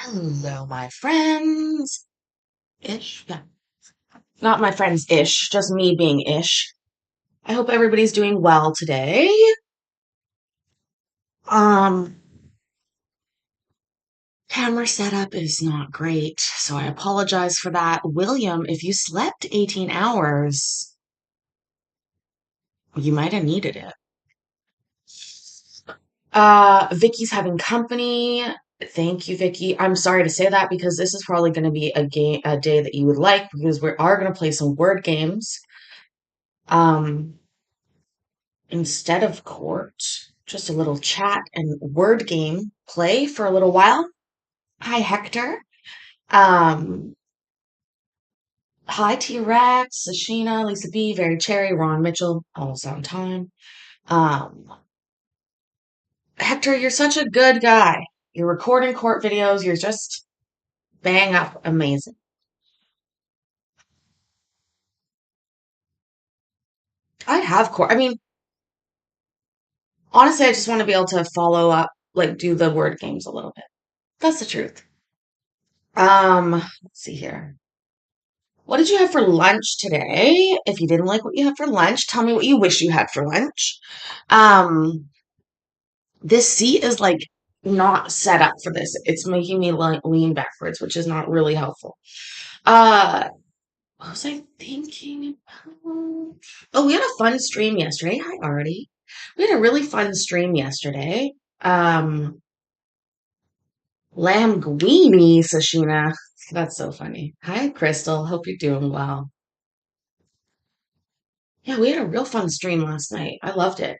Hello, my friends. Ish. Yeah. Not my friends ish, just me being ish. I hope everybody's doing well today. Um, Camera setup is not great, so I apologize for that. William, if you slept 18 hours, you might have needed it. Vicky's having company. Thank you, Vicky. I'm sorry to say that because this is probably going to be a day that you would like because we are going to play some word games. Um, Instead of court, just a little chat and word game play for a little while. Hi, Hector. Um, Hi, T-Rex, Sashina, Lisa B, Very Cherry, Ron Mitchell, almost on time. Um, Hector, you're such a good guy. You're recording court videos. You're just bang up amazing. I have court. I mean, honestly, I just want to be able to follow up, like do the word games a little bit. That's the truth. Let's see here. What did you have for lunch today? If you didn't like what you had for lunch, tell me what you wish you had for lunch. Um, this seat is like not set up for this. It's making me lean backwards, which is not really helpful. Uh, what was I thinking about? Oh, we had a fun stream yesterday. Hi, Artie. We had a really fun stream yesterday. Um, Lamguini, Sashina. That's so funny. Hi, Crystal. Hope you're doing well. Yeah, we had a real fun stream last night. I loved it.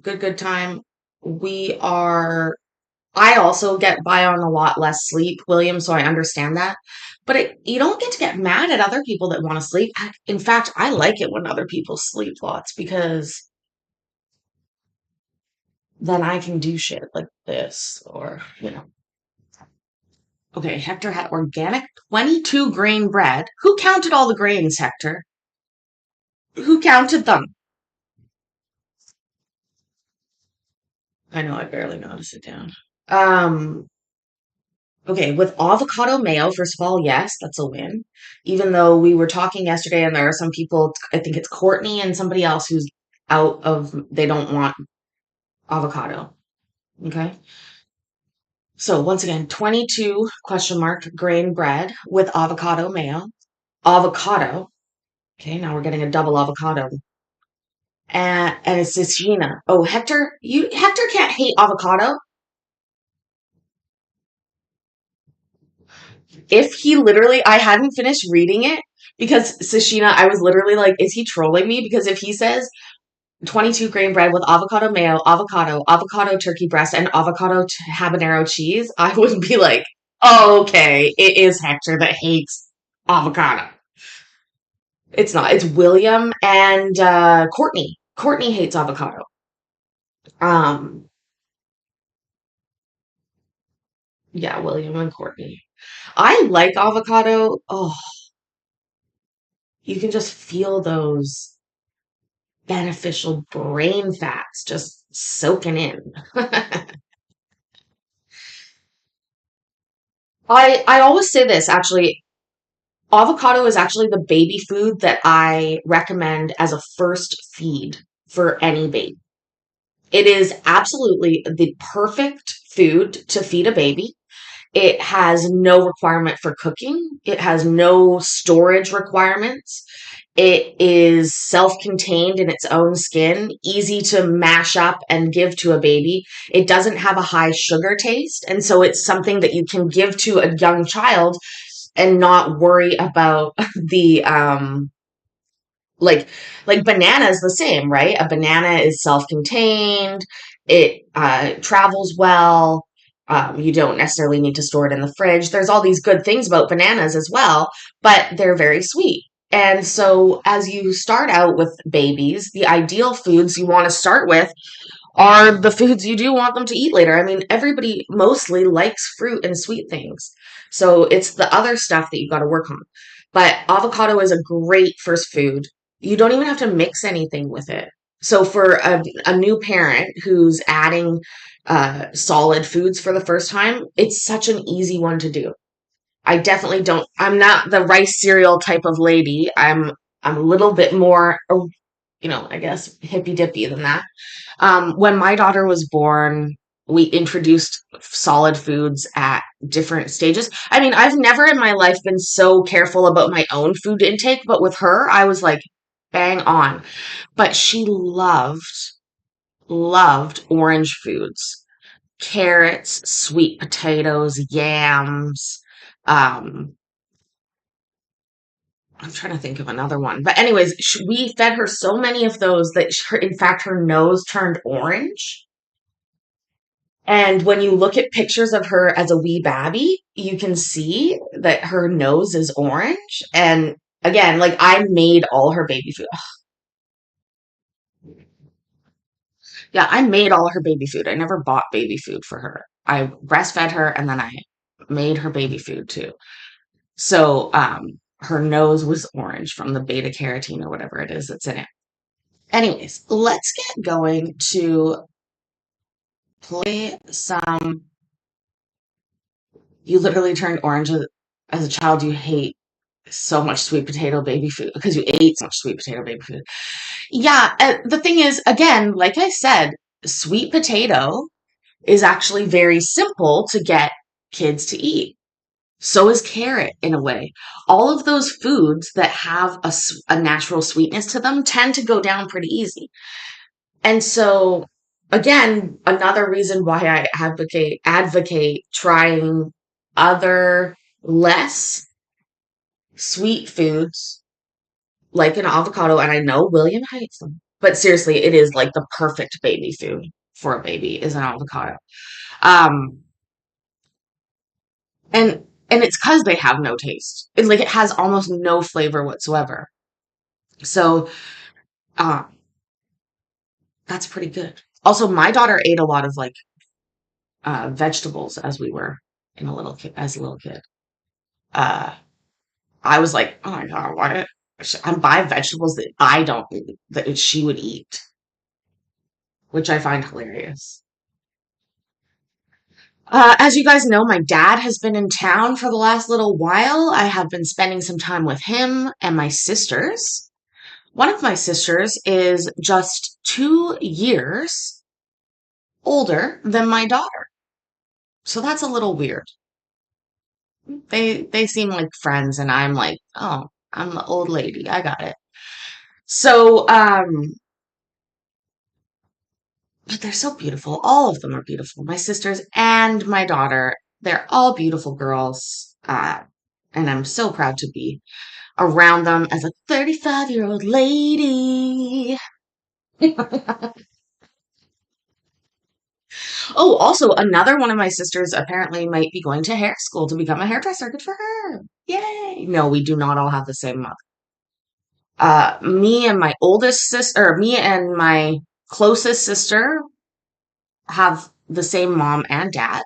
Good time. We are, I also get by on a lot less sleep, William, so I understand that. But you don't get to get mad at other people that want to sleep. In fact, I like it when other people sleep lots because then I can do shit like this or. Okay, Hector had organic 22 grain bread. Who counted all the grains, Hector? Who counted them? I know I barely know how to sit down. Um, Okay, with avocado mayo, first of all, yes, that's a win. Even though we were talking yesterday and there are some people, I think it's Courtney and somebody else who's they don't want avocado. Okay. So once again, 22 question mark grain bread with avocado mayo. Avocado. Okay, now we're getting a double avocado. And it's Gina. Oh, Hector can't hate avocado. If he literally, I hadn't finished reading it because Sashina, I was literally like, is he trolling me? Because if he says 22 grain bread with avocado mayo, avocado turkey breast, and avocado habanero cheese, I would be like, oh, okay, it is Hector that hates avocado. It's not. It's William and Courtney. Courtney hates avocado. Um, yeah, William and Courtney. I like avocado. Oh, you can just feel those beneficial brain fats just soaking in. I always say this actually. Avocado is actually the baby food that I recommend as a first feed for any baby. It is absolutely the perfect food to feed a baby. It has no requirement for cooking. It has no storage requirements. It is self-contained in its own skin, easy to mash up and give to a baby. It doesn't have a high sugar taste, and so it's something that you can give to a young child and not worry about the like banana is the same, right? A banana is self-contained. It travels well. You don't necessarily need to store it in the fridge. There's all these good things about bananas as well, but they're very sweet. And so, as you start out with babies, the ideal foods you want to start with are the foods you do want them to eat later. I mean, everybody mostly likes fruit and sweet things. So, it's the other stuff that you got to work on. But avocado is a great first food. You don't even have to mix anything with it. So for a new parent who's adding solid foods for the first time, it's such an easy one to do. I definitely don't. I'm not the rice cereal type of lady. I'm a little bit more, I guess hippy dippy than that. When my daughter was born, we introduced solid foods at different stages. I mean, I've never in my life been so careful about my own food intake, but with her, I was like bang on. But she loved orange foods, carrots, sweet potatoes, yams. Um, I'm trying to think of another one. But anyways, we fed her so many of those that in fact, her nose turned orange. And when you look at pictures of her as a wee babby, you can see that her nose is orange. And again, like I made all her baby food. Yeah, I made all her baby food. I never bought baby food for her. I breastfed her and then I made her baby food too. So, her nose was orange from the beta carotene or whatever it is that's in it. Anyways, let's get going to play some. You literally turned orange as a child. You hate so much sweet potato baby food because you ate so much sweet potato baby food. Yeah, the thing is, again, like I said, sweet potato is actually very simple to get kids to eat. So is carrot in a way. All of those foods that have a natural sweetness to them tend to go down pretty easy. And so, again, another reason why I advocate trying other less sweet foods like an avocado. And I know William hates them, but seriously, it is like the perfect baby food for a baby is an avocado. Um, and it's because they have no taste. It's like it has almost no flavor whatsoever. So, uh, that's pretty good. Also, my daughter ate a lot of like vegetables as we were as a little kid. Uh, I was like, oh my God, why? I buy vegetables that I don't eat, that she would eat, which I find hilarious. As you guys know, my dad has been in town for the last little while. I have been spending some time with him and my sisters. One of my sisters is just 2 years older than my daughter. So that's a little weird. They seem like friends and I'm like, oh, I'm the old lady. I got it. So, but they're so beautiful. All of them are beautiful. My sisters and my daughter, they're all beautiful girls. And I'm so proud to be around them as a 35-year-old lady. Oh, also, another one of my sisters apparently might be going to hair school to become a hairdresser. Good for her. Yay. No, we do not all have the same mother. Me and my oldest sister, or me and my closest sister have the same mom and dad,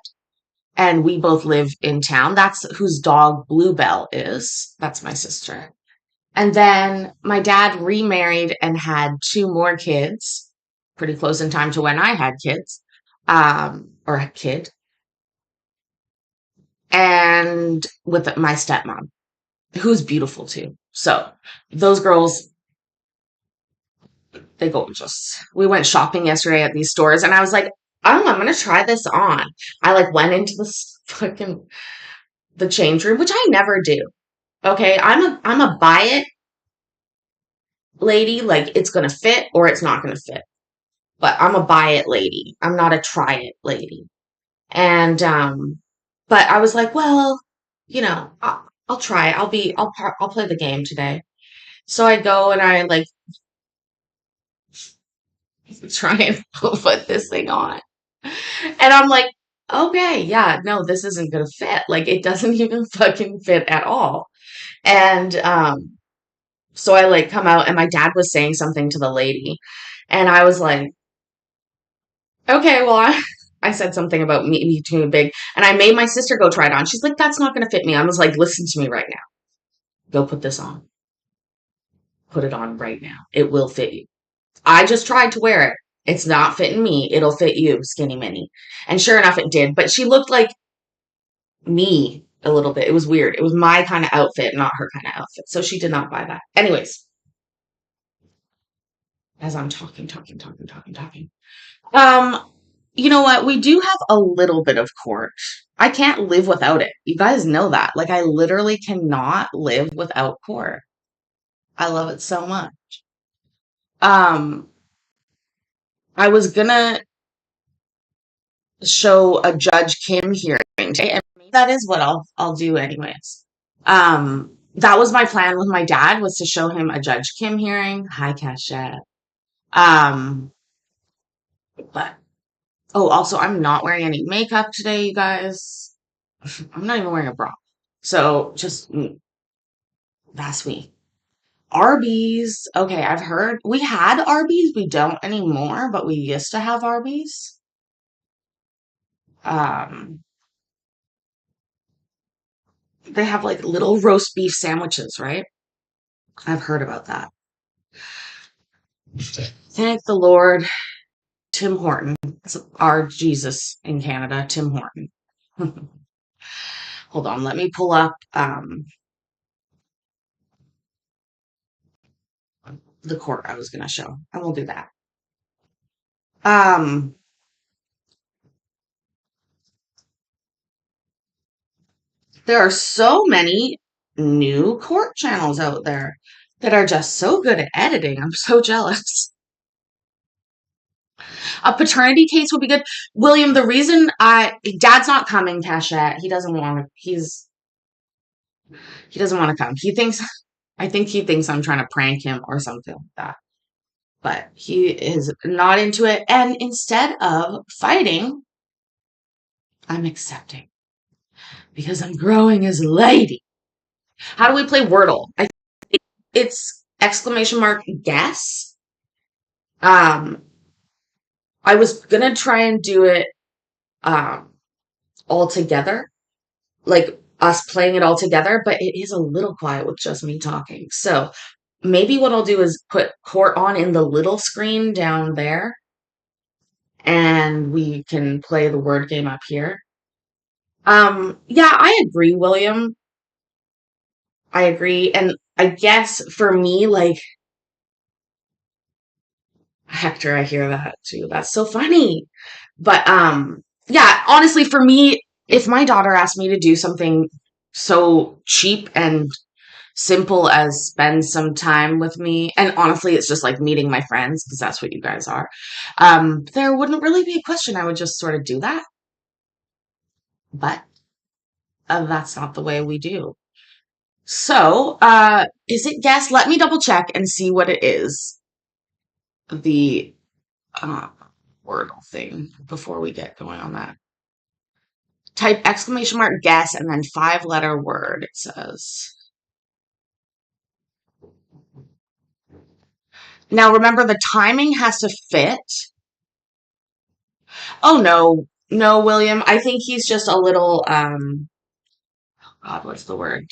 and we both live in town. That's whose dog Bluebell is. That's my sister. And then my dad remarried and had two more kids, pretty close in time to when I had kids, or a kid, and with my stepmom, who's beautiful too. So those girls, they go just, we went shopping yesterday at these stores and I was like, oh, I'm going to try this on. I like went into this fucking, the change room, which I never do. Okay. I'm a buy it lady. Like it's going to fit or it's not going to fit, but I'm a buy it lady. I'm not a try it lady. And, but I was like, well, I'll try. I'll play the game today. So I go and I like try and put this thing on. And I'm like, okay, yeah, no, this isn't gonna fit. Like it doesn't even fucking fit at all. And so I like come out and my dad was saying something to the lady. And I was like, okay, well I said something about me too big. And I made my sister go try it on. She's like, that's not gonna fit me. I was like, listen to me right now. Go put this on. Put it on right now. It will fit you. I just tried to wear it. It's not fitting me. It'll fit you, skinny mini. And sure enough, it did. But she looked like me a little bit. It was weird. It was my kind of outfit, not her kind of outfit. So she did not buy that. Anyways, as I'm talking. Um, you know what? We do have a little bit of court. I can't live without it. You guys know that. Like, I literally cannot live without court. I love it so much. Um, I was gonna show a Judge Kim hearing today, and that is what I'll do anyways. That was my plan with my dad was to show him a Judge Kim hearing. Hi, Kasha. Um, but oh, also I'm not wearing any makeup today, you guys. I'm not even wearing a bra. So just that's me. Arby's. Okay, I've heard we had Arby's. We don't anymore, but we used to have Arby's. Um, they have like little roast beef sandwiches, right? I've heard about that. Thank the Lord. Tim Horton. It's our Jesus in Canada, Tim Horton. Hold on, let me pull up the court I was gonna show. I will do that. Um, there are so many new court channels out there that are just so good at editing. I'm so jealous. A paternity case would be good. William, the reason Dad's not coming, Cashette. He doesn't want to come. I think he thinks I'm trying to prank him or something like that. But he is not into it. And instead of fighting, I'm accepting because I'm growing as a lady. How do we play Wordle? It's exclamation mark guess. Um, I was gonna try and do it um all together, like us playing it all together, but it is a little quiet with just me talking. So maybe what I'll do is put court on in the little screen down there, and we can play the word game up here. Yeah, I agree, William. I agree. And I guess for me, like, Hector, I hear that too. That's so funny. But yeah, honestly, for me, if my daughter asked me to do something so cheap and simple as spend some time with me, and honestly, it's just like meeting my friends, because that's what you guys are, there wouldn't really be a question. I would just sort of do that. But that's not the way we do. So, is it guess? Let me double check and see what it is. The uh, Wordle thing before we get going on that. Type exclamation mark guess and then 5-letter word, it says. Now remember the timing has to fit. Oh no, no, William. I think he's just a little God, what's the word?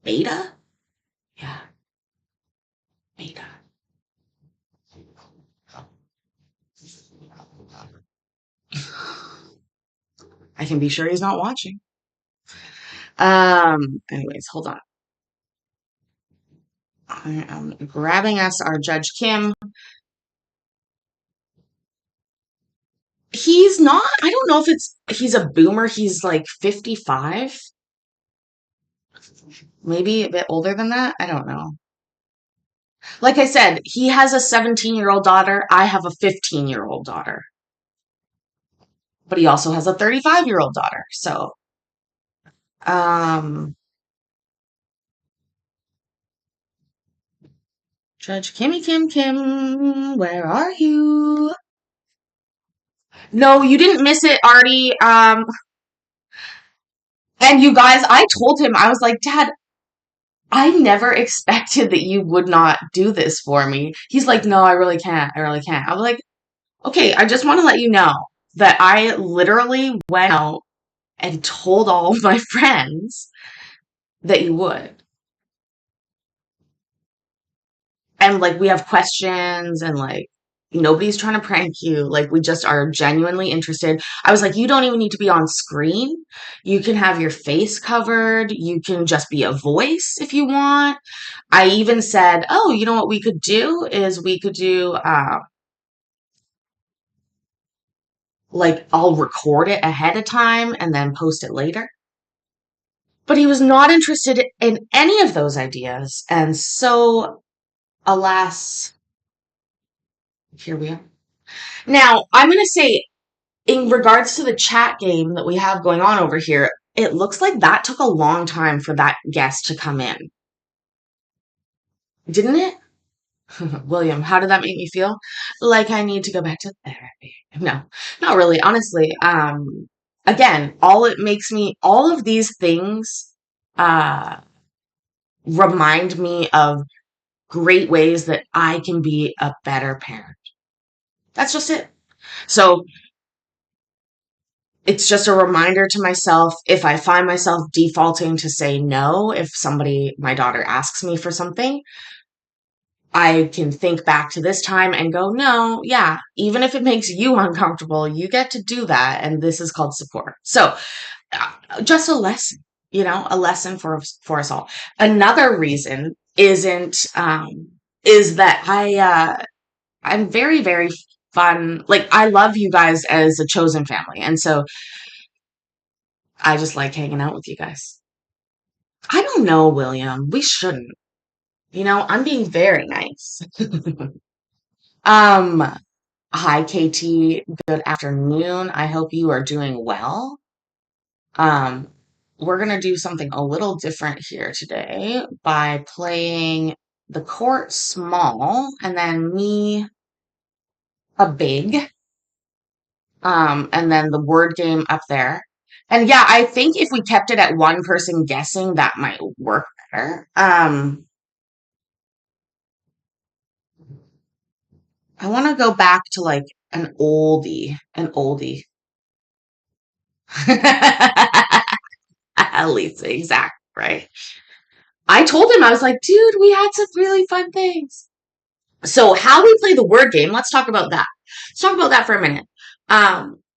Beta? Yeah, beta. I can be sure he's not watching. Anyways, hold on. I am grabbing us our Judge Kim. He's not, I don't know if he's a boomer. He's like 55, maybe a bit older than that. I don't know. Like I said, he has a 17-year-old daughter. I have a 15-year-old daughter. But he also has a 35-year-old daughter. So, um, Judge Kimmy Kim Kim, where are you? No, you didn't miss it, Artie. And you guys, I told him, I was like, Dad, I never expected that you would not do this for me. He's like, no, I really can't. I really can't. I was like, okay, I just want to let you know that I literally went out and told all of my friends that you would. and like we have questions and like nobody's trying to prank you. Like we just are genuinely interested. I was like, you don't even need to be on screen. You can have your face covered. You can just be a voice if you want. I even said, oh, you know what we could do is we could do like I'll record it ahead of time and then post it later. But he was not interested in any of those ideas. And so, alas, here we are. Now, I'm going to say, in regards to the chat game that we have going on over here, it looks like that took a long time for that guest to come in, didn't it? William, how did that make me feel? Like I need to go back to therapy. No, not really. Honestly, again, all of these things, uh, remind me of great ways that I can be a better parent. That's just it. So it's just a reminder to myself if I find myself defaulting to say no, if my daughter asks me for something, I can think back to this time and go, no, yeah, even if it makes you uncomfortable, you get to do that. And this is called support. So just a lesson, a lesson for us all. Another reason is that I'm very, very fun. Like, I love you guys as a chosen family. And so I just like hanging out with you guys. I don't know, William. We shouldn't. I'm being very nice. Um, Hi, KT. Good afternoon. I hope you are doing well. Um, we're gonna do something a little different here today by playing the court small and then me a big. And then the word game up there. And yeah, I think if we kept it at one person guessing, that might work better. I want to go back to like an oldie. Lisa, exact, right? I told him, I was like, dude, we had some really fun things. So how we play the word game, let's talk about that. Let's talk about that for a minute.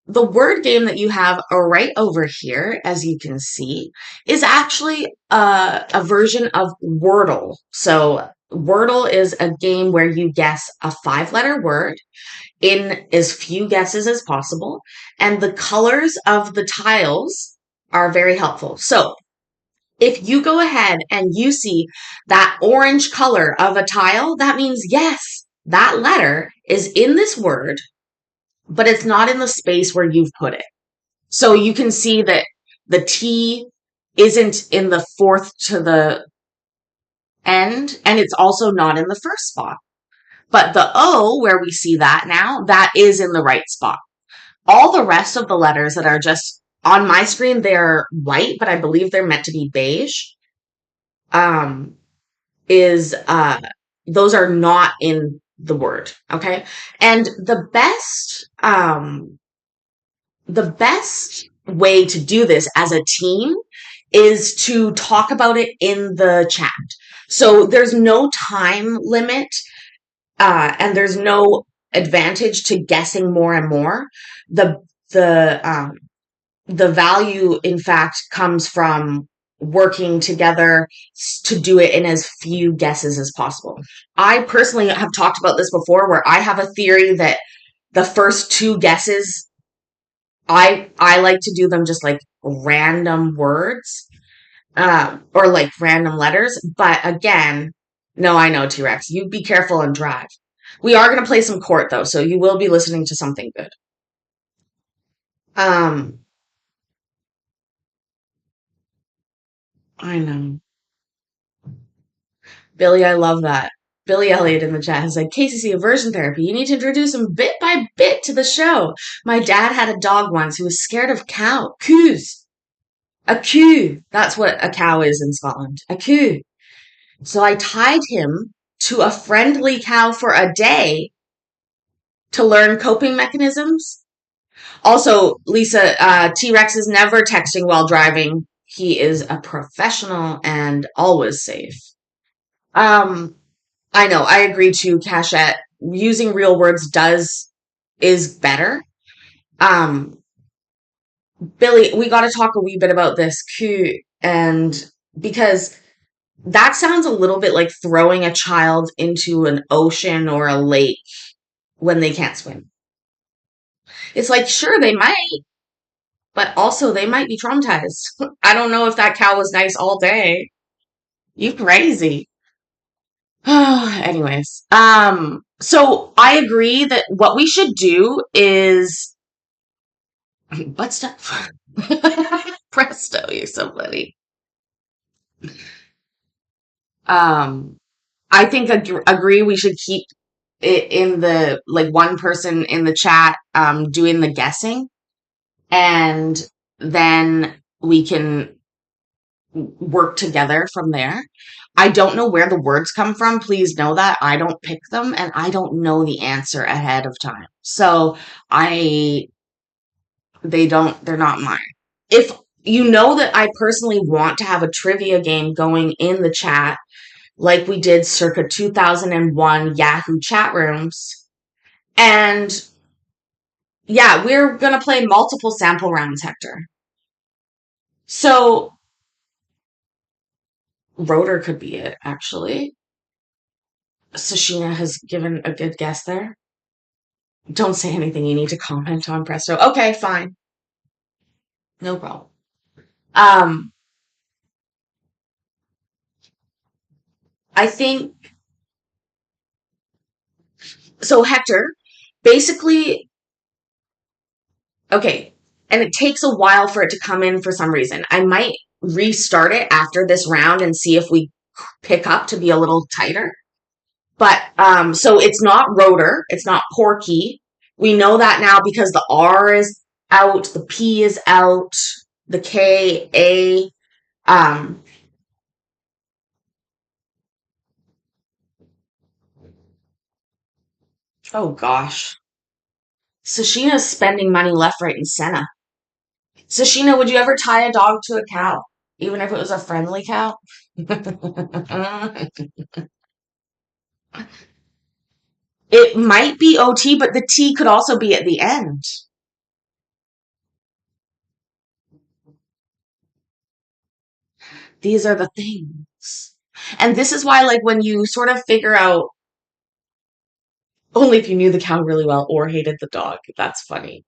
The word game that you have right over here, as you can see, is actually a version of Wordle. So Wordle is a game where you guess a 5-letter word in as few guesses as possible, and the colors of the tiles are very helpful. So if you go ahead and you see that orange color of a tile, that means yes, that letter is in this word, but it's not in the space where you've put it. So you can see that the T isn't in the fourth to the end, and it's also not in the first spot. But the O, where we see that now, that is in the right spot. All the rest of the letters that are just on my screen, they're white, but I believe they're meant to be beige. Um, is those are not in the word, okay? And the best way to do this as a team is to talk about it in the chat. So there's no time limit, and there's no advantage to guessing more and more. The the the value, in fact, comes from working together to do it in as few guesses as possible. I personally have talked about this before where I have a theory that the first two guesses, I like to do them just like random words, or like random letters. But again, no, I know, T-Rex, you be careful and drive. We are going to play some court though, so you will be listening to something good. Um, I know. Billy, I love that. Billy Elliott in the chat has said, KCC aversion therapy. You need to introduce him bit by bit to the show. My dad had a dog once who was scared of coos. A coo. That's what a cow is in Scotland. A coo. So I tied him to a friendly cow for a day to learn coping mechanisms. Also, Lisa, T-Rex is never texting while driving. He is a professional and always safe. Um, I know, I agree too, Cachette. Using real words is better. Um, Billy, we got to talk a wee bit about this coup, and because that sounds a little bit like throwing a child into an ocean or a lake when they can't swim. It's like, sure, they might, but also they might be traumatized. I don't know if that cow was nice all day. You crazy. Anyways, so I agree that what we should do is what stuff? Presto, you're so funny. Um, I think agree we should keep it in the like one person in the chat doing the guessing, and then we can work together from there. I don't know where the words come from. Please know that I don't pick them and I don't know the answer ahead of time. So I they're not mine. If you know that I personally want to have a trivia game going in the chat like we did circa 2001 Yahoo chat rooms, and yeah, we're going to play multiple sample rounds, Hector. So Rotor could be it, actually. Sashina has given a good guess there. Don't say anything you need to comment on, Presto. Okay, fine. No problem. Um, I think so, Hector. Basically, okay, and it takes a while for it to come in for some reason. I might restart it after this round and see if we pick up to be a little tighter. But so it's not rotor, it's not porky. We know that now because the R is out, the P is out, the K, A. Um, oh gosh. Sashina's spending money left, right, and center. Sashina, would you ever tie a dog to a cow, even if it was a friendly cow? It might be OT, but the T could also be at the end. These are the things. And this is why, like, when you sort of figure out, only if you knew the cow really well or hated the dog, that's funny.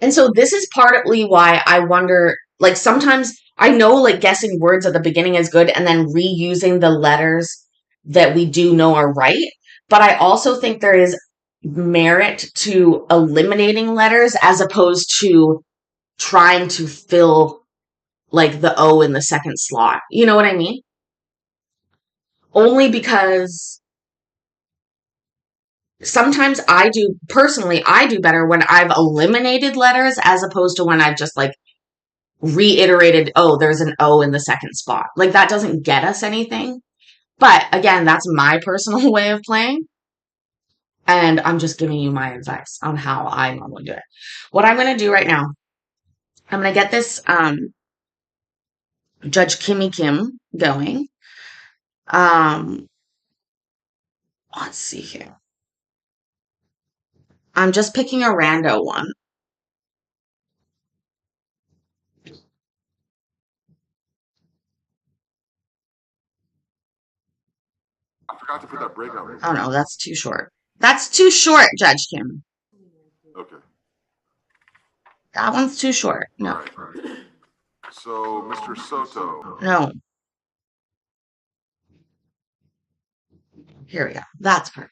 And so this is partly why I wonder, like, sometimes I know, like, guessing words at the beginning is good and then reusing the letters that we do know are right. But I also think there is merit to eliminating letters as opposed to trying to fill like the O in the second slot. You know what I mean? Only because sometimes I do better when I've eliminated letters as opposed to when I've just like reiterated, oh, there's an O in the second spot. Like that doesn't get us anything. But again, that's my personal way of playing. And I'm just giving you my advice on how I normally do it. What I'm going to do right now, I'm going to get this Judge Kimmy Kim going. Um, let's see here. I'm just picking a rando one. I forgot to put that breakout room. Oh no, that's too short. That's too short, Judge Kim. Okay. That one's too short. All No, right. So, Mr. Soto. no. Here we go. That's perfect.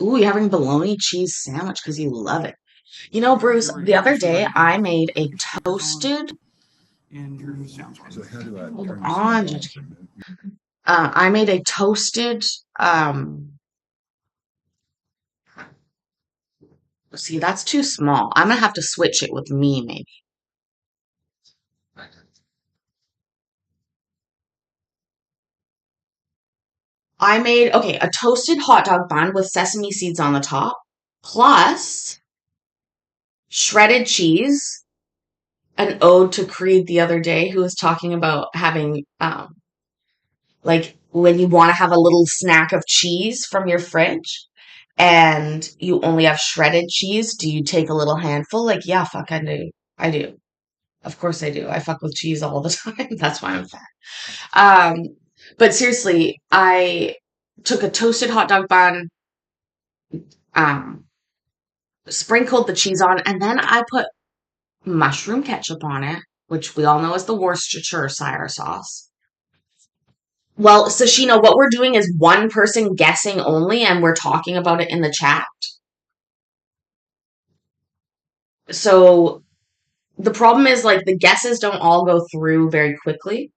Ooh, you're having bologna cheese sandwich because you love it. You know, Bruce, the other day I made a toasted. Hold on, Judge Kim. I made a toasted. See, that's too small. I'm gonna have to switch it with me, maybe. I made, okay, a toasted hot dog bun with sesame seeds on the top, plus shredded cheese, an ode to Creed the other day, who was talking about having like when you want to have a little snack of cheese from your fridge and you only have shredded cheese, do you take a little handful? Like, yeah, fuck, I do. I do. Of course I do. I fuck with cheese all the time. That's why I'm fat. Um, but seriously, I took a toasted hot dog bun, um, sprinkled the cheese on, and then I put mushroom ketchup on it, which we all know is the Worcestershire sauce. Well, Sashina, what we're doing is one person guessing only, and we're talking about it in the chat. So the problem is like the guesses don't all go through very quickly.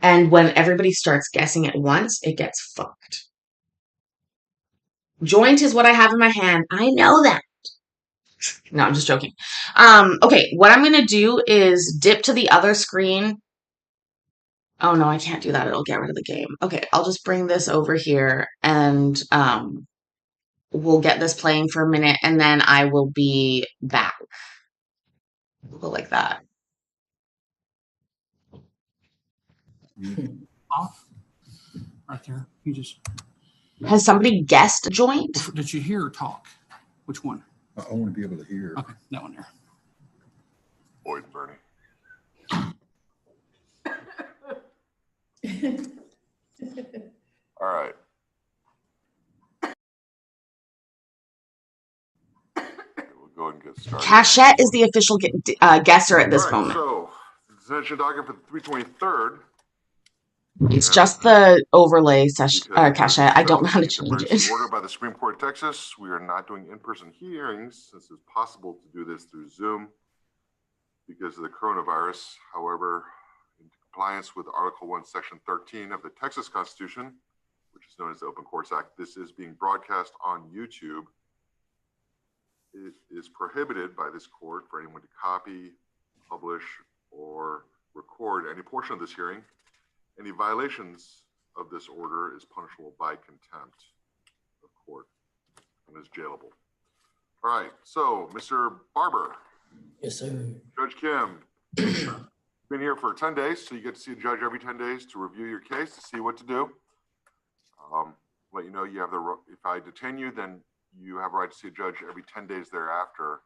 And when everybody starts guessing at once, it gets fucked. Joint is what I have in my hand. I know that. No, I'm just joking. Okay, what I'm gonna do is dip to the other screen. Oh no, I can't do that. It'll get rid of the game. Okay, I'll just bring this over here and we'll get this playing for a minute and then I will be back. We'll go like that. Off right there. You just Has somebody guessed joint? did you hear or talk? Which one? I want to be able to hear. Okay, that one there. Boyd Bernie. All right. We'll go and get started. Cachette is the official guesser at this All right, moment. so detention docket for the 323rd. It's just the overlay session, Because Cachette. I don't know how to it's an change emergency it. order by the Supreme Court of Texas. We are not doing in-person hearings since it's possible to do this through Zoom because of the coronavirus. However, in compliance with Article 1, Section 13 of the Texas Constitution, which is known as the Open Courts Act, this is being broadcast on YouTube. It is prohibited by this court for anyone to copy, publish, or record any portion of this hearing. Any violations of this order is punishable by contempt of court and is jailable. All right, so Mr. Barber. Yes, sir. Judge Kim, been here for 10 days, so you get to see the judge every 10 days to review your case, to see what to do. Let you know you have if I detain you, then you have a right to see a judge every 10 days thereafter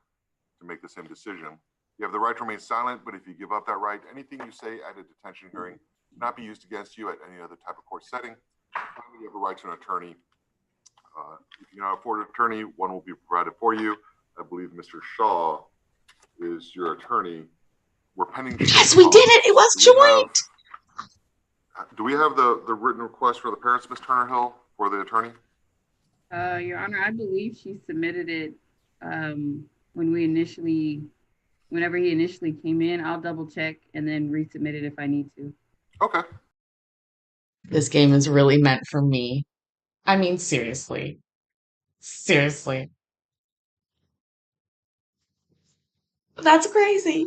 to make the same decision. You have the right to remain silent, but if you give up that right, anything you say at a detention hearing cannot be used against you at any other type of court setting. Finally, you have a right to an attorney. If you cannot afford an attorney, one will be provided for you. I believe Mr. Shaw is your attorney. We're pending. Yes, we did it. It was joint. Do we have the written request for the parents, Ms. Turner Hill, for the attorney? Your Honor, I believe she submitted it whenever he initially came in. I'll double check and then resubmit it if I need to. Okay. This game is really meant for me. I mean, seriously. Seriously. That's crazy.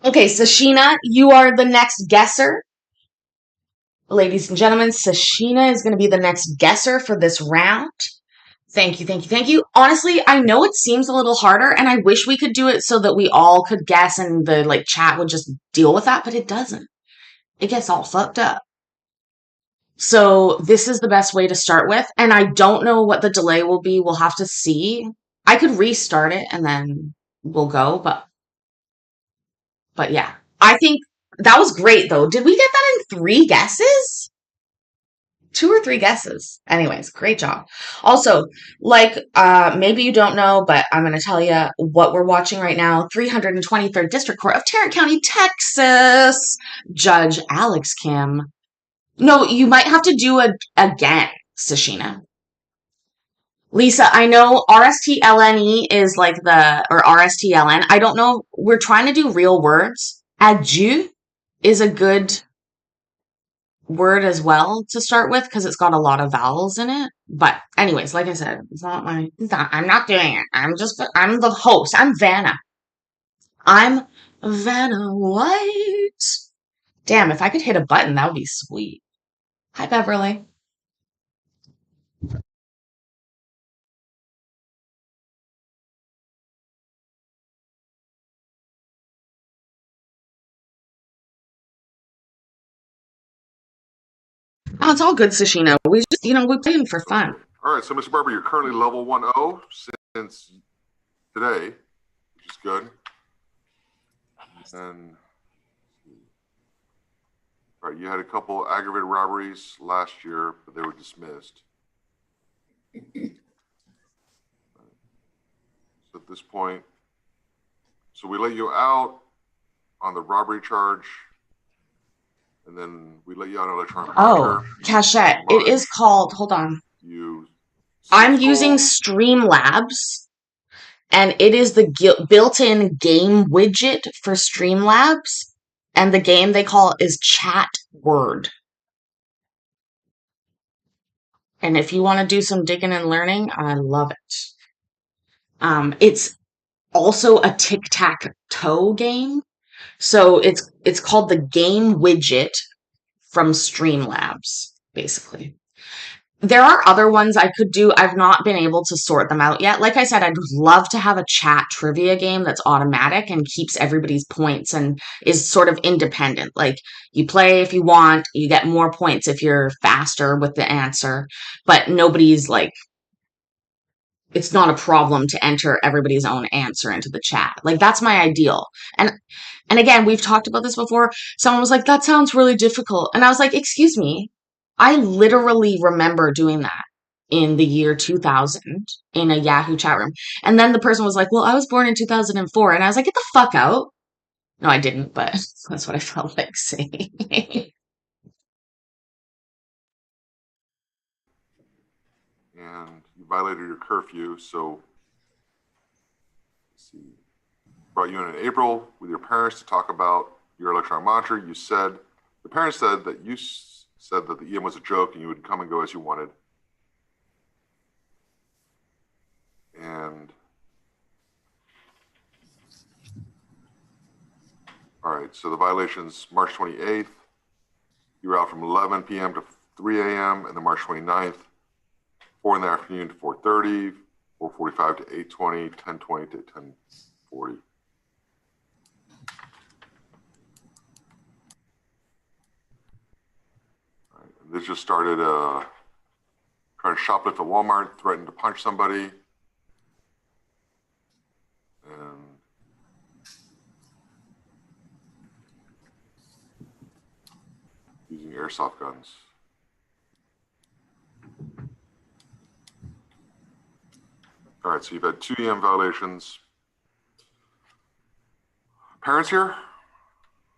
Okay, Sashina, you are the next guesser. Ladies and gentlemen, Sashina is going to be the next guesser for this round. Thank you, thank you, thank you. Honestly, I know it seems a little harder, and I wish we could do it so that we all could guess and the chat would just deal with that, but it doesn't. It gets all fucked up. So this is the best way to start with, and I don't know what the delay will be. We'll have to see. I could restart it and then we'll go, but yeah. I think that was great though. Did we get that in 3 guesses? 2 or 3 guesses. Anyways, great job. Also, maybe you don't know, but I'm going to tell you what we're watching right now. 323rd District Court of Tarrant County, Texas. Judge Alex Kim. No, you might have to do it again, Sashina. Lisa, I know RSTLNE is or RSTLN. I don't know. We're trying to do real words. Adieu is a good word as well to start with because it's got a lot of vowels in it. But anyways, like I said, I'm not doing it. I'm the host. I'm Vanna. I'm Vanna White. Damn, if I could hit a button, that would be sweet. Hi, Beverly. Oh, it's all good, Sashina. We just, we playing for fun. Okay. All right, so Mr. Barber, you're currently level 1-0 since today, which is good. And all right, you had a couple aggravated robberies last year, but they were dismissed. So at this point, so we let you out on the robbery charge, and then we let you out on electronic Oh, monitor. Cachette. It is called, hold on. You I'm stole- using Streamlabs, and it is the built-in game widget for Streamlabs, and the game they call is Chat Word. And if you want to do some digging and learning, I love it. It's also a tic-tac-toe game. So it's called the game widget from Streamlabs, basically. There are other ones I could do. I've not been able to sort them out yet. Like I said, I'd love to have a chat trivia game that's automatic and keeps everybody's points and is sort of independent. Like you play if you want, you get more points if you're faster with the answer, but nobody's like, it's not a problem to enter everybody's own answer into the chat. Like that's my ideal. And again, we've talked about this before. Someone was like, that sounds really difficult. And I was like, excuse me. I literally remember doing that in the year 2000 in a Yahoo chat room. And then the person was like, well, I was born in 2004. And I was like, get the fuck out. No, I didn't, but that's what I felt like saying. and you violated your curfew, so let's see. Brought you in April with your parents to talk about your electronic monitor. You said the parents said that you said that the EM was a joke and you would come and go as you wanted. And all right, so the violations March 28th, you were out from 11 p.m. to 3 a.m. and then March 29th, 4 in the afternoon to 4:30, 4:45 to 8:20, 10:20 to 10:40. This just started trying to shoplift at Walmart, threatened to punch somebody, and using airsoft guns. All right, so you've had 2 EM violations. Parents here?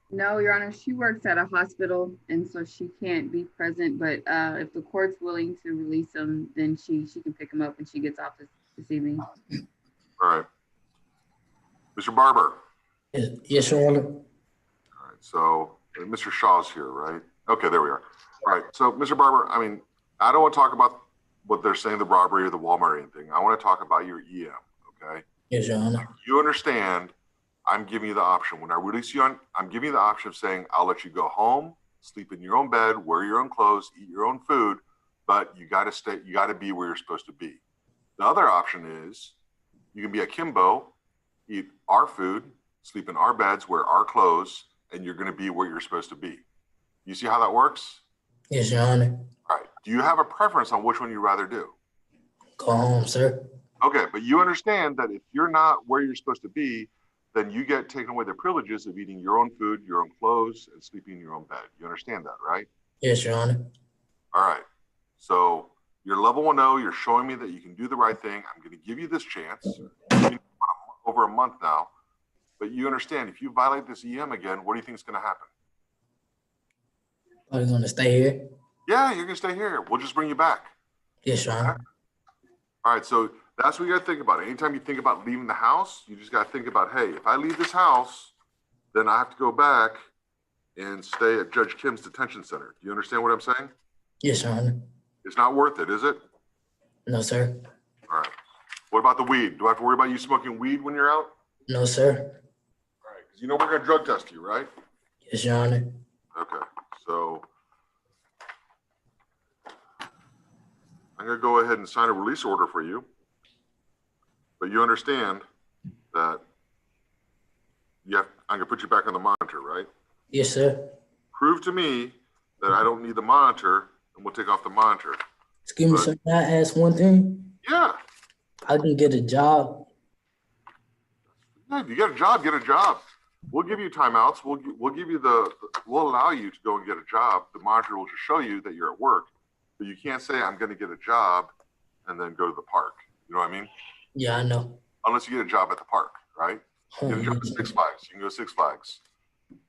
No, Your Honor, she works at a hospital, and so she can't be present. But if the court's willing to release him, then she can pick him up when she gets off this evening. All right. Mr. Barber. Yes, Your Honor. All right, so Mr. Shaw's here, right? Okay, there we are. All right, so Mr. Barber, I mean, I don't want to talk about what they're saying, the robbery or the Walmart or anything. I want to talk about your EM, okay? Yes, Your Honor. You understand I'm giving you the option. When I release you I'm giving you the option of saying, I'll let you go home, sleep in your own bed, wear your own clothes, eat your own food, but you got to be where you're supposed to be. The other option is you can be at Kimbo, eat our food, sleep in our beds, wear our clothes, and you're going to be where you're supposed to be. You see how that works? Yes, Your Honor. All right. Do you have a preference on which one you'd rather do? Go home, sir. Okay, but you understand that if you're not where you're supposed to be, then you get taken away the privileges of eating your own food, your own clothes, and sleeping in your own bed. You understand that, right? Yes, Your Honor. All right. So you're level 1-0. You're showing me that you can do the right thing. I'm going to give you this chance. Over a month now. But you understand, if you violate this EM again, what do you think is going to happen? Are you going to stay here? Yeah, you're going to stay here. We'll just bring you back. Yes, Your Honor. All right, so that's what you got to think about. Anytime you think about leaving the house, you just got to think about, hey, if I leave this house, then I have to go back and stay at Judge Kim's detention center. Do you understand what I'm saying? Yes, Your Honor. It's not worth it, is it? No, sir. All right. What about the weed? Do I have to worry about you smoking weed when you're out? No, sir. All right, because you know we're going to drug test you, right? Yes, Your Honor. Okay, so I'm going to go ahead and sign a release order for you. But you understand that I'm going to put you back on the monitor, right? Yes, sir. Prove to me that I don't need the monitor and we'll take off the monitor. Excuse me, sir. Can I ask one thing? Yeah. I can get a job. Yeah, if you get a job, get a job. We'll give you timeouts. We'll give you we'll allow you to go and get a job. The monitor will just show you that you're at work, but you can't say I'm going to get a job and then go to the park. You know what I mean? Yeah, I know. Unless you get a job at the park, right? Get a job at Yes, Six sir. Flags. You can go to Six Flags,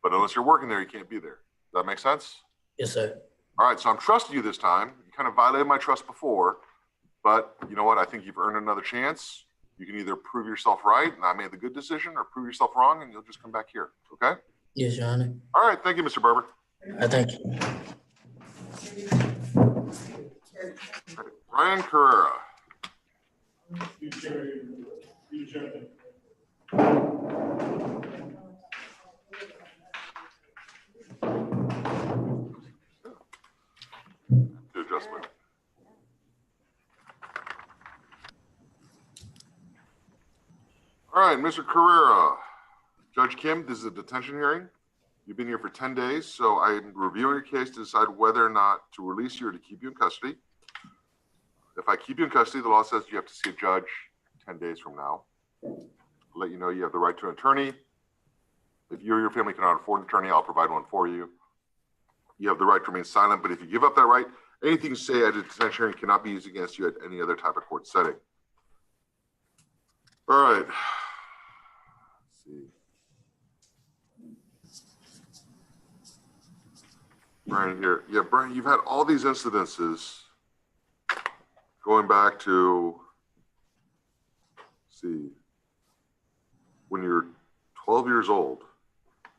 but unless you're working there, you can't be there. Does that make sense? Yes, sir. All right, so I'm trusting you this time. You kind of violated my trust before, but you know what? I think you've earned another chance. You can either prove yourself right and I made the good decision, or prove yourself wrong and you'll just come back here. Okay? Yes, Your Honor. All right. Thank you, Mr. Barber. I thank you. All right, Brian Carrera. Good adjustment. All right, Mr. Carrera. Judge Kim, this is a detention hearing. You've been here for 10 days, so I'm reviewing your case to decide whether or not to release you or to keep you in custody. If I keep you in custody, the law says you have to see a judge 10 days from now. I'll let you know you have the right to an attorney. If you or your family cannot afford an attorney, I'll provide one for you. You have the right to remain silent, but if you give up that right, anything you say at a detention hearing cannot be used against you at any other type of court setting. All right. Let's see. Brian here. Yeah, Brian, you've had all these incidences going back to, let's see, when you're 12 years old.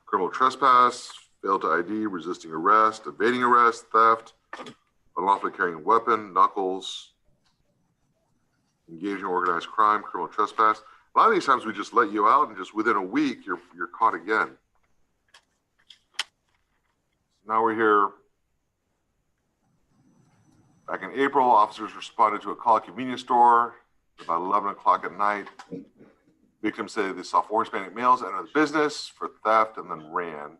Criminal trespass, failed to ID, resisting arrest, evading arrest, theft, unlawfully carrying a weapon, knuckles, engaging in organized crime, criminal trespass. A lot of these times we just let you out and just within a week you're caught again. Now we're here. Back in April, officers responded to a call at a convenience store about 11 o'clock at night. Victims say they saw 4 Hispanic males enter the business for theft and then ran.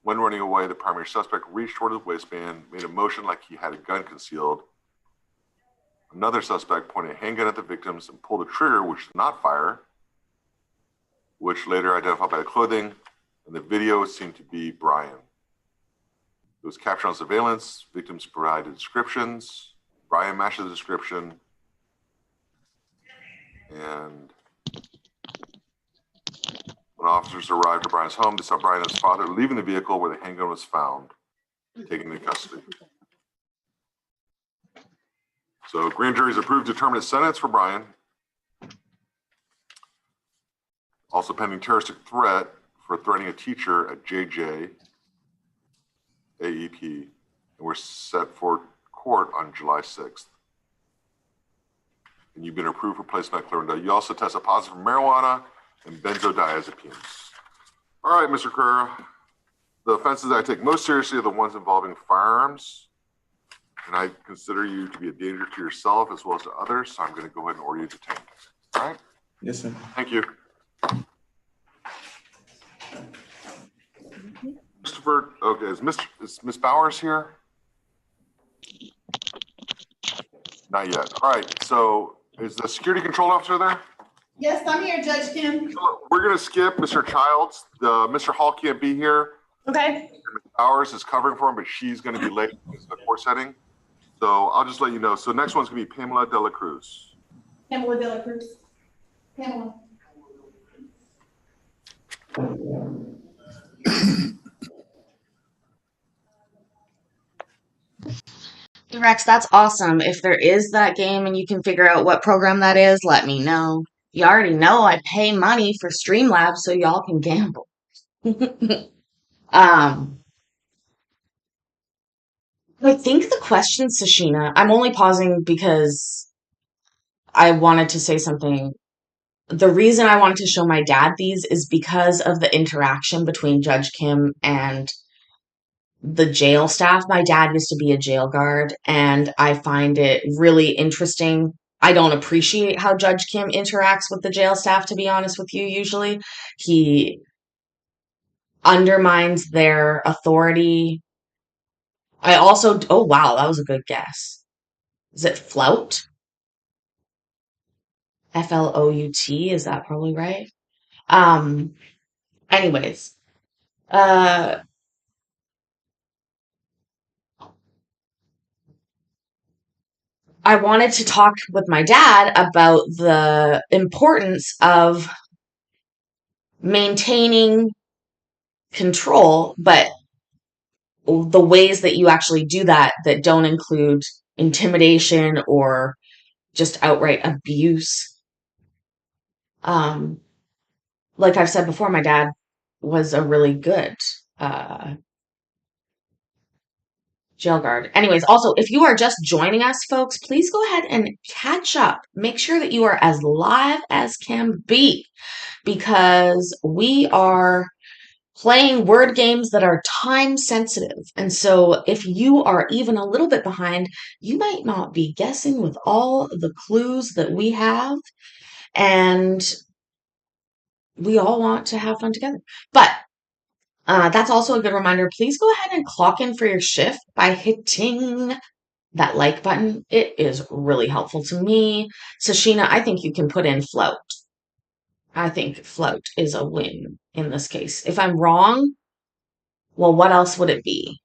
When running away, the primary suspect reached toward his waistband, made a motion like he had a gun concealed. Another suspect pointed a handgun at the victims and pulled a trigger, which did not fire, which later identified by the clothing. And the video seemed to be Brian. It was captured on surveillance. Victims provided descriptions. Brian matched the description. And when officers arrived at Brian's home, they saw Brian and his father leaving the vehicle where the handgun was found, taken into custody. So grand jury's approved determinate sentence for Brian. Also pending terroristic threat for threatening a teacher at JJ AEP, and we're set for court on July 6th. And you've been approved for placement at Clarendon. You also tested positive for marijuana and benzodiazepines. All right, Mr. Carrera. The offenses I take most seriously are the ones involving firearms, and I consider you to be a danger to yourself as well as to others, so I'm going to go ahead and order you detained. All right? Yes, sir. Thank you. Christopher, okay, is Miss Bowers here? Not yet. All right, so is the security control officer there? Yes, I'm here, Judge Kim. We're going to skip Mr. Childs. Mr. Hall can't be here. Okay. Ms. Bowers is covering for him, but she's going to be late because of the court setting. So I'll just let you know. So next one's going to be Pamela Dela Cruz. Pamela Dela Cruz. Pamela. Rex, that's awesome. If there is that game and you can figure out what program that is, let me know. You already know I pay money for Streamlabs so y'all can gamble. um, I think the question, Sashina, I'm only pausing because I wanted to say something. The reason I wanted to show my dad these is because of the interaction between Judge Kim and the jail staff. My dad used to be a jail guard, and I find it really interesting. I don't appreciate how Judge Kim interacts with the jail staff, to be honest with you, usually. He undermines their authority. I also, oh wow, that was a good guess. Is it flout? Flout, is that probably right? Um, anyways, uh, I wanted to talk with my dad about the importance of maintaining control, but the ways that you actually do that that don't include intimidation or just outright abuse. Um, like I've said before, my dad was a really good uh, jail guard. Anyways, also, if you are just joining us, folks, please go ahead and catch up. Make sure that you are as live as can be because we are playing word games that are time sensitive. And so if you are even a little bit behind, you might not be guessing with all the clues that we have. And we all want to have fun together. But that's also a good reminder. Please go ahead and clock in for your shift by hitting that like button. It is really helpful to me. Sashina, I think you can put in float. I think float is a win in this case. If I'm wrong, well, what else would it be?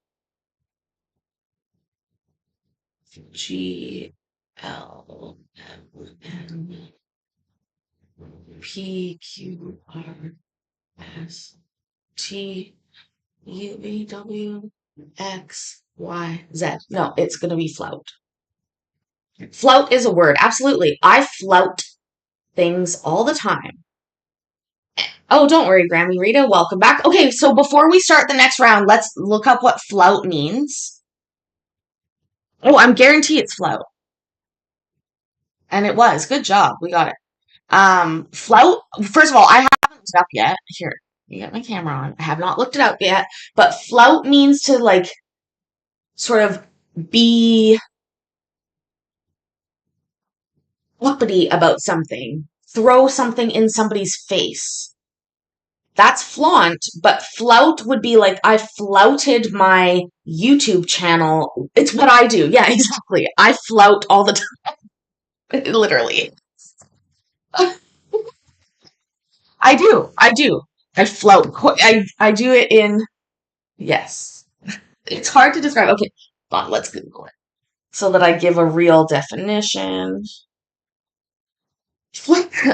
GLMPQRSTUVWXYZ. No, it's going to be float. Float is a word. Absolutely. I flout things all the time. Oh, don't worry, Grammy Rita. Welcome back. Okay, so before we start the next round, let's look up what flout means. Oh, I'm guaranteed it's flout. And it was. Good job. We got it. Flout, first of all, I haven't looked it up yet. Here, you got my camera on. I have not looked it up yet. But flout means to like sort of be uppity about something, throw something in somebody's face. That's flaunt, but flout would be like I flouted my YouTube channel. It's what I do. Yeah, exactly. I flout all the time, literally. I do. I do. I float. I do it in, yes. It's hard to describe. Okay, hold on, let's Google it so that I give a real definition.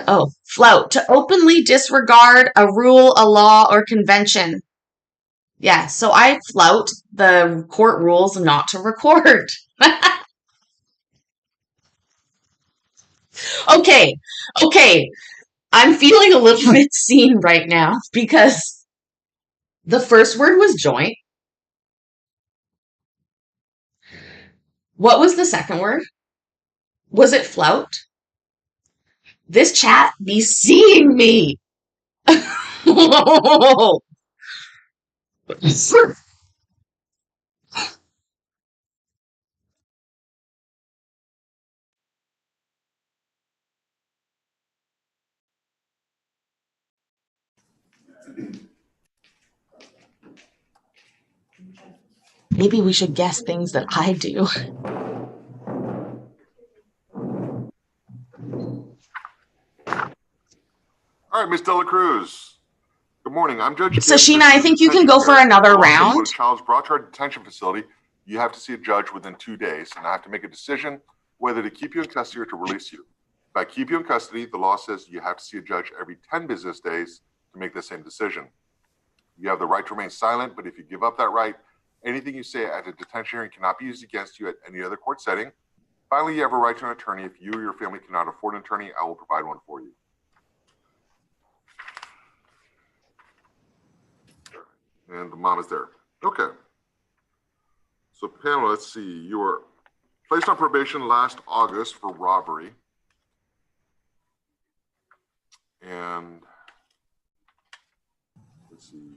Oh, flout. To openly disregard a rule, a law, or convention. Yeah, so I flout the court rules not to record. Okay, okay. I'm feeling a little bit seen right now because the first word was joint. What was the second word? Was it flout? This chat be seeing me. Maybe we should guess things that I do. All right, Miss Dela Cruz. Good morning. I'm Judge Kim. Sashina, This I is think the you can detention go for area. another The law says when a round. child is brought to our detention facility, you have to see a judge within 2 days, and I have to make a decision whether to keep you in custody or to release you. If I keep you in custody, the law says you have to see a judge every 10 business days to make the same decision. You have the right to remain silent, but if you give up that right, anything you say at a detention hearing cannot be used against you at any other court setting. Finally, you have a right to an attorney. If you or your family cannot afford an attorney, I will provide one for you. And the mom is there. Okay. So Pamela, let's see. You were placed on probation last August for robbery. And let's see,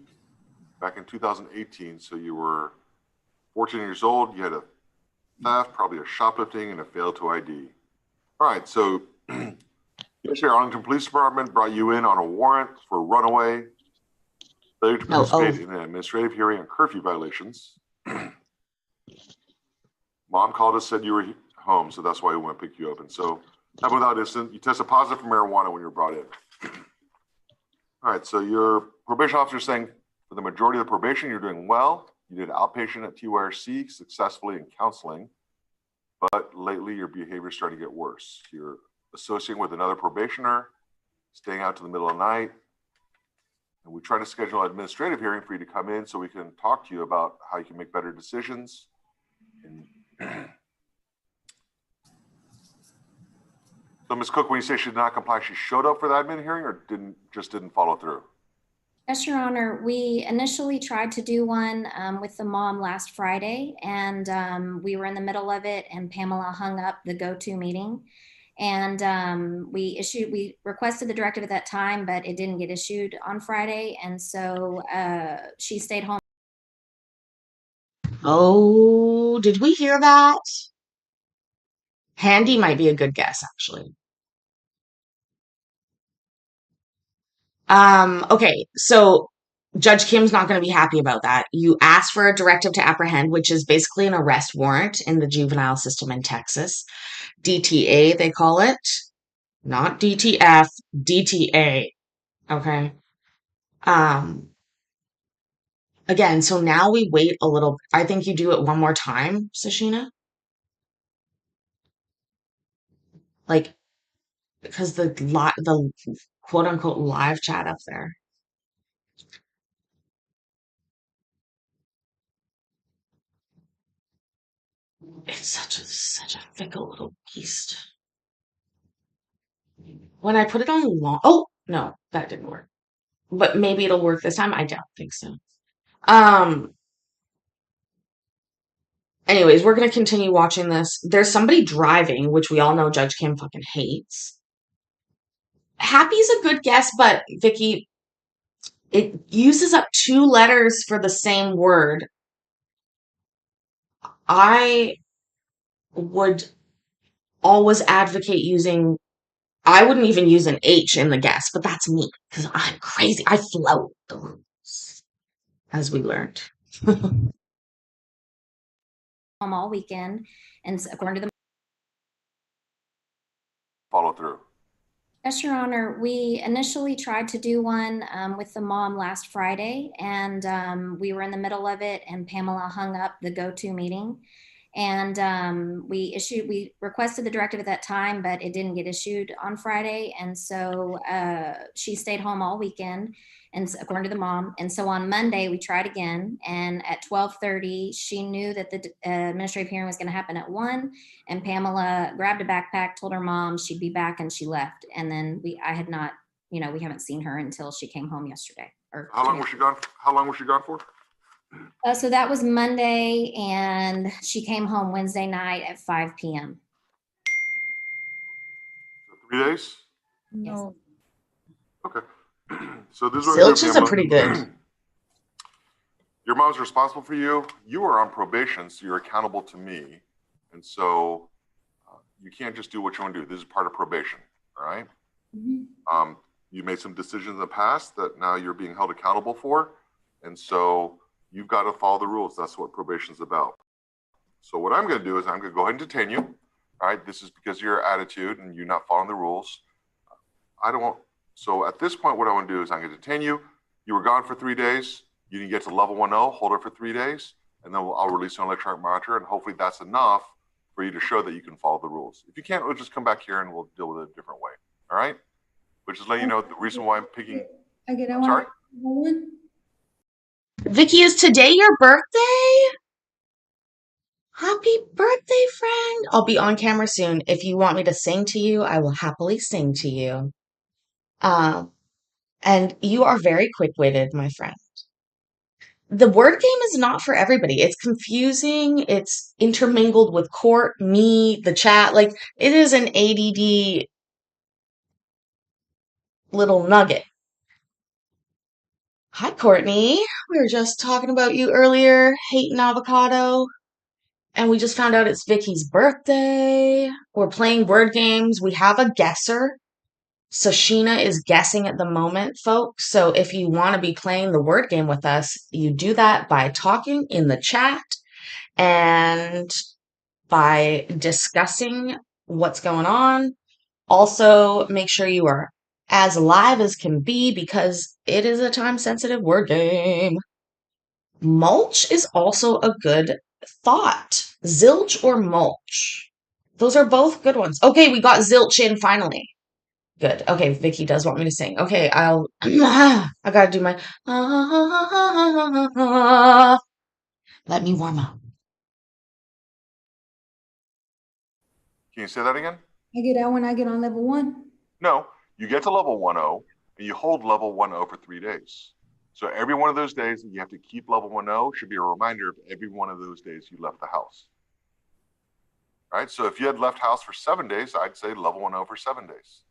back in 2018, so you were 14 years old, you had a theft, probably a shoplifting, and a fail to ID. All right, so yesterday, Arlington Police Department brought you in on a warrant for runaway, failure to participate in an administrative hearing on curfew violations. Mom called us, said you were home, so that's why we went to pick you up. And so, happened without incident. You tested positive for marijuana when you were brought in. All right, so your probation officer is saying for the majority of the probation, you're doing well. You did outpatient at TYRC successfully in counseling, but lately your behavior is starting to get worse. You're associating with another probationer, staying out to the middle of the night. And we try to schedule an administrative hearing for you to come in so we can talk to you about how you can make better decisions. So Ms. Cook, when you say she did not comply, she showed up for the admin hearing or didn't follow through? Yes, Your Honor. We initially tried to do one with the mom last Friday, and we were in the middle of it, and Pamela hung up the go-to meeting. And we requested the directive at that time, but it didn't get issued on Friday. And so she stayed home. Oh, did we hear that? Handy might be a good guess, actually. Okay, so Judge Kim's not going to be happy about that. You asked for a directive to apprehend, which is basically an arrest warrant in the juvenile system in Texas. DTA, they call it. Not DTF, DTA. Okay. Um, again, so now we wait a little. I think you do it one more time, Sashina. Like, because the quote unquote live chat up there. It's such a fickle little beast. When I put it on long, oh no, that didn't work. But maybe it'll work this time. I don't think so. Um, anyways, we're gonna continue watching this. There's somebody driving, which we all know Judge Kim fucking hates. Happy's a good guess, but Vicky, it uses up two letters for the same word. I would always advocate using, I wouldn't even use an H in the guess, but that's me because I'm crazy. I flout the rules, as we learned. Home all weekend, and according to the Follow through. Yes, Your Honor. We initially tried to do one with the mom last Friday, and we were in the middle of it, and Pamela hung up the go-to meeting. And we requested the directive at that time, but it didn't get issued on Friday. And so she stayed home all weekend, and according to the mom. And so on Monday, we tried again. And at 12:30, she knew that the administrative hearing was going to happen at 1. And Pamela grabbed a backpack, told her mom she'd be back, and she left. And then we haven't seen her until she came home yesterday. How long was she gone? How long was she gone for? So that was Monday, and she came home Wednesday night at 5 p.m. 3 days? No. Okay. So this is what we're gonna do, Zilches are Pamela. pretty good. Your mom's responsible for you. You are on probation, so you're accountable to me. And so you can't just do what you want to do. This is part of probation, all right? Mm-hmm. You made some decisions in the past that now you're being held accountable for. And so you've got to follow the rules. That's what probation is about. So what I'm going to do is I'm going to go ahead and detain you. All right. This is because of your attitude and you not following the rules. So at this point, what I want to do is I'm going to detain you. You were gone for 3 days. You didn't get to level 1-0, hold it for 3 days. And then I'll release an electronic monitor. And hopefully that's enough for you to show that you can follow the rules. If you can't, we'll just come back here and we'll deal with it a different way. All right. But just let you know the reason why I'm picking. I'm sorry. Vicky, is today your birthday? Happy birthday, friend. I'll be on camera soon. If you want me to sing to you, I will happily sing to you. And you are very quick-witted, my friend. The word game is not for everybody. It's confusing. It's intermingled with court, me, the chat. Like, it is an ADD little nugget. Hi, Courtney. We were just talking about you earlier, hating avocado. And we just found out it's Vicky's birthday. We're playing word games. We have a guesser. Sashina is guessing at the moment, folks. So if you want to be playing the word game with us, you do that by talking in the chat and by discussing what's going on. Also, make sure you are as live as can be because it is a time sensitive word game. Mulch is also a good thought. Zilch or mulch? Those are both good ones. Okay, we got zilch in finally. Good. Okay, Vicky does want me to sing. Okay, I'll I gotta do my let me warm up. Can you say that again? I get that when I get on level 1. No, you get to level 1-0 and you hold level 1-0 for 3 days. So every one of those days that you have to keep level 1-0 should be a reminder of every one of those days you left the house. Right? So if you had left house for 7 days, I'd say level 1-0 for 7 days.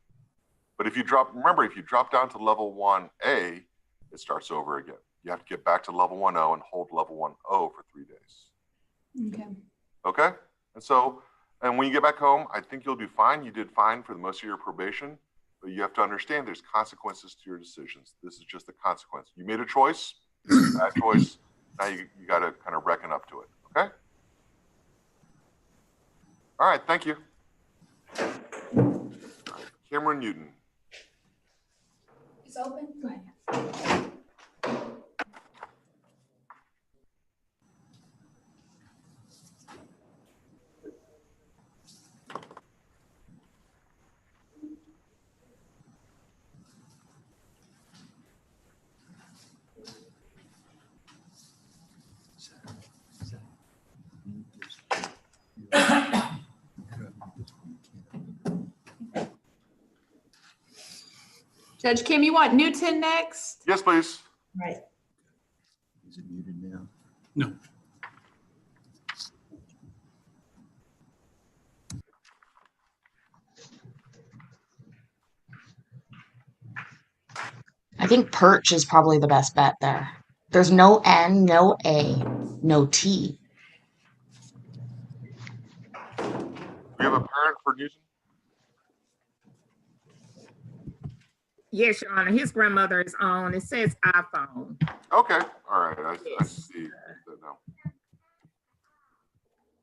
But if you drop down to level 1A, it starts over again. You have to get back to level 1-0 and hold level 1-0 for 3 days. Okay. Okay? And when you get back home, I think you'll do fine. You did fine for the most of your probation, but you have to understand there's consequences to your decisions. This is just the consequence. You made a choice, this is a bad choice. Now you got to kind of reckon up to it. Okay? All right, thank you. All right, Cameron Newton. It's open. Go ahead. Judge Kim, you want Newton next? Yes, please. Right. Is it muted now? No. I think perch is probably the best bet there. There's no N, no A, no T. We have a parent for Newton? Yes, Your Honor. His grandmother is on. It says iPhone. Okay, all right, I Yes. see that now.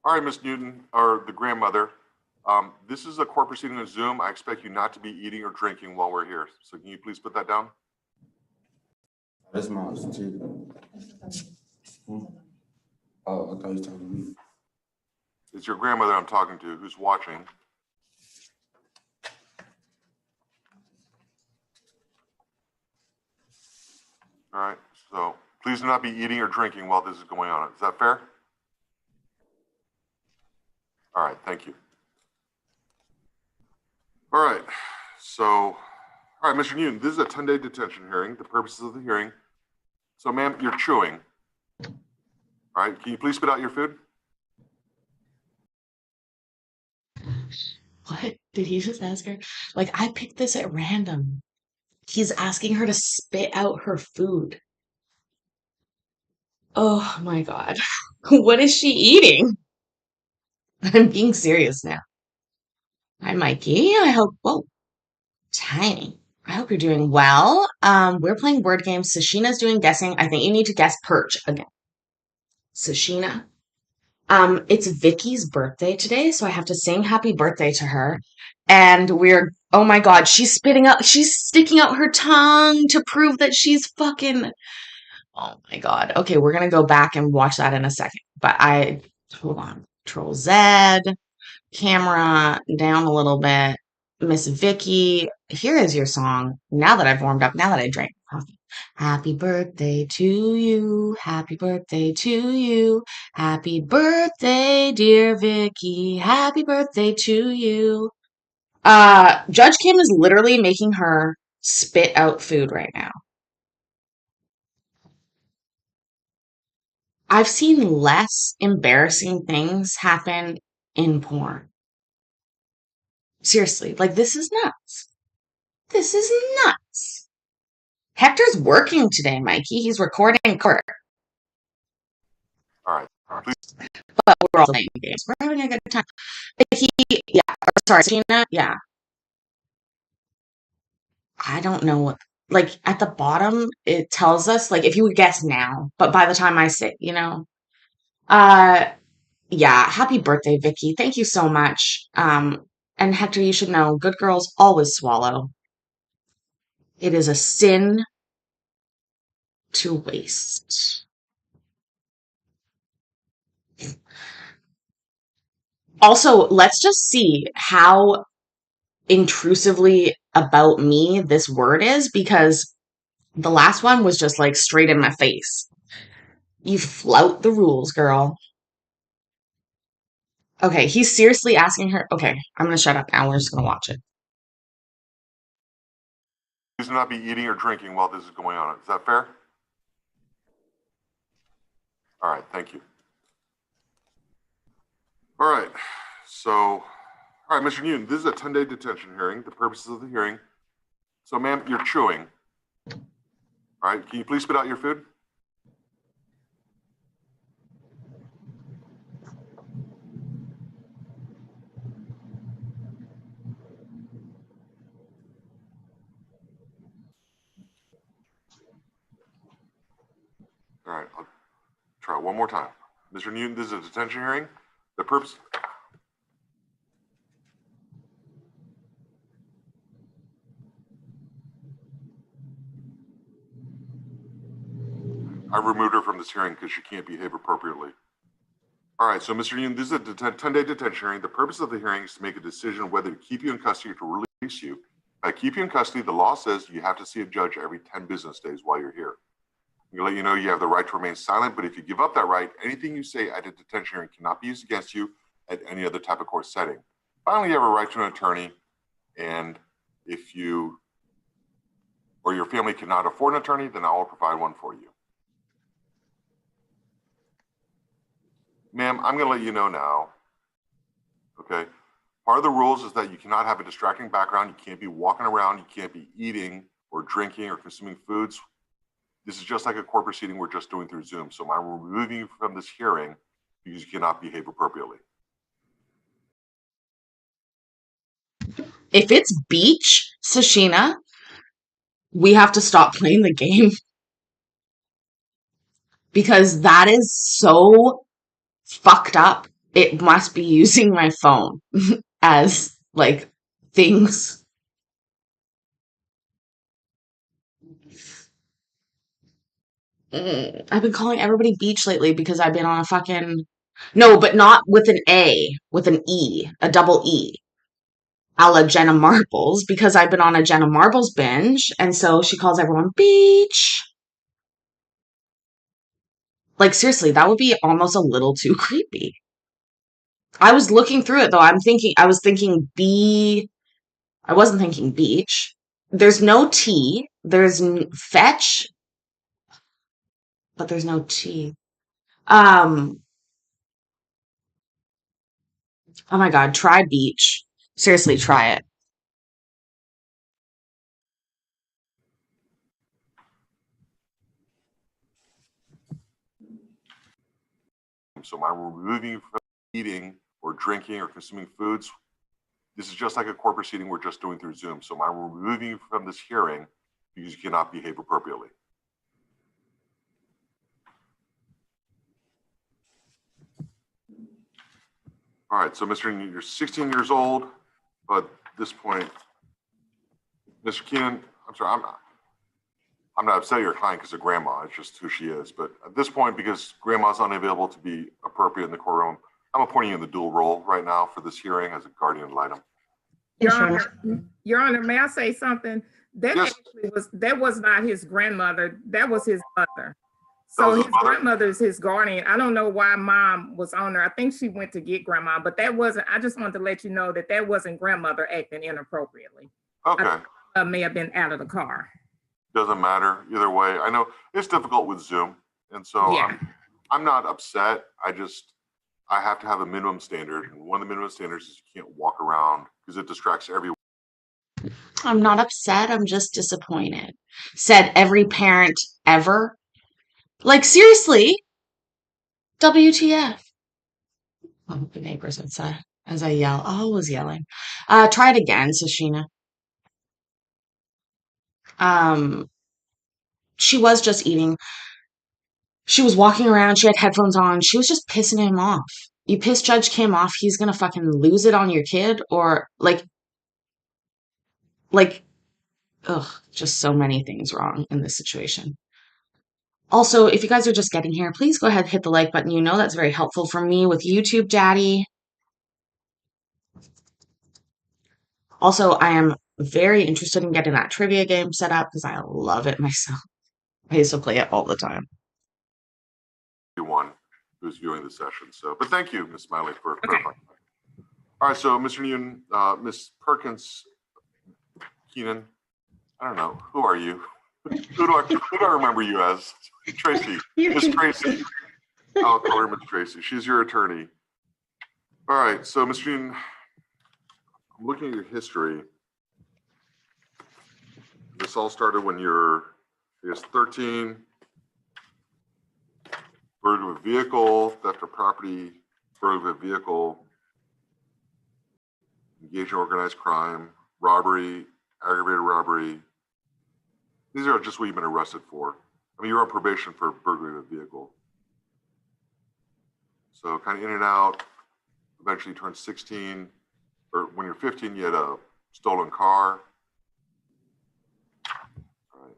All right, Miss Newton, or the grandmother. This is a court proceeding on Zoom. I expect you not to be eating or drinking while we're here. So can you please put that down? That's my too. Oh, I thought you was talking to me. It's your grandmother I'm talking to who's watching. All right, so please do not be eating or drinking while this is going on. Is that fair? All right, thank you. All right, all right, Mr. Newton, this is a 10-day detention hearing, the purposes of the hearing. So, ma'am, you're chewing. All right, can you please spit out your food? What did he just ask her? Like, I picked this at random. He's asking her to spit out her food. Oh my God. What is she eating? I'm being serious now. Hi, Mikey. I hope, whoa, Tiny. I hope you're doing well. We're playing word games. Sashina's doing guessing. I think you need to guess perch again. Sashina. It's Vicky's birthday today, so I have to sing happy birthday to her. And oh my God, she's sticking out her tongue to prove that she's fucking, oh my God. Okay, we're gonna go back and watch that in a second. But hold on, Control Z, camera down a little bit. Miss Vicky, here is your song. Now that I've warmed up, now that I drank coffee. Happy birthday to you. Happy birthday to you. Happy birthday, dear Vicky. Happy birthday to you. Judge Kim is literally making her spit out food right now. I've seen less embarrassing things happen in porn. Seriously, like this is nuts. This is nuts. Hector's working today, Mikey. He's recording court. All right, please. But we're all playing games. We're having a good time. Yeah, sorry, Gina, yeah. I don't know what, like at the bottom, it tells us, like if you would guess now, but by the time I say, Yeah, happy birthday, Vicky. Thank you so much. And Hector, you should know, good girls always swallow. It is a sin to waste. Also, let's just see how intrusively about me this word is because the last one was just like straight in my face. You flout the rules, girl. Okay, he's seriously asking her. Okay, I'm gonna shut up now. We're just gonna watch it. Please do not be eating or drinking while this is going on. Is that fair? All right, thank you. All right, so, all right, Mr. Newton, this is a 10-day detention hearing. The purposes of the hearing. So, ma'am, you're chewing. All right, can you please spit out your food? All right, I'll try one more time. Mr. Newton, this is a detention hearing. The purpose. I removed her from this hearing because she can't behave appropriately. All right, so Mr. Newton, this is a 10-day detention hearing. The purpose of the hearing is to make a decision whether to keep you in custody or to release you. By keep you in custody, the law says you have to see a judge every 10 business days while you're here. I'm going to let you know you have the right to remain silent, but if you give up that right, anything you say at a detention hearing cannot be used against you at any other type of court setting. Finally, you have a right to an attorney, and if you or your family cannot afford an attorney, then I will provide one for you. Ma'am, I'm going to let you know now, okay? Part of the rules is that you cannot have a distracting background. You can't be walking around. You can't be eating or drinking or consuming foods. This is just like a court proceeding we're just doing through Zoom. So I'm removing you from this hearing because you cannot behave appropriately. If it's beach, Sashina, we have to stop playing the game because that is so fucked up. It must be using my phone as like things. I've been calling everybody beach lately because I've been on a fucking no, but not with an A, with an E, a double E, a la Jenna Marbles, because I've been on a Jenna Marbles binge, and so she calls everyone beach. Like seriously, that would be almost a little too creepy. I was looking through it though. I was thinking I wasn't thinking beach. There's no T. There's fetch, but there's no T. Um, oh my God, try beach. Seriously, try it. So I'm removing you from eating or drinking or consuming foods. This is just like a court proceeding we're just doing through Zoom. So I'm removing you from this hearing because you cannot behave appropriately. All right, so Mr. Newton, you're 16 years old, but at this point, Mr. Keenan, I'm sorry, I'm not upset you're crying because of grandma. It's just who she is. But at this point, because grandma's unavailable to be appropriate in the courtroom, I'm appointing you in the dual role right now for this hearing as a guardian ad litem. Your Honor, may I say something? That Yes. that was not his grandmother. That was his mother. That So was his his mother? grandmother is his guardian. I don't know why mom was on there. I think she went to get grandma, but that wasn't. I just wanted to let you know that wasn't grandmother acting inappropriately. Okay. May have been out of the car. Doesn't matter either way. I know it's difficult with Zoom, and so Yeah. I'm not upset. I have to have a minimum standard, and one of the minimum standards is you can't walk around because it distracts everyone. I'm not upset. I'm just disappointed. Said every parent ever. Like, seriously, WTF? Oh, the neighbors outside as I yell. Oh, I was yelling. Try it again, Sashina. Um, she was just eating. She was walking around. She had headphones on. She was just pissing him off. You piss Judge Kim off, he's gonna fucking lose it on your kid, or like, ugh, just so many things wrong in this situation. Also, if you guys are just getting here, please go ahead and hit the like button. You know that's very helpful for me with YouTube, Daddy. Also, I am very interested in getting that trivia game set up because I love it myself. I used to play it all the time. One who's viewing the session. So, but thank you, Ms. Smiley, for clarifying. All right, so Mr. Nguyen, Ms. Perkins, Keenan, I don't know, who are you? Who do I remember you as? Tracy, Miss Tracy. I'll call her Miss Tracy. She's your attorney. All right, so Mr. Nguyen, I'm looking at your history. This all started when you're, I guess, 13. Burglary of a vehicle, theft of property, burglary of a vehicle, engaging in organized crime, robbery, aggravated robbery. These are just what you've been arrested for. I mean, you're on probation for burglary of a vehicle. So kind of in and out. Eventually you turned 16, or when you're 15, you had a stolen car. All right.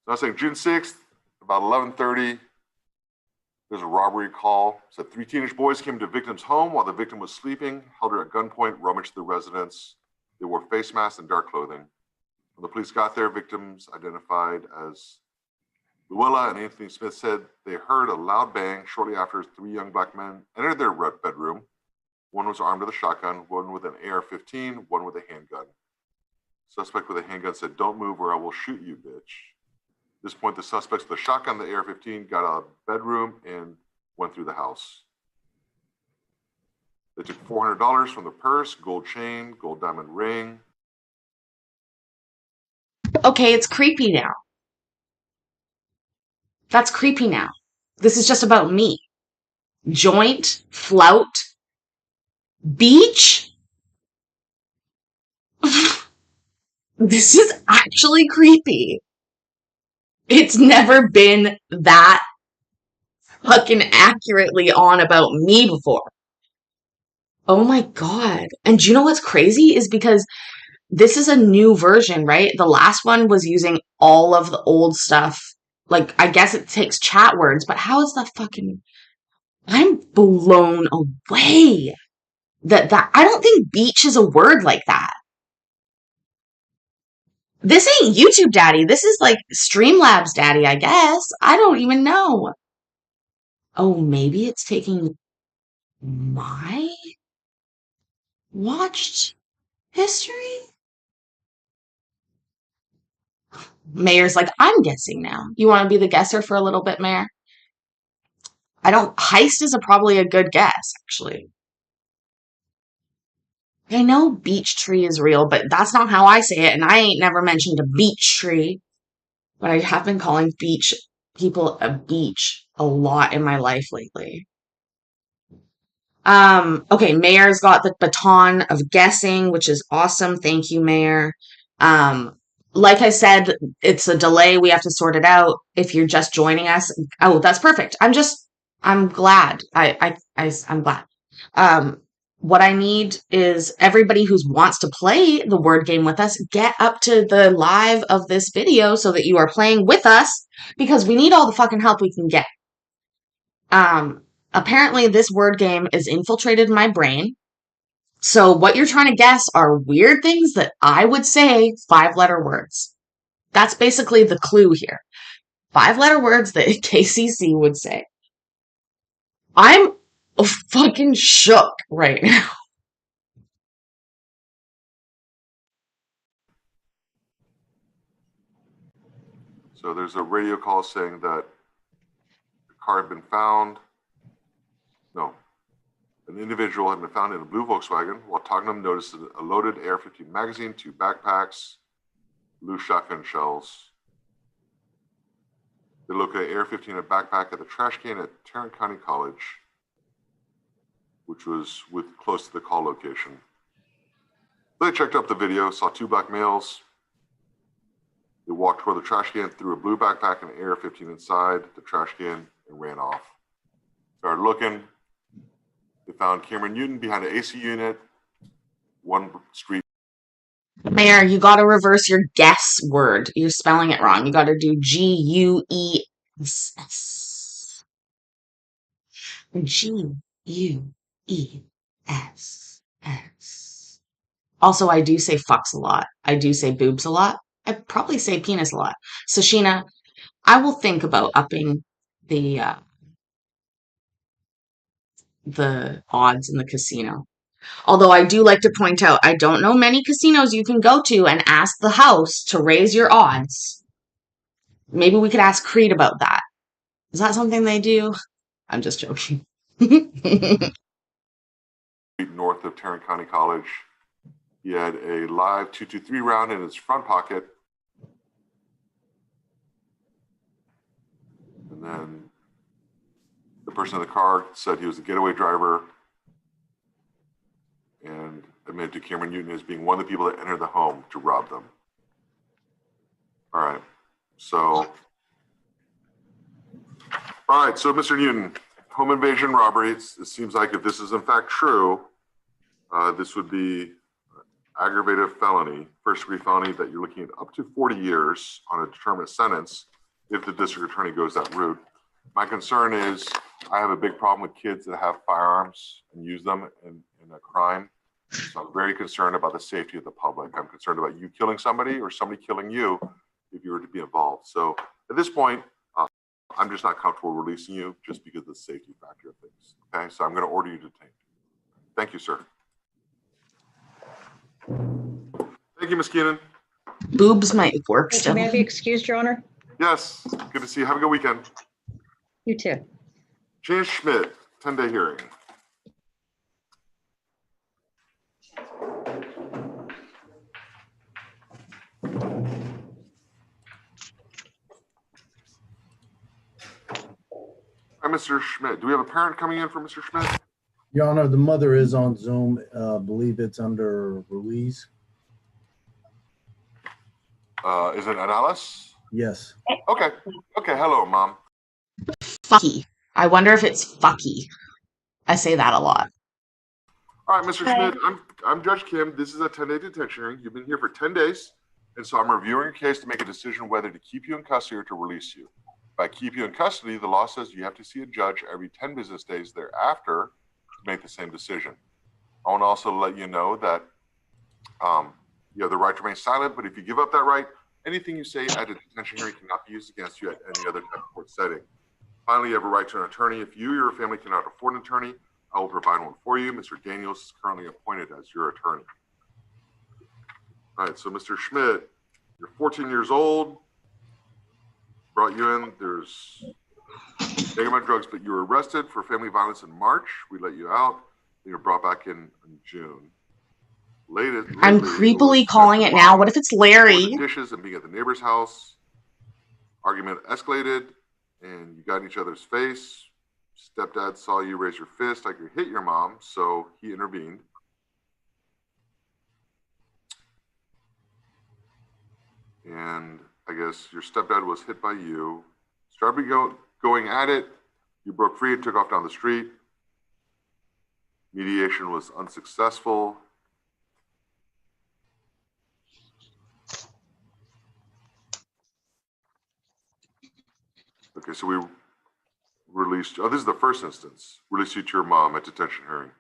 So I was saying June 6th, about 11:30, there's a robbery call. It said 3 teenage boys came to the victim's home while the victim was sleeping, held her at gunpoint, rummaged the residence. They wore face masks and dark clothing. When the police got there, victims identified as Luella and Anthony Smith said they heard a loud bang shortly after 3 young black men entered their bedroom. One was armed with a shotgun, one with an AR-15, one with a handgun. Suspect with a handgun said, "Don't move or I will shoot you, bitch." At this point, the suspects with the shotgun, the AR-15, got out of the bedroom and went through the house. They took $400 from the purse, gold chain, gold diamond ring. Okay, it's creepy now. That's creepy now. This is just about me. Joint, flout, beach. This is actually creepy. It's never been that fucking accurately on about me before. Oh my God. And do you know what's crazy is because this is a new version, right? The last one was using all of the old stuff. Like, I guess it takes chat words, but how is that fucking... I'm blown away that I don't think beach is a word like that. This ain't YouTube daddy. This is like Streamlabs daddy, I guess. I don't even know. Oh, maybe it's taking my watched history? Mayor's like, I'm guessing now. You want to be the guesser for a little bit, Mayor? Heist is probably a good guess, actually. I know beech tree is real, but that's not how I say it, and I ain't never mentioned a beech tree. But I have been calling beach people a beach a lot in my life lately. Okay, Mayor's got the baton of guessing, which is awesome. Thank you, Mayor. Like I said, it's a delay. We have to sort it out. If you're just joining us, oh, that's perfect. I'm glad. I'm glad. What I need is everybody who wants to play the word game with us, get up to the live of this video so that you are playing with us because we need all the fucking help we can get. Apparently this word game is infiltrated my brain. So what you're trying to guess are weird things that I would say 5-letter words. That's basically the clue here. 5-letter words that KCC would say. I'm fucking shook right now. So there's a radio call saying that the car had been found. No, an individual had been found in a blue Volkswagen while Tottenham noticed a loaded AR-15 magazine, 2 backpacks, loose shotgun shells. They located AR-15 in a backpack at the trash can at Tarrant County College, which was close to the call location. They checked up the video, saw 2 black males. They walked toward the trash can, threw a blue backpack and an AR-15 inside the trash can, and ran off. Started looking. They found Cameron Newton behind an AC unit, one street. Mayor, you got to reverse your guess word. You're spelling it wrong. You got to do Guess. Guess. Also, I do say fucks a lot. I do say boobs a lot. I probably say penis a lot. So, Sheena, I will think about upping the odds in the casino. Although I do like to point out, I don't know many casinos you can go to and ask the house to raise your odds. Maybe we could ask Creed about that. Is that something they do? I'm just joking. North of Tarrant County College. He had a live 223 round in his front pocket. And then the person in the car said he was a getaway driver and admitted to Cameron Newton as being one of the people that entered the home to rob them. All right. So, Mr. Newton, home invasion robbery. It seems like if this is in fact true, this would be aggravated felony, first-degree felony that you're looking at up to 40 years on a determinate sentence if the district attorney goes that route. My concern is I have a big problem with kids that have firearms and use them in a crime. So I'm very concerned about the safety of the public. I'm concerned about you killing somebody or somebody killing you if you were to be involved. So at this point, I'm just not comfortable releasing you just because of the safety factor of things. Okay, so I'm going to order you detained. Thank you, sir. Thank you, Ms. Keenan. Boobs might work Thank you. still. May I be excused, Your Honor? Yes, good to see you. Have a good weekend. You too. James Schmidt, 10-day hearing. Hi, Mr. Schmidt. Do we have a parent coming in for Mr. Schmidt? Your Honor, the mother is on Zoom. Believe it's under Ruiz. Is it Alice? Yes. Okay. Okay. Hello, Mom. Fucky. I wonder if it's fucky. I say that a lot. All right, Mr. Schmidt, I'm Judge Kim. This is a 10-day detention hearing. You've been here for 10 days, and so I'm reviewing your case to make a decision whether to keep you in custody or to release you. If I keep you in custody, the law says you have to see a judge every 10 business days thereafter to make the same decision. I want to also let you know that you have the right to remain silent, but if you give up that right, anything you say at a detention hearing cannot be used against you at any other type of court setting. Finally, you have a right to an attorney. If you or your family cannot afford an attorney, I will provide one for you. Mr. Daniels is currently appointed as your attorney. All right, so Mr. Schmidt, you're 14 years old, brought you in. There's negative drugs, but you were arrested for family violence in March. We let you out. Then you're brought back in June. I'm creepily calling it now. What if it's Larry? Dishes and being at the neighbor's house. Argument escalated, and you got in each other's face. Stepdad saw you raise your fist like you hit your mom, so he intervened. And I guess your stepdad was hit by you. Started going at it. You broke free and took off down the street. Mediation was unsuccessful. Okay, so we released, this is the first instance, released you to your mom at detention hearing.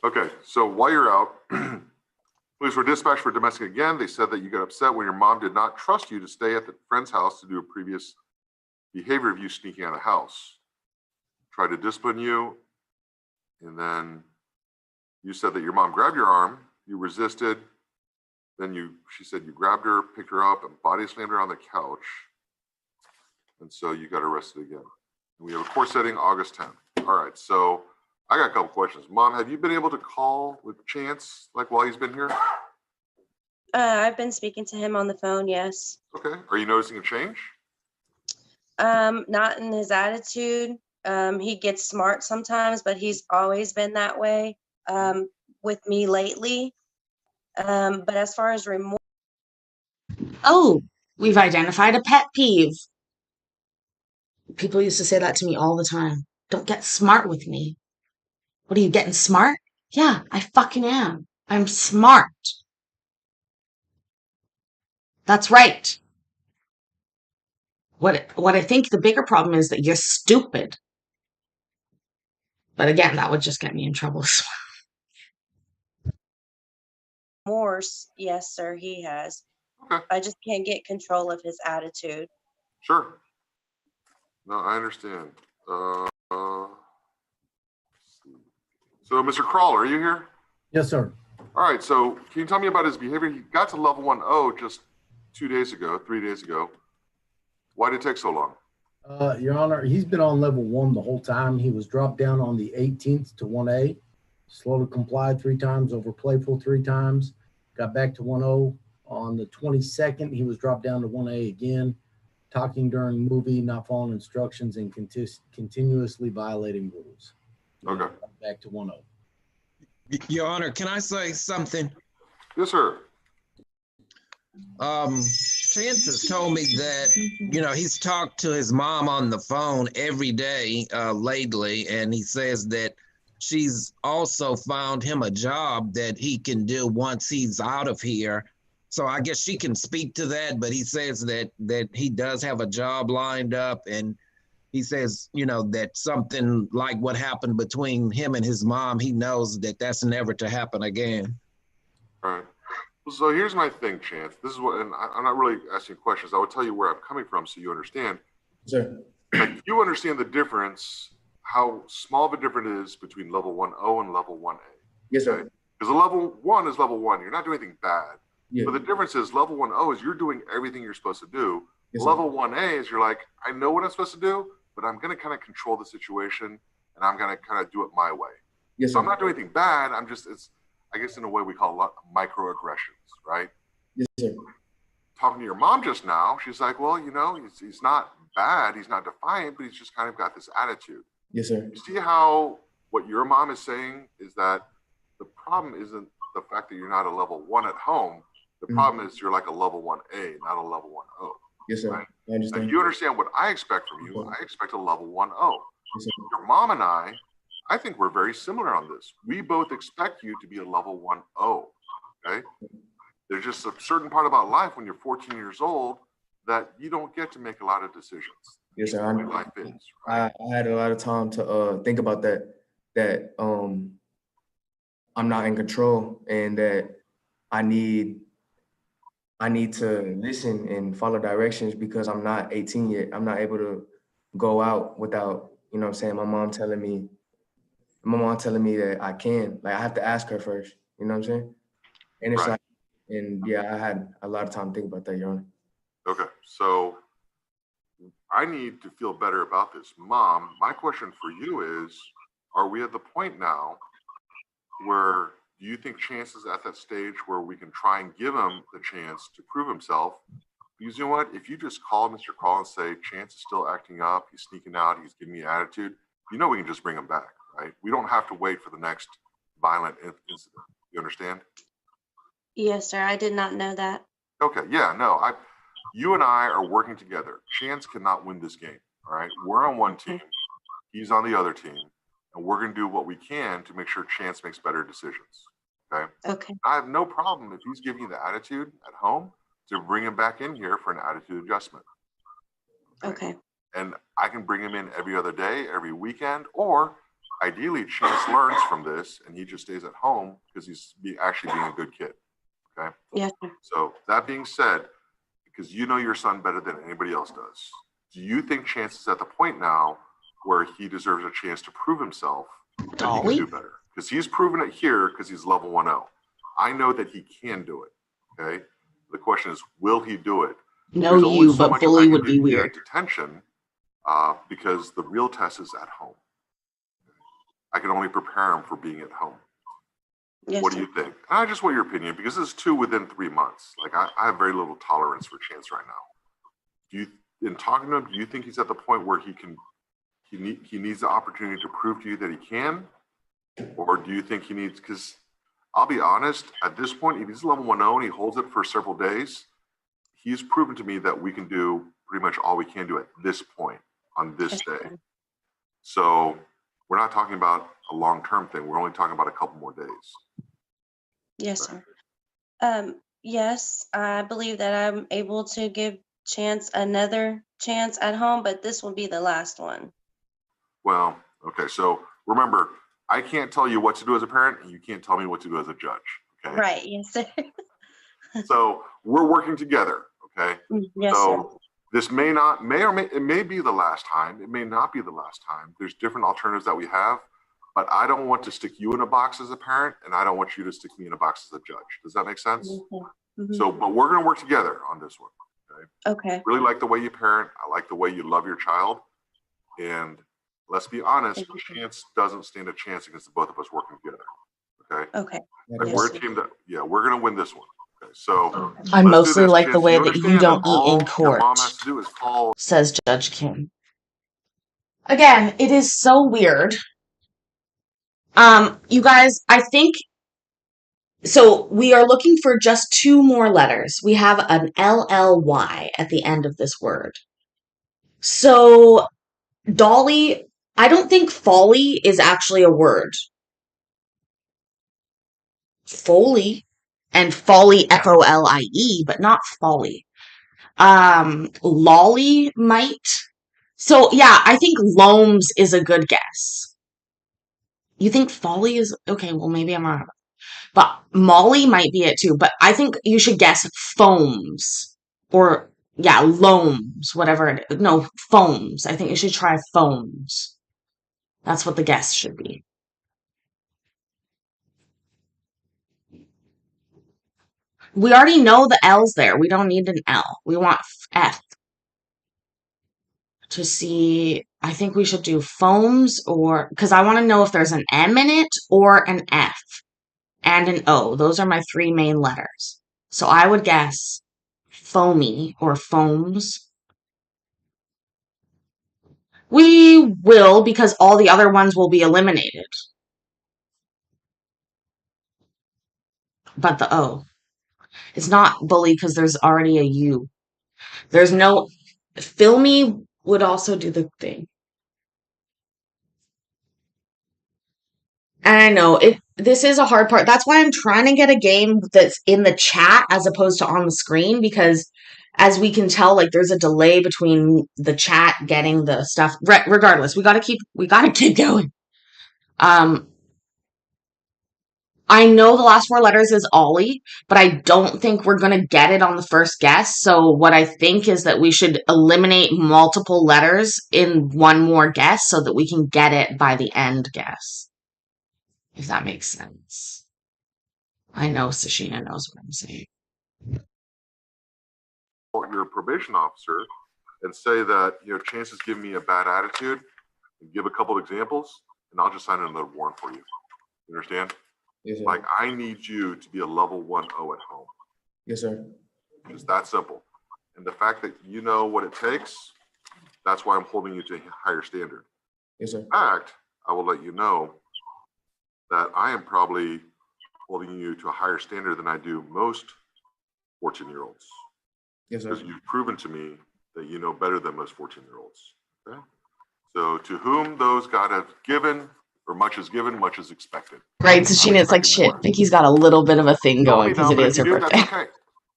Okay, so while you're out, police were dispatched for domestic again. They said that you got upset when your mom did not trust you to stay at the friend's house to do a previous behavior of you sneaking out of the house. Tried to discipline you, and then you said that your mom grabbed your arm, you resisted, then she said you grabbed her, picked her up, and body slammed her on the couch. And so you got arrested again. And we have a court setting August 10th. All right, so I got a couple questions. Mom, have you been able to call with Chance, like while he's been here? I've been speaking to him on the phone, yes. Okay, are you noticing a change? Not in his attitude. He gets smart sometimes, but he's always been that way with me lately. But as far as remorse. Oh, we've identified a pet peeve. People used to say that to me all the time. Don't get smart with me. What are you getting smart? Yeah, I fucking am. I'm smart. That's right. What I think the bigger problem is that you're stupid. But again, that would just get me in trouble. Morse, yes, sir, he has. Okay, I just can't get control of his attitude. sure. No, I understand. So, Mr. Crawler, are you here? Yes, sir. All right, so can you tell me about his behavior? He got to level 1O just 3 days ago. Why did it take so long? Your Honor, he's been on level 1 the whole time. He was dropped down on the 18th to 1A, slowly complied 3 times, over playful 3 times, got back to 1O. On the 22nd, he was dropped down to 1A again, talking during movie, not following instructions, and continuously violating rules. Okay. Back to 1O. Your Honor, can I say something? Yes, sir. Chance has told me that, he's talked to his mom on the phone every day lately, and he says that she's also found him a job that he can do once he's out of here. So I guess she can speak to that, but he says that he does have a job lined up, and he says, that something like what happened between him and his mom, he knows that that's never to happen again. All right. So here's my thing, Chance. This is what, and I'm not really asking questions. I will tell you where I'm coming from so you understand. Sir. Like, you understand the difference, how small of a difference it is between level 1O and level 1A. Yes, sir. Because level 1 is level 1. You're not doing anything bad. Yeah. But the difference is level 1O is you're doing everything you're supposed to do. Yes, sir. Level 1A is you're like, I know what I'm supposed to do, but I'm going to kind of control the situation and I'm going to kind of do it my way. Yes, So sir. I'm not doing anything bad. I'm just, it's, I guess in a way we call it microaggressions, right? Yes, sir. Talking to your mom just now, she's like, well, he's not bad. He's not defiant, but he's just kind of got this attitude. Yes, sir. You see how what your mom is saying is that the problem isn't the fact that you're not a level 1 at home. The problem is you're like a level 1A, not a level 1O. Yes, sir. Right? I understand. Now, you understand what I expect from you. I expect a level 1O. Yes, sir. Your mom and I think we're very similar on this. We both expect you to be a level 1O. Okay? There's just a certain part about life when you're 14 years old that you don't get to make a lot of decisions. Yes, sir. That's the way life is, right? I had a lot of time to think about that I'm not in control, and that I need to listen and follow directions because I'm not 18 yet. I'm not able to go out without, my mom telling me that I can. Like, I have to ask her first, you know what I'm saying? And it's Right. like, and yeah, I had a lot of time to think about that, Your Honor. Okay, so I need to feel better about this. Mom, my question for you is, are we at the point now where do you think Chance is at that stage where we can try and give him the chance to prove himself? Because you know what? If you just call Mr. Call and say, Chance is still acting up, he's sneaking out, he's giving me attitude, we can just bring him back, right? We don't have to wait for the next violent incident. You understand? Yes, sir, I did not know that. Okay, yeah, no, you and I are working together. Chance cannot win this game, all right? We're on one team, he's on the other team, and we're going to do what we can to make sure Chance makes better decisions, okay? Okay. I have no problem if he's giving you the attitude at home to bring him back in here for an attitude adjustment. Okay. And I can bring him in every other day, every weekend, or ideally Chance learns from this and he just stays at home because he's actually being a good kid, okay? Yes, sir. So that being said, because you know your son better than anybody else does, do you think Chance is at the point now where he deserves a chance to prove himself that he can do better? Because he's proven it here because he's level 1O. I know that he can do it, okay? The question is, will he do it? No, There's only you, so but much bully I can would do be here weird. at detention because the real test is at home. I can only prepare him for being at home. Yes, What sir. do you think? I just want your opinion because this is 2 within 3 months. Like I have very little tolerance for Chance right now. In talking to him, do you think he's at the point where he needs the opportunity to prove to you that he can? Or do you think he needs, because I'll be honest, at this point, if he's level 1O and he holds it for several days, he's proven to me that we can do pretty much all we can do at this point on this day. So we're not talking about a long-term thing. We're only talking about a couple more days. Yes, sir. Yes, I believe that I'm able to give Chance another chance at home, but this will be the last one. Well, okay, so remember, I can't tell you what to do as a parent, and you can't tell me what to do as a judge, okay? Right, yes, sir. So we're working together, okay? Yes, sir. So this may it may be the last time. It may not be the last time. There's different alternatives that we have, but I don't want to stick you in a box as a parent, and I don't want you to stick me in a box as a judge. Does that make sense? Mm-hmm. So, but we're going to work together on this one, okay? Okay. Really like the way you parent. I like the way you love your child. And let's be honest, Chance doesn't stand a chance against the both of us working together, okay? Okay. Like we're a team that, we're going to win this one. Okay, so I let's do mostly this. like Chance, the way that you understand don't eat all in your court, mom has to do is call. says Judge Kim. Again, it is so weird. You guys, I think so. We are looking for just 2 more letters. We have an LLY at the end of this word. So, Dolly, I don't think folly is actually a word. Foley and folly, FOLIE, but not folly. Lolly might. So, yeah, I think loams is a good guess. You think folly is okay? Well, maybe I'm wrong. But Molly might be it too. But I think you should guess foams or yeah, loams, whatever it is. No, foams. I think you should try foams. That's what the guess should be. We already know the L's there. We don't need an L. We want F to see. I think we should do foams or because I want to know if there's an M in it or an F and an O. Those are my 3 main letters. So I would guess foamy or foams. We will because all the other ones will be eliminated. But the O. It's not bully because there's already a U. There's no filmy would also do the thing. And I know this is a hard part. That's why I'm trying to get a game that's in the chat as opposed to on the screen because as we can tell, like there's a delay between the chat getting the stuff. Regardless, we gotta keep going. I know the last 4 letters is Ollie, but I don't think we're gonna get it on the first guess. So what I think is that we should eliminate multiple letters in one more guess so that we can get it by the end guess. If that makes sense. I know Sashina knows what I'm saying. Your probation officer and say that, Chance is giving me a bad attitude and give a couple of examples, and I'll just sign another warrant for you. You understand? Yes, sir. Like, I need you to be a level 1O at home. Yes, sir. It's that simple. And the fact that you know what it takes, that's why I'm holding you to a higher standard. Yes, sir. In fact, I will let you know that I am probably holding you to a higher standard than I do most 14-year-olds. Yes, sir. Because you've proven to me that you know better than most 14-year-olds. Okay? So to whom those God have given, or much is given, much is expected. Right, Sashina, it's like shit. Vicky's got a little bit of a thing going because it is her birthday. That's okay.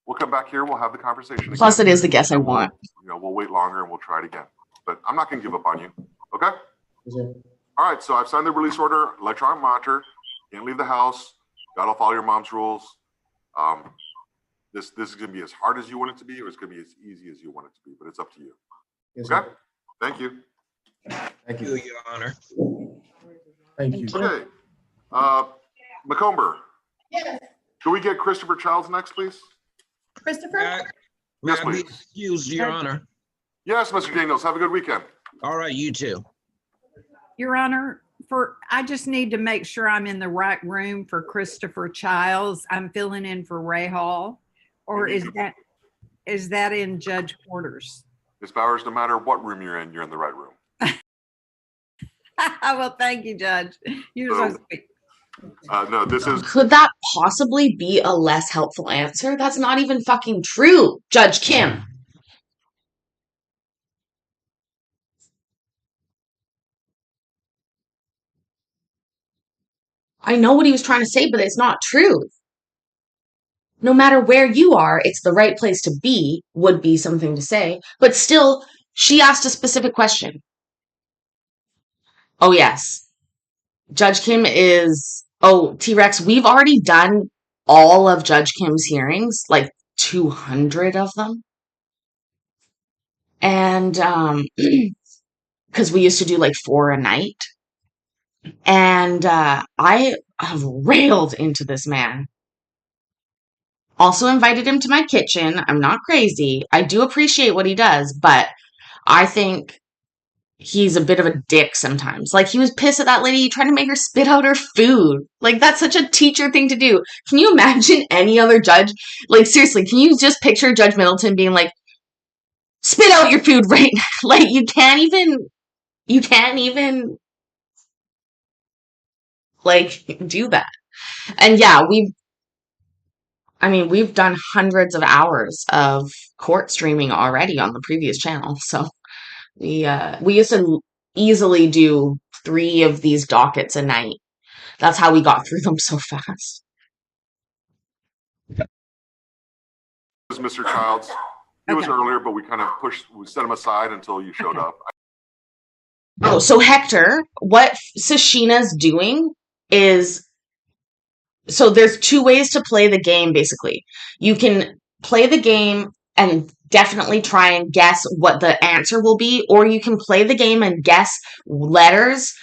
We'll come back here. We'll have the conversation Plus, again. it is the guess I want. We'll wait longer and we'll try it again. But I'm not going to give up on you. Okay? Yes, sir. All right. So I've signed the release order. Electronic monitor. Can't leave the house. Got to follow your mom's rules. This is going to be as hard as you want it to be, or it's going to be as easy as you want it to be. But it's up to you. Yes, okay? sir. Thank you. Thank you. Your Honor. Thank you. Okay. McComber. Yes. Can we get Christopher Childs next, please? Christopher? May Yes, I be please. excused, Your Honor? Yes, Mr. Daniels. Have a good weekend. All right, you too. Your Honor, I just need to make sure I'm in the right room for Christopher Childs. I'm filling in for Ray Hall, or is that in Judge Quarters? Ms. Bowers, no matter what room you're in the right room. Well, thank you, Judge. You're so sweet. No, this is. Could that possibly be a less helpful answer? That's not even fucking true, Judge Kim. I know what he was trying to say, but it's not true. No matter where you are, it's the right place to be, would be something to say. But still, she asked a specific question. Oh, yes. Judge Kim is, oh, T-Rex, we've already done all of Judge Kim's hearings, like 200 of them. And because we used to do like 4 a night. And I have railed into this man. Also invited him to my kitchen. I'm not crazy. I do appreciate what he does, but I think he's a bit of a dick sometimes. Like, he was pissed at that lady trying to make her spit out her food. Like, that's such a teacher thing to do. Can you imagine any other judge? Like, seriously, can you just picture Judge Middleton being like, spit out your food right now? Like, you can't even, like, do that. And yeah, we've done hundreds of hours of court streaming already on the previous channel. So we used to easily do 3 of these dockets a night. That's how we got through them so fast. It was Mr. Childs. He was earlier, but we set him aside until you showed up. Oh, so Hector, what Sashina's doing is, so there's 2 ways to play the game, basically. You can play the game and definitely try and guess what the answer will be, or you can play the game and guess letters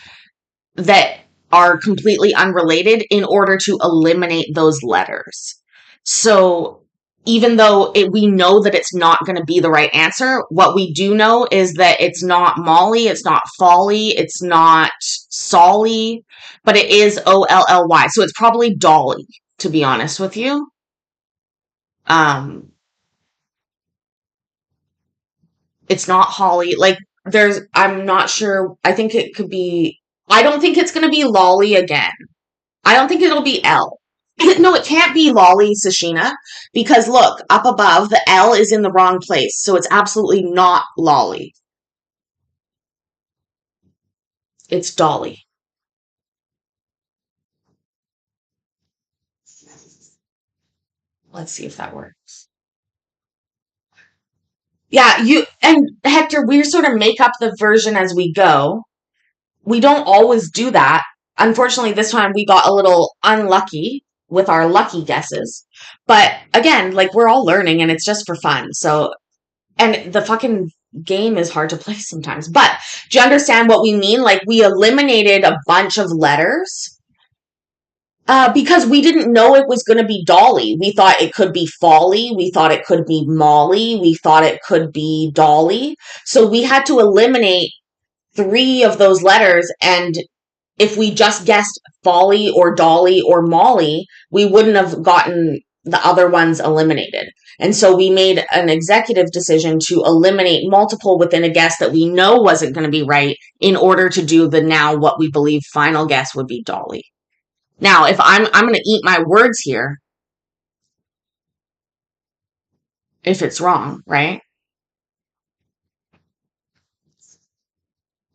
that are completely unrelated in order to eliminate those letters. So even though we know that it's not going to be the right answer, what we do know is that it's not Molly, it's not Folly, it's not Solly, but it is Olly. So it's probably Dolly, to be honest with you. It's not Holly. Like, I'm not sure. I think it could be, I don't think it's going to be Lolly again. I don't think it'll be L. No, it can't be Lolly Sashina, because look, up above, the L is in the wrong place, so it's absolutely not Lolly. It's Dolly. Let's see if that works. Yeah, and Hector, we sort of make up the version as we go. We don't always do that. Unfortunately, this time we got a little unlucky with our lucky guesses. But again, like, we're all learning and it's just for fun. So, and the fucking game is hard to play sometimes. But do you understand what we mean? Like, we eliminated a bunch of letters because we didn't know it was going to be Dolly. We thought it could be Folly. We thought it could be Molly. We thought it could be Dolly. So we had to eliminate 3 of those letters, and if we just guessed Folly or Dolly or Molly, we wouldn't have gotten the other ones eliminated. And so we made an executive decision to eliminate multiple within a guess that we know wasn't going to be right in order to do the now what we believe final guess would be Dolly. Now, if I'm going to eat my words here if it's wrong, right?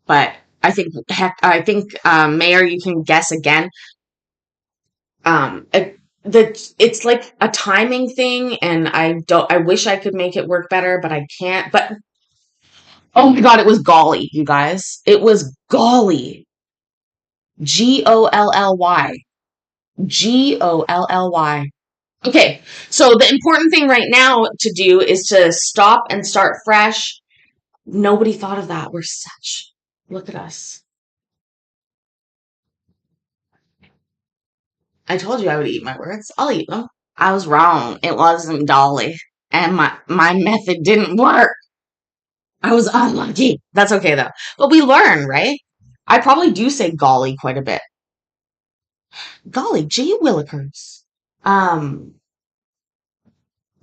But I think Mayor, you can guess again. It's like a timing thing, and I wish I could make it work better, but I can't. But oh my god, it was golly, you guys. It was golly. Golly. Golly. Okay, so the important thing right now to do is to stop and start fresh. Nobody thought of that. Look at us. I told you I would eat my words. I'll eat them. I was wrong. It wasn't Dolly. And my method didn't work. I was unlucky. That's okay though. But we learn, right? I probably do say golly quite a bit. Golly, gee willikers.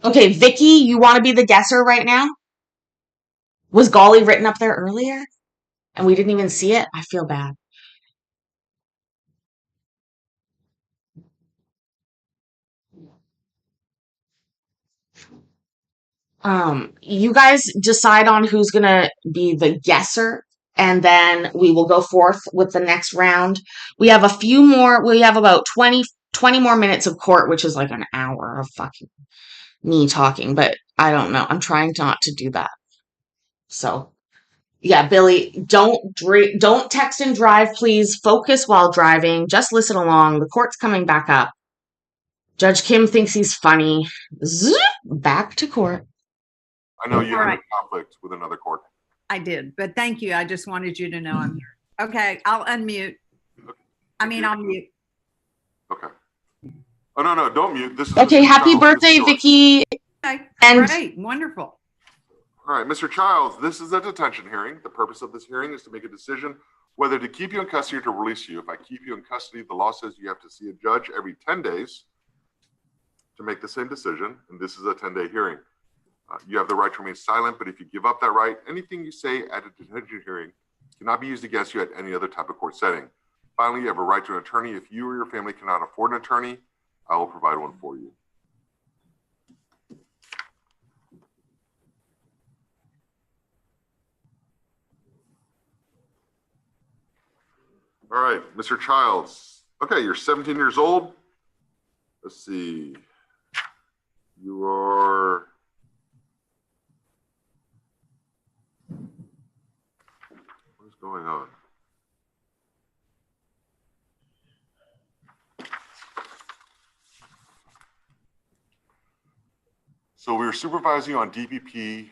Okay, Vicky, you want to be the guesser right now? Was golly written up there earlier? And we didn't even see it? I feel bad. You guys decide on who's gonna be the guesser, and then we will go forth with the next round. We have about 20 more minutes of court, which is like an hour of fucking me talking, but I don't know. I'm trying not to do that. So, yeah, Billy, don't text and drive, please. Focus while driving. Just listen along. The court's coming back up. Judge Kim thinks he's funny. Zoop, back to court. I know you All had right. a conflict with another court. I did, but thank you. I just wanted you to know I'm here. Okay, I'll unmute. I'll mute. Okay. Oh, no, don't mute. This is Okay, Mr. happy Childs. This is birthday, yours. Vicky. Okay, And great, wonderful. All right, Mr. Childs, this is a detention hearing. The purpose of this hearing is to make a decision whether to keep you in custody or to release you. If I keep you in custody, the law says you have to see a judge every 10 days to make the same decision, and this is a 10-day hearing. You have the right to remain silent, but if you give up that right, anything you say at a detention hearing cannot be used against you at any other type of court setting. Finally, you have a right to an attorney. If you or your family cannot afford an attorney, I will provide one for you. All right, Mr. Childs. Okay, you're 17 years old. Let's see. You are... What's going on? So we were supervising on DPP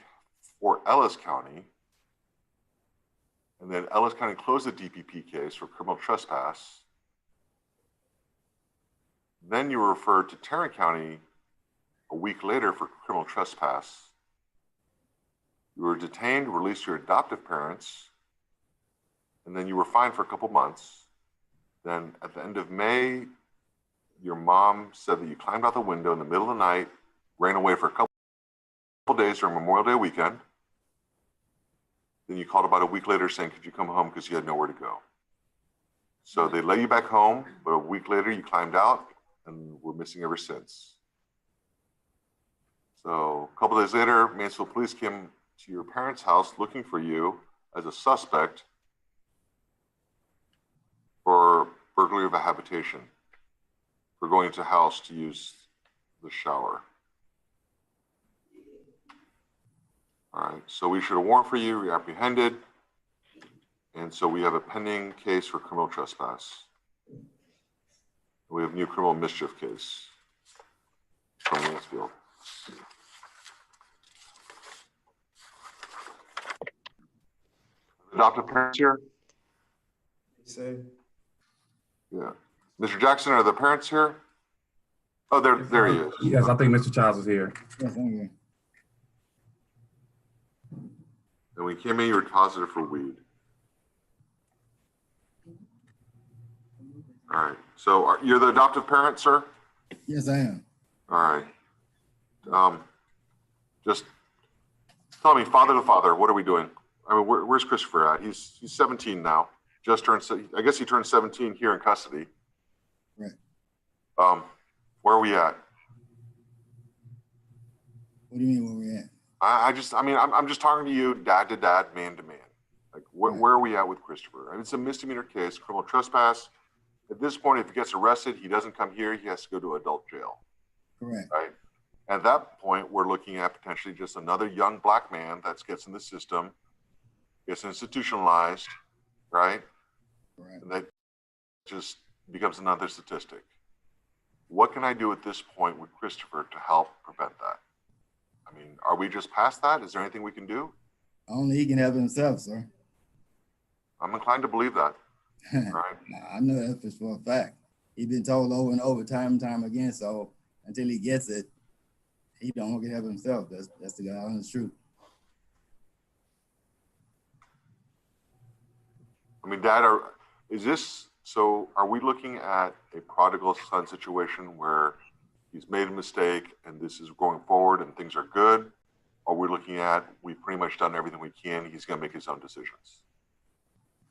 for Ellis County. And then Ellis County closed the DPP case for criminal trespass. Then you were referred to Tarrant County a week later for criminal trespass. You were detained, released to your adoptive parents, and then you were fined for a couple months. Then at the end of May, your mom said that you climbed out the window in the middle of the night, ran away for a couple days during Memorial Day weekend. Then you called about a week later saying, could you come home because you had nowhere to go. So they let you back home, but a week later you climbed out and were missing ever since. So a couple days later, Mansfield police came to your parents' house looking for you as a suspect for burglary of a habitation, for going into a house to use the shower. All right, so we issued a warrant for you, you're apprehended, and so we have a pending case for criminal trespass. We have a new criminal mischief case from Mansfield. Adoptive parents here? Yeah. Mr. Jackson, are the parents here? Oh, there he is. Yes, I think Mr. Childs is here. Yes, I'm here. And when you came in, you were positive for weed. All right. So you're the adoptive parent, sir? Yes, I am. All right. Just tell me, father to father, what are we doing? I mean, where's Christopher at? He's 17 now. Just turned. I guess he turned 17 here in custody. Right. Where are we at? What do you mean where we at? I'm just talking to you, dad to dad, man to man. Like, where are we at with Christopher? I mean, it's a misdemeanor case, criminal trespass. At this point, if he gets arrested, he doesn't come here. He has to go to adult jail. Correct. Right. At that point, we're looking at potentially just another young black man that gets in the system, gets institutionalized, right? Correct. And that just becomes another statistic. What can I do at this point with Christopher to help prevent that? I mean, are we just past that? Is there anything we can do? Only he can help himself, sir. I'm inclined to believe that. Right. I know that for a fact. He's been told over and over, time and time again. So until he gets it, he don't get help himself. That's the God honest truth. I mean, Dad, are we looking at a prodigal son situation where he's made a mistake and this is going forward and things are good? Or are we looking at, we've pretty much done everything we can, he's going to make his own decisions?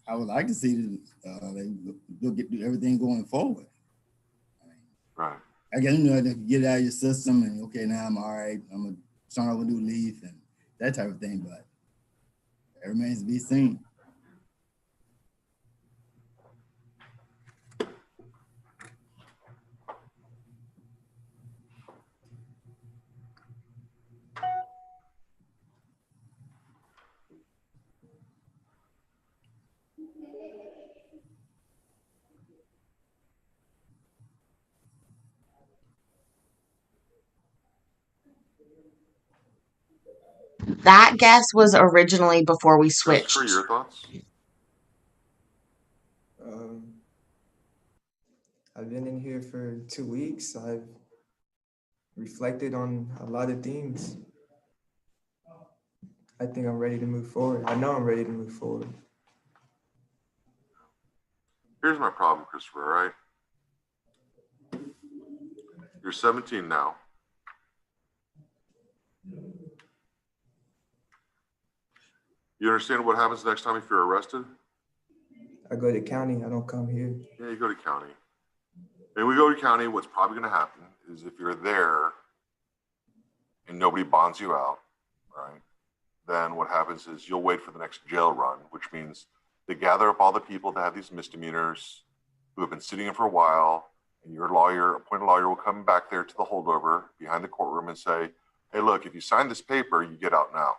I would like to see they'll do everything going forward. Right. I guess, get it out of your system and okay, now I'm all right. I'm going to start over a new leaf and that type of thing, but it remains to be seen. That guess was originally before we Christopher, switched. your thoughts? I've been in here for 2 weeks. I've reflected on a lot of things. I think I'm ready to move forward. I know I'm ready to move forward. Here's my problem, Christopher, all right? You're 17 now. You understand what happens next time if you're arrested? I go to county, I don't come here. Yeah, you go to county. And we go to county, what's probably gonna happen is if you're there and nobody bonds you out, right? Then what happens is you'll wait for the next jail run, which means they gather up all the people that have these misdemeanors who have been sitting in for a while, and your lawyer, appointed lawyer, will come back there to the holdover behind the courtroom and say, hey, look, if you sign this paper, you get out now.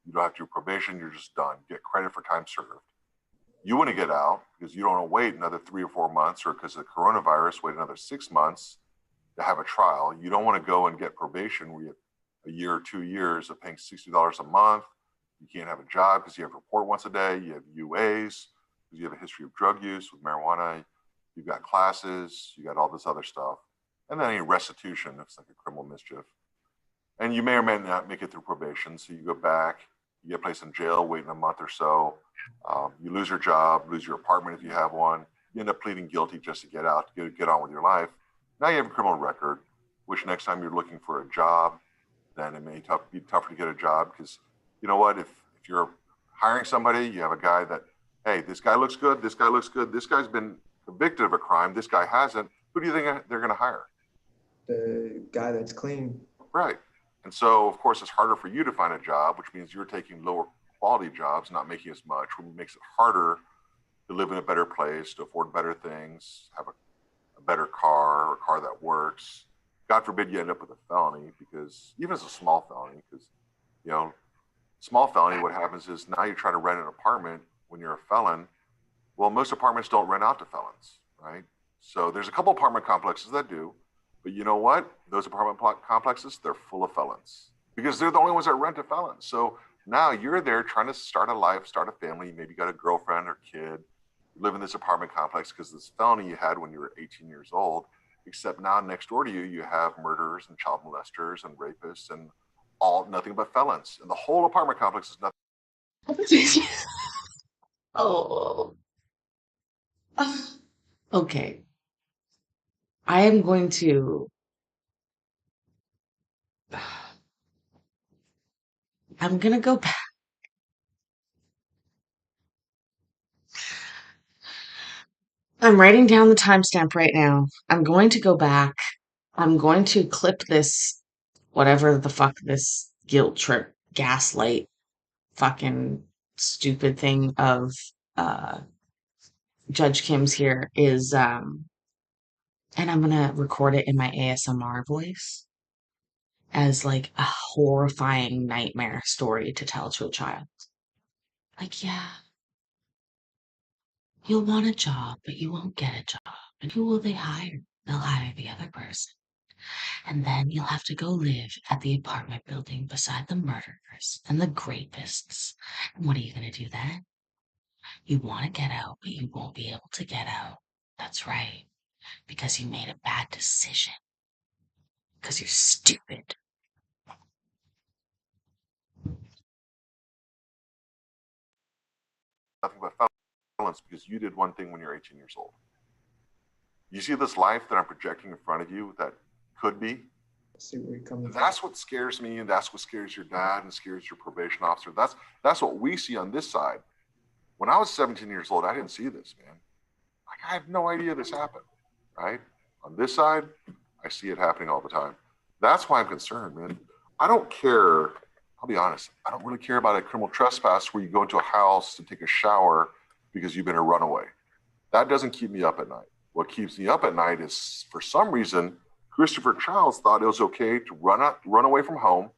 You don't have to do probation, you're just done. You get credit for time served. You want to get out because you don't want to wait another 3 or 4 months, or because of the coronavirus, wait another 6 months to have a trial. You don't want to go and get probation where you have a year or 2 years of paying $60 a month. You can't have a job because you have to report once a day. You have UAs because you have a history of drug use with marijuana. You've got classes, you got all this other stuff. And then any restitution, if it's like a criminal mischief. And you may or may not make it through probation. So you go back, you get placed in jail, waiting a month or so. You lose your job, lose your apartment if you have one. You end up pleading guilty just to get out, to get on with your life. Now you have a criminal record, which next time you're looking for a job, then it may be tougher to get a job because you know what? If you're hiring somebody, you have a guy that, hey, this guy looks good, this guy looks good, this guy's been convicted of a crime, this guy hasn't. Who do you think they're going to hire? The guy that's clean. Right. And so, of course, it's harder for you to find a job, which means you're taking lower quality jobs, not making as much, which makes it harder to live in a better place, to afford better things, have a better car, or a car that works. God forbid you end up with a felony, because even as a small felony, because, you know, small felony, what happens is now you're trying to rent an apartment when you're a felon. Well, most apartments don't rent out to felons, right? So there's a couple apartment complexes that do, but you know what? Those apartment complexes, they're full of felons because they're the only ones that rent to felons. So now you're there trying to start a life, start a family. Maybe you got a girlfriend or kid, you live in this apartment complex because this felony you had when you were 18 years old, except now next door to you, you have murderers and child molesters and rapists and nothing but felons. And the whole apartment complex is nothing. Oh. Okay. I am going to. I'm going to go back. I'm writing down the timestamp right now. I'm going to go back. I'm going to clip this, whatever the fuck this guilt trip, gaslight, fucking stupid thing of uh Judge Kim's here is, and I'm gonna record it in my ASMR voice as like a horrifying nightmare story to tell to a child. Like, yeah, you'll want a job, but you won't get a job. And who will they hire? They'll hire the other person. And then you'll have to go live at the apartment building beside the murderers and the rapists. And what are you gonna do then? You want to get out, but you won't be able to get out. That's right. Because you made a bad decision. Because you're stupid. Nothing but felons because you did one thing when you're 18 years old. You see this life that I'm projecting in front of you that could be? See where you're coming from. That's what scares me, and that's what scares your dad and scares your probation officer. That's what we see on this side. When I was 17 years old, I didn't see this, man. Like, I have no idea this happened, right? On this side, I see it happening all the time. That's why I'm concerned, man. I don't care. I'll be honest. I don't really care about a criminal trespass where you go into a house to take a shower because you've been a runaway. That doesn't keep me up at night. What keeps me up at night is, for some reason, Christopher Childs thought it was okay to run away from home,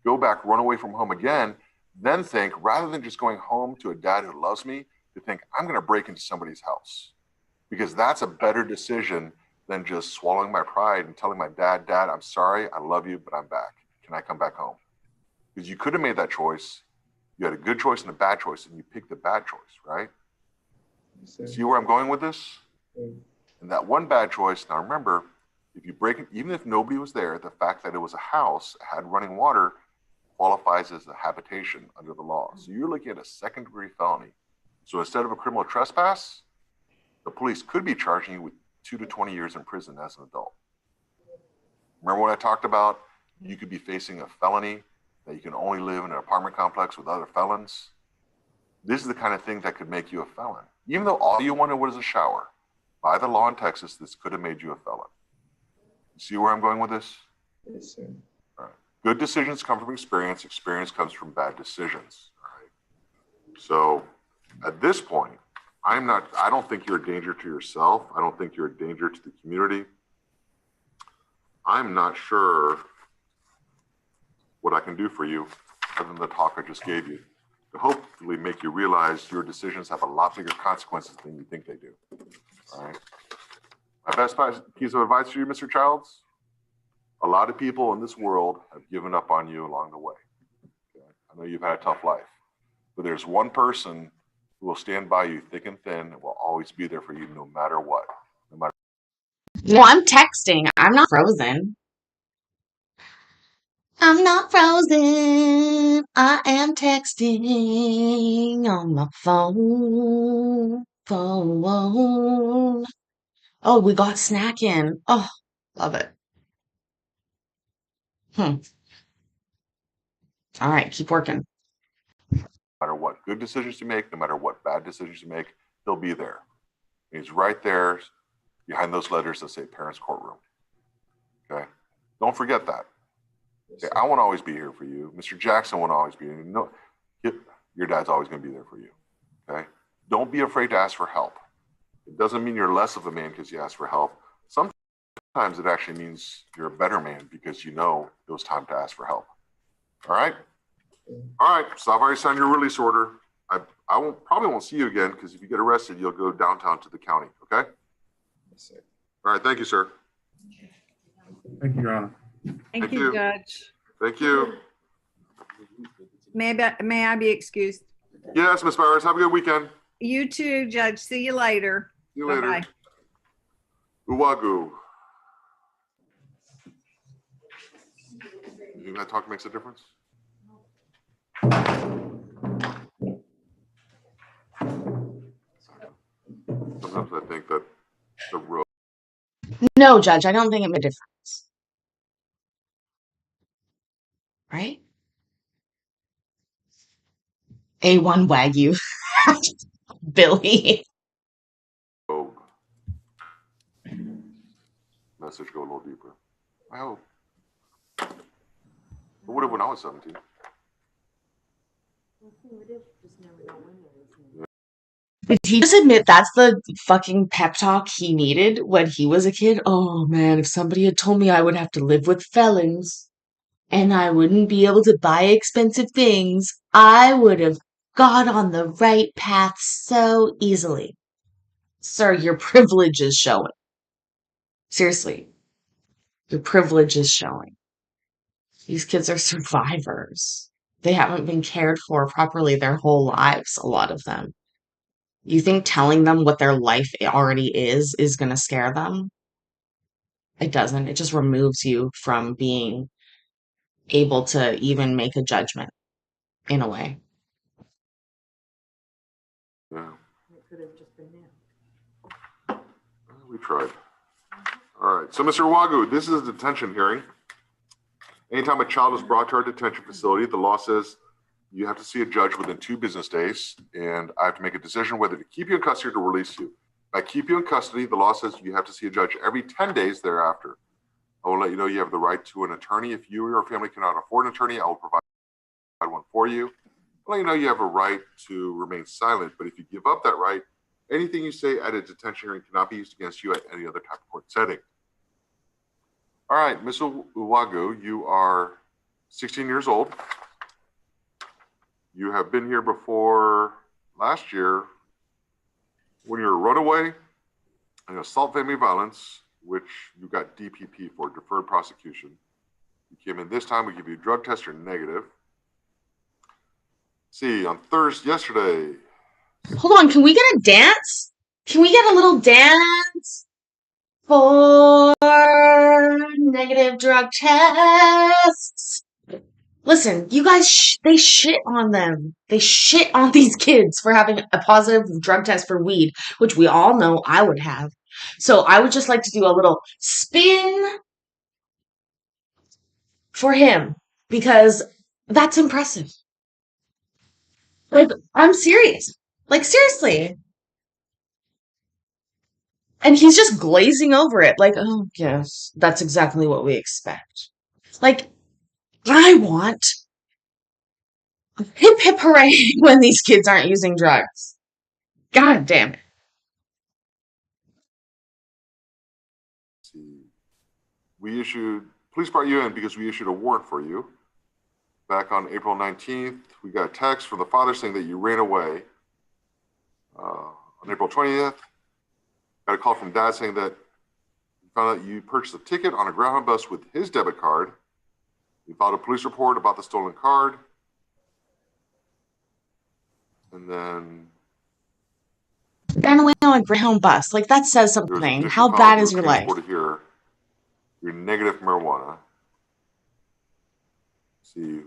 go back, run away from home again, then think, rather than just going home to a dad who loves me, to think, I'm going to break into somebody's house. Because that's a better decision than just swallowing my pride and telling my dad, I'm sorry, I love you, but I'm back. Can I come back home? Because you could have made that choice. You had a good choice and a bad choice, and you picked the bad choice, right? See where I'm going with this? And that one bad choice, now remember, if you break it, even if nobody was there, the fact that it was a house, had running water, qualifies as a habitation under the law. So you're looking at a second-degree felony. So instead of a criminal trespass, the police could be charging you with 2 to 20 years in prison as an adult. Remember what I talked about? You could be facing a felony, that you can only live in an apartment complex with other felons. This is the kind of thing that could make you a felon. Even though all you wanted was a shower, by the law in Texas, this could have made you a felon. See where I'm going with this? Yes, sir. All right. Good decisions come from experience. Experience comes from bad decisions. All right. So at this point, I don't think you're a danger to yourself. I don't think you're a danger to the community. I'm not sure what I can do for you other than the talk I just gave you to hopefully make you realize your decisions have a lot bigger consequences than you think they do. All right. My best piece of advice for you, Mr. Childs, a lot of people in this world have given up on you along the way. Okay? I know you've had a tough life, but there's one person who will stand by you thick and thin and will always be there for you no matter what. No matter. Well, I'm texting. I'm not frozen. I'm not frozen. I am texting on my phone. Phone. Oh, we got snacking. Oh, love it. All right, keep working. No matter what good decisions you make, no matter what bad decisions you make, he'll be there. He's right there behind those letters that say parents' courtroom. Okay? Don't forget that. Okay, I won't always be here for you. Mr. Jackson won't always be here. No, your dad's always going to be there for you. Okay? Don't be afraid to ask for help. It doesn't mean you're less of a man because you ask for help. Sometimes it actually means you're a better man because you know it was time to ask for help. All right? All right. So I've already signed your release order. I probably won't see you again because if you get arrested, you'll go downtown to the county. Okay? Yes, sir. All right. Thank you, sir. Thank you, Your Honor. Thank you, Judge. Thank you. May I be excused? Yes, Ms. Bowers. Have a good weekend. You too, Judge. See you later. See you later. Bye-bye. Uwagu. You think that talk makes a difference? Sometimes I think that the road. No, Judge, I don't think it made a difference. Right? A1 Wagyu. Billy. Message go a little deeper. I hope. It would have when I was 17. Did he just admit that's the fucking pep talk he needed when he was a kid? Oh man, if somebody had told me I would have to live with felons and I wouldn't be able to buy expensive things, I would have got on the right path so easily. Sir, your privilege is showing. Seriously, your privilege is showing. These kids are survivors. They haven't been cared for properly their whole lives, a lot of them. You think telling them what their life already is going to scare them? It doesn't. It just removes you from being able to even make a judgment in a way. Yeah. We tried. All right. So, Mr. Wagu, this is a detention hearing. Anytime a child is brought to our detention facility, the law says you have to see a judge within 2 business days, and I have to make a decision whether to keep you in custody or to release you. If I keep you in custody, the law says you have to see a judge every 10 days thereafter. I will let you know you have the right to an attorney. If you or your family cannot afford an attorney, I will provide one for you. I'll let you know you have a right to remain silent, but if you give up that right, anything you say at a detention hearing cannot be used against you at any other type of court setting. All right, Ms. Uwagu, you are 16 years old. You have been here before last year when you were a runaway and assault family violence, which you got DPP for, deferred prosecution. You came in this time, we give you a drug test, you're negative. See, on Thursday, yesterday, Hold on, can we get a dance? Can we get a little dance for negative drug tests? Listen, you guys, they shit on them. They shit on these kids for having a positive drug test for weed, which we all know I would have. So I would just like to do a little spin for him because that's impressive. Like, I'm serious. Like, seriously. And he's just glazing over it, like, oh, yes, that's exactly what we expect. Like, I want hip hip hooray when these kids aren't using drugs. God damn it. we issued, police brought you in because we issued a warrant for you. Back on April 19th, we got a text from the father saying that you ran away. On April 20th, got a call from dad saying that he found out you purchased a ticket on a Greyhound bus with his debit card. He filed a police report about the stolen card. And then Ran away on a Greyhound bus. Like, that says there was a something. petition How filed. bad You is were your life? transported here. You're negative marijuana. See,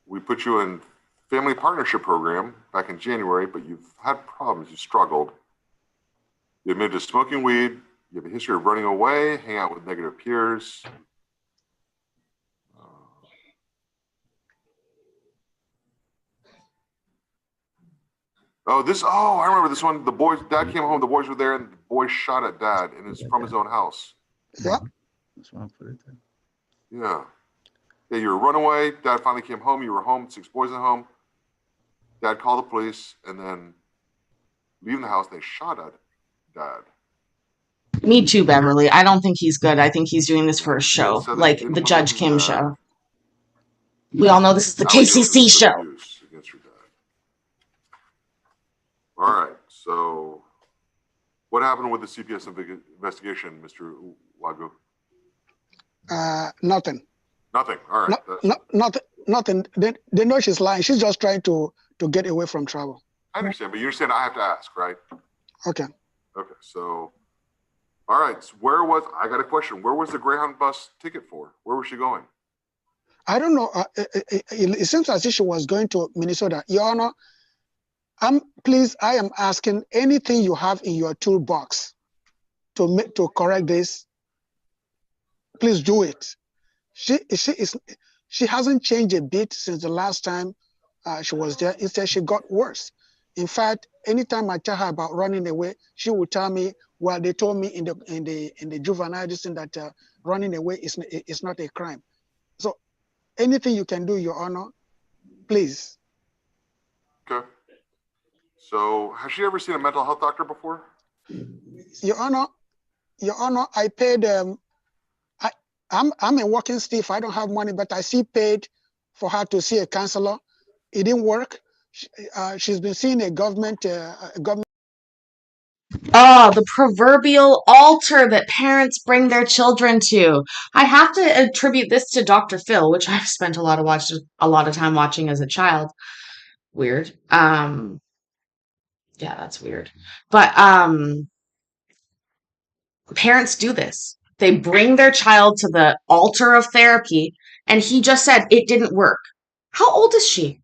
we put you in family partnership program back in January, but you've had problems. You struggled. You admitted to smoking weed. You have a history of running away, hang out with negative peers. I remember this one. The boys, dad came home, the boys were there, and the boys shot at dad, and it's from his own house. Yeah. That's why I put it there. Yeah. Yeah, you were a runaway. Dad finally came home. You were home, 6 boys in home. Dad called the police, and then leaving the house, they shot at dad. Me too, Beverly. I don't think he's good. I think he's doing this for a show, Said that like you didn't the want to Judge lose Kim dad. show. We all know this is the Allegations KCC of show. abuse against your dad. All right, so what happened with the CPS investigation, Mr. Wagyu? Nothing. Nothing. All right. Nothing. They know she's lying. She's just trying to get away from trouble. I understand, but you understand I have to ask, right? Okay. Okay, so, all right. So I got a question. Where was the Greyhound bus ticket for? Where was she going? I don't know. It seems as if she was going to Minnesota. Your Honor, please, I am asking anything you have in your toolbox to correct this. Please do it. She hasn't changed a bit since the last time she was there. Instead, she got worse. In fact, anytime I tell her about running away, she will tell me, well, they told me in the juvenile system that running away is not a crime. So anything you can do, Your Honor, please. Okay. So has she ever seen a mental health doctor before? Your Honor, I paid. I'm a working stiff. I don't have money, but I still paid for her to see a counselor. It didn't work. She's been seeing a government. Oh, the proverbial altar that parents bring their children to. I have to attribute this to Dr. Phil, which I've spent a lot of time watching as a child. Weird. Yeah, that's weird. But parents do this. They bring their child to the altar of therapy, and he just said it didn't work. How old is she?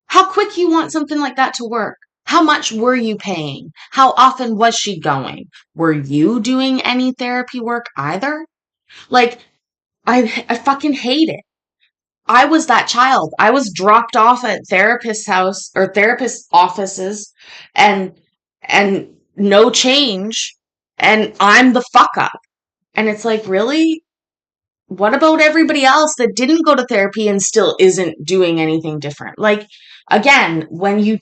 How quick you want something like that to work? How much were you paying? How often was she going? Were you doing any therapy work either? Like, I fucking hate it. I was that child. I was dropped off at therapist's house or therapist offices and no change, and I'm the fuck up. And it's like, really? What about everybody else that didn't go to therapy and still isn't doing anything different? Like, again, when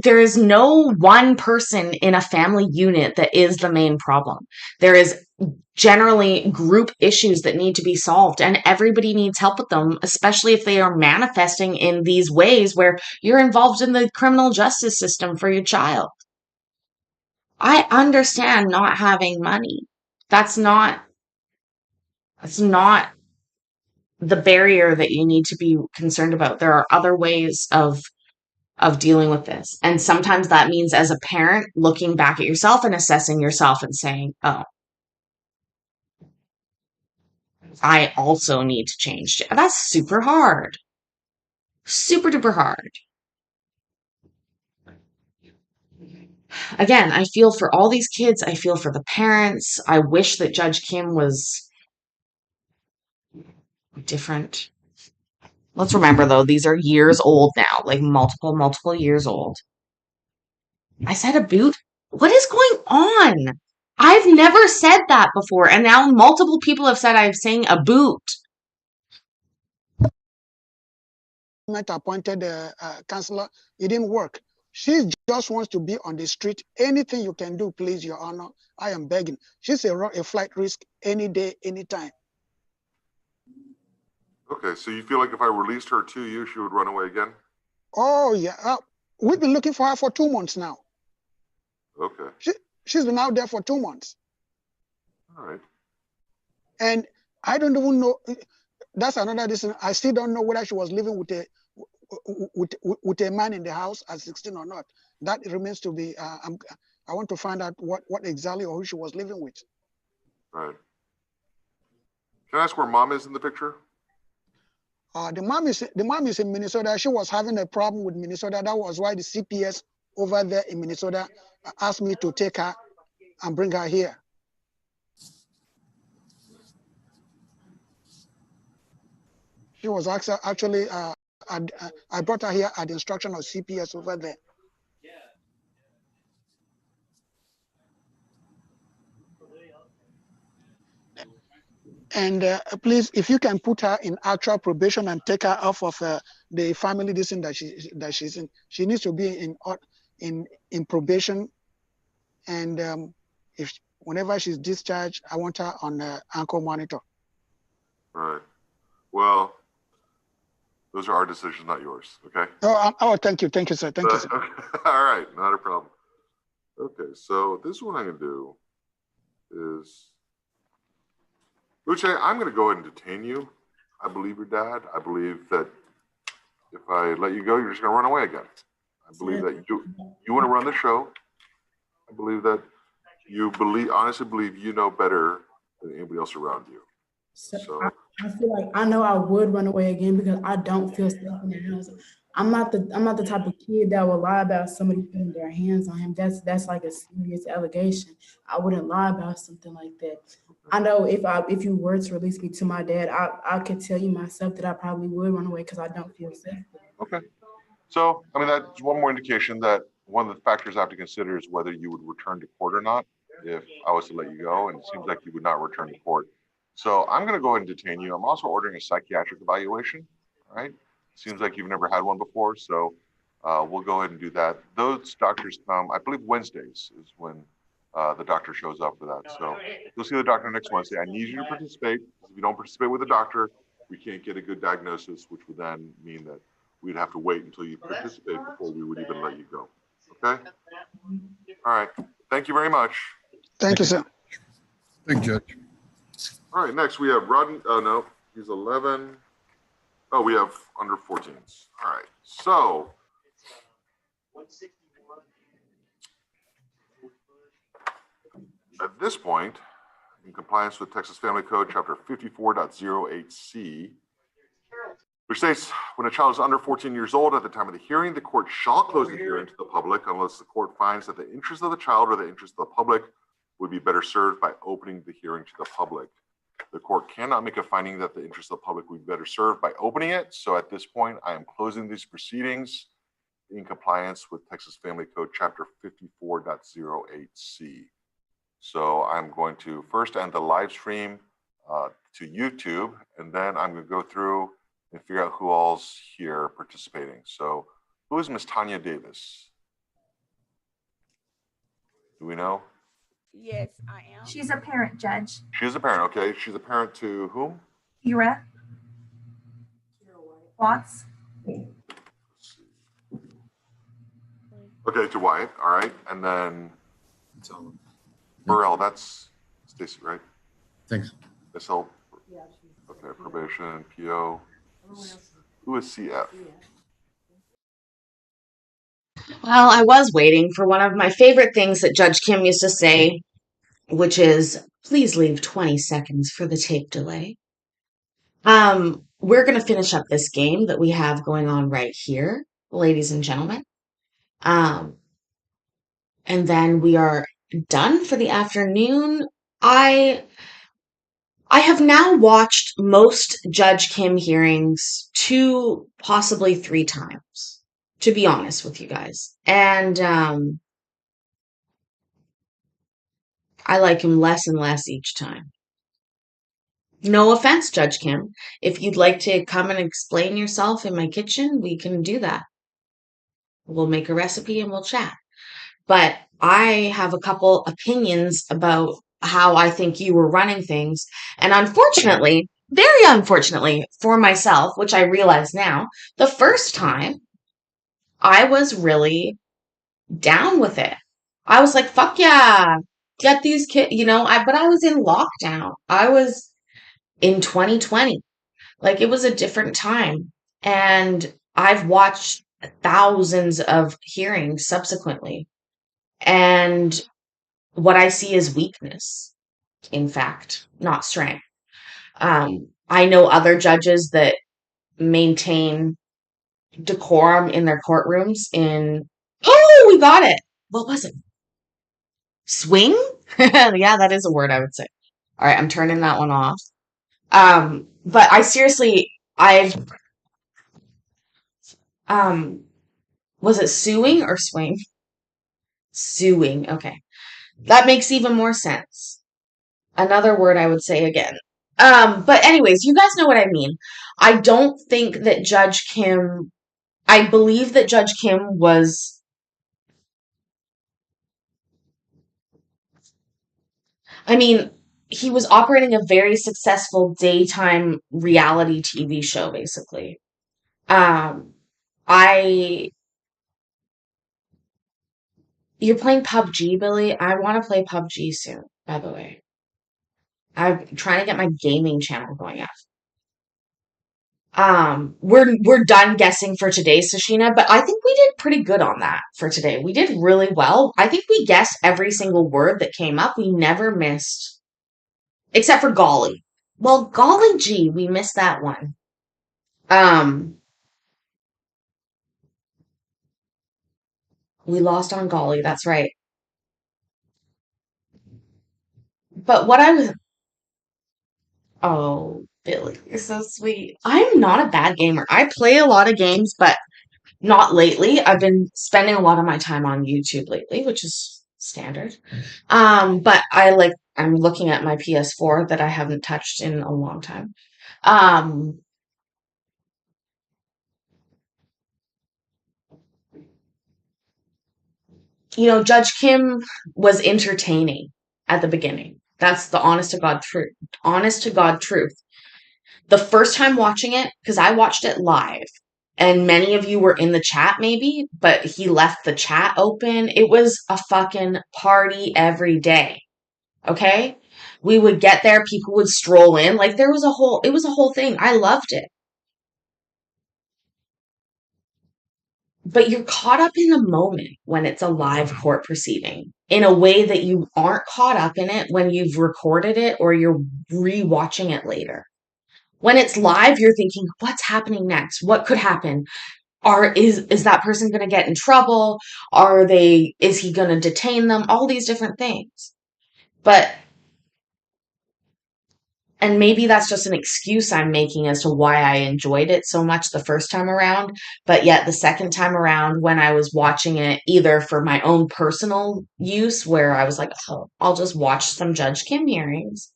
there is no one person in a family unit that is the main problem. There is generally group issues that need to be solved, and everybody needs help with them, especially if they are manifesting in these ways where you're involved in the criminal justice system for your child. I understand not having money. That's not the barrier that you need to be concerned about. There are other ways of of dealing with this. And sometimes that means, as a parent, looking back at yourself and assessing yourself and saying, oh, I also need to change. That's super hard. Super duper hard. Again, I feel for all these kids. I feel for the parents. I wish that Judge Kim was different. Let's remember, though, these are years old now, like multiple years old. I said a boot? What is going on? I've never said that before, and now multiple people have said I'm saying a boot. Appointed counselor, it didn't work. She just wants to be on the street. Anything you can do, please, Your Honor. I am begging. She's a flight risk any day, anytime. Okay, so you feel like if I released her to you, she would run away again? Oh, yeah. We've been looking for her for 2 months now. Okay. She's been out there for 2 months. All right. And I don't even know. That's another reason. I still don't know whether she was living with a man in the house at 16 or not. That remains to be. I want to find out what exactly or who she was living with. Right. Can I ask where mom is in the picture? The mom is in Minnesota. She was having a problem with Minnesota. That was why the CPS over there in Minnesota asked me to take her and bring her here. She was actually, I brought her here at the instruction of CPS over there. And please, if you can put her in actual probation and take her off of the family this thing that she's in, she needs to be in probation. And if whenever she's discharged, I want her on ankle monitor. Right. Well, those are our decisions, not yours. Okay. Oh, thank you, sir. Thank you, sir. All right, not a problem. Okay, so this is what I'm going to do is, Luce, I'm going to go ahead and detain you. I believe your dad. I believe that if I let you go, you're just going to run away again. I believe that you want to run the show. I believe that you honestly believe you know better than anybody else around you. So I feel like I know I would run away again because I don't feel safe in the house. I'm not the type of kid that will lie about somebody putting their hands on him. That's like a serious allegation. I wouldn't lie about something like that. I know if you were to release me to my dad, I could tell you myself that I probably would run away because I don't feel safe. Okay. So, I mean, that's one more indication that one of the factors I have to consider is whether you would return to court or not if I was to let you go, and it seems like you would not return to court. So I'm going to go ahead and detain you. I'm also ordering a psychiatric evaluation, all right? Seems like you've never had one before, so we'll go ahead and do that. Those doctors come, I believe Wednesdays is when the doctor shows up for that. So you'll see the doctor next Wednesday. I need you to participate. If you don't participate with the doctor, we can't get a good diagnosis, which would then mean that we'd have to wait until you participate before we would even let you go. Okay? All right. Thank you very much. Thank you, sir. Thank you, Judge. All right. Next, we have Rodney. Oh, no. He's 11. Oh, we have under 14s. All right. So, at this point, in compliance with Texas Family Code, Chapter 54.08C, which states when a child is under 14 years old at the time of the hearing, the court shall close the hearing to the public unless the court finds that the interest of the child or the interest of the public would be better served by opening the hearing to the public. The court cannot make a finding that the interest of the public would be better served by opening it. So at this point, I am closing these proceedings in compliance with Texas Family Code Chapter 54.08C. So I'm going to first end the live stream to YouTube, and then I'm going to go through and figure out who all's here participating. So who is Miss Tanya Davis? Do we know? Yes, I am. She's a parent, Judge. She's a parent, okay. She's a parent to whom? Kira Watts. Okay, to Wyatt, all right. And then Burrell, that's Stacy, right? Thanks. SL, okay, probation, PO. Who is CF? Well, I was waiting for one of my favorite things that Judge Kim used to say, which is, please leave 20 seconds for the tape delay. We're going to finish up this game that we have going on right here, ladies and gentlemen. Um, and then we are done for the afternoon. I I have now watched most Judge Kim hearings 2, possibly 3 times, to be honest with you guys. And I like him less and less each time. No offense, Judge Kim. If you'd like to come and explain yourself in my kitchen, we can do that. We'll make a recipe and we'll chat. But I have a couple opinions about how I think you were running things. And unfortunately, very unfortunately for myself, which I realize now, the first time I was really down with it. I was like, fuck yeah, get these kids, but I was in lockdown. I was in 2020. Like it was a different time. And I've watched thousands of hearings subsequently. And what I see is weakness, in fact, not strength. I know other judges that maintain decorum in their courtrooms oh, we got it. What was it? Swing? Yeah, that is a word I would say. All right, I'm turning that one off. But I seriously, um, was it suing or swing? Suing. Okay. That makes even more sense. Another word I would say again. But anyways, you guys know what I mean. I don't think that I believe that Judge Kim I mean, he was operating a very successful daytime reality TV show, basically. Um, I, you're playing PUBG, Billy. I want to play PUBG soon, by the way. I'm trying to get my gaming channel going up. We're done guessing for today, Sashina, but I think we did pretty good on that for today. We did really well. I think we guessed every single word that came up. We never missed, except for golly. Well, golly gee, we missed that one. Um, we lost on golly, that's right. But what I was, oh, Billy, you're so sweet. I'm not a bad gamer. I play a lot of games, but not lately. I've been spending a lot of my time on YouTube lately, which is standard. But I'm looking at my PS4 that I haven't touched in a long time. Um, Judge Kim was entertaining at the beginning. That's the honest to God truth. The first time watching it, because I watched it live, and many of you were in the chat maybe, but he left the chat open. It was a fucking party every day. Okay? We would get there, people would stroll in. Like it was a whole thing. I loved it. But you're caught up in the moment when it's a live court proceeding in a way that you aren't caught up in it when you've recorded it or you're rewatching it later. When it's live, you're thinking, what's happening next? What could happen? Is that person going to get in trouble? Is he going to detain them? All these different things. And maybe that's just an excuse I'm making as to why I enjoyed it so much the first time around. But yet the second time around, when I was watching it either for my own personal use, where I was like, oh, I'll just watch some Judge Kim hearings,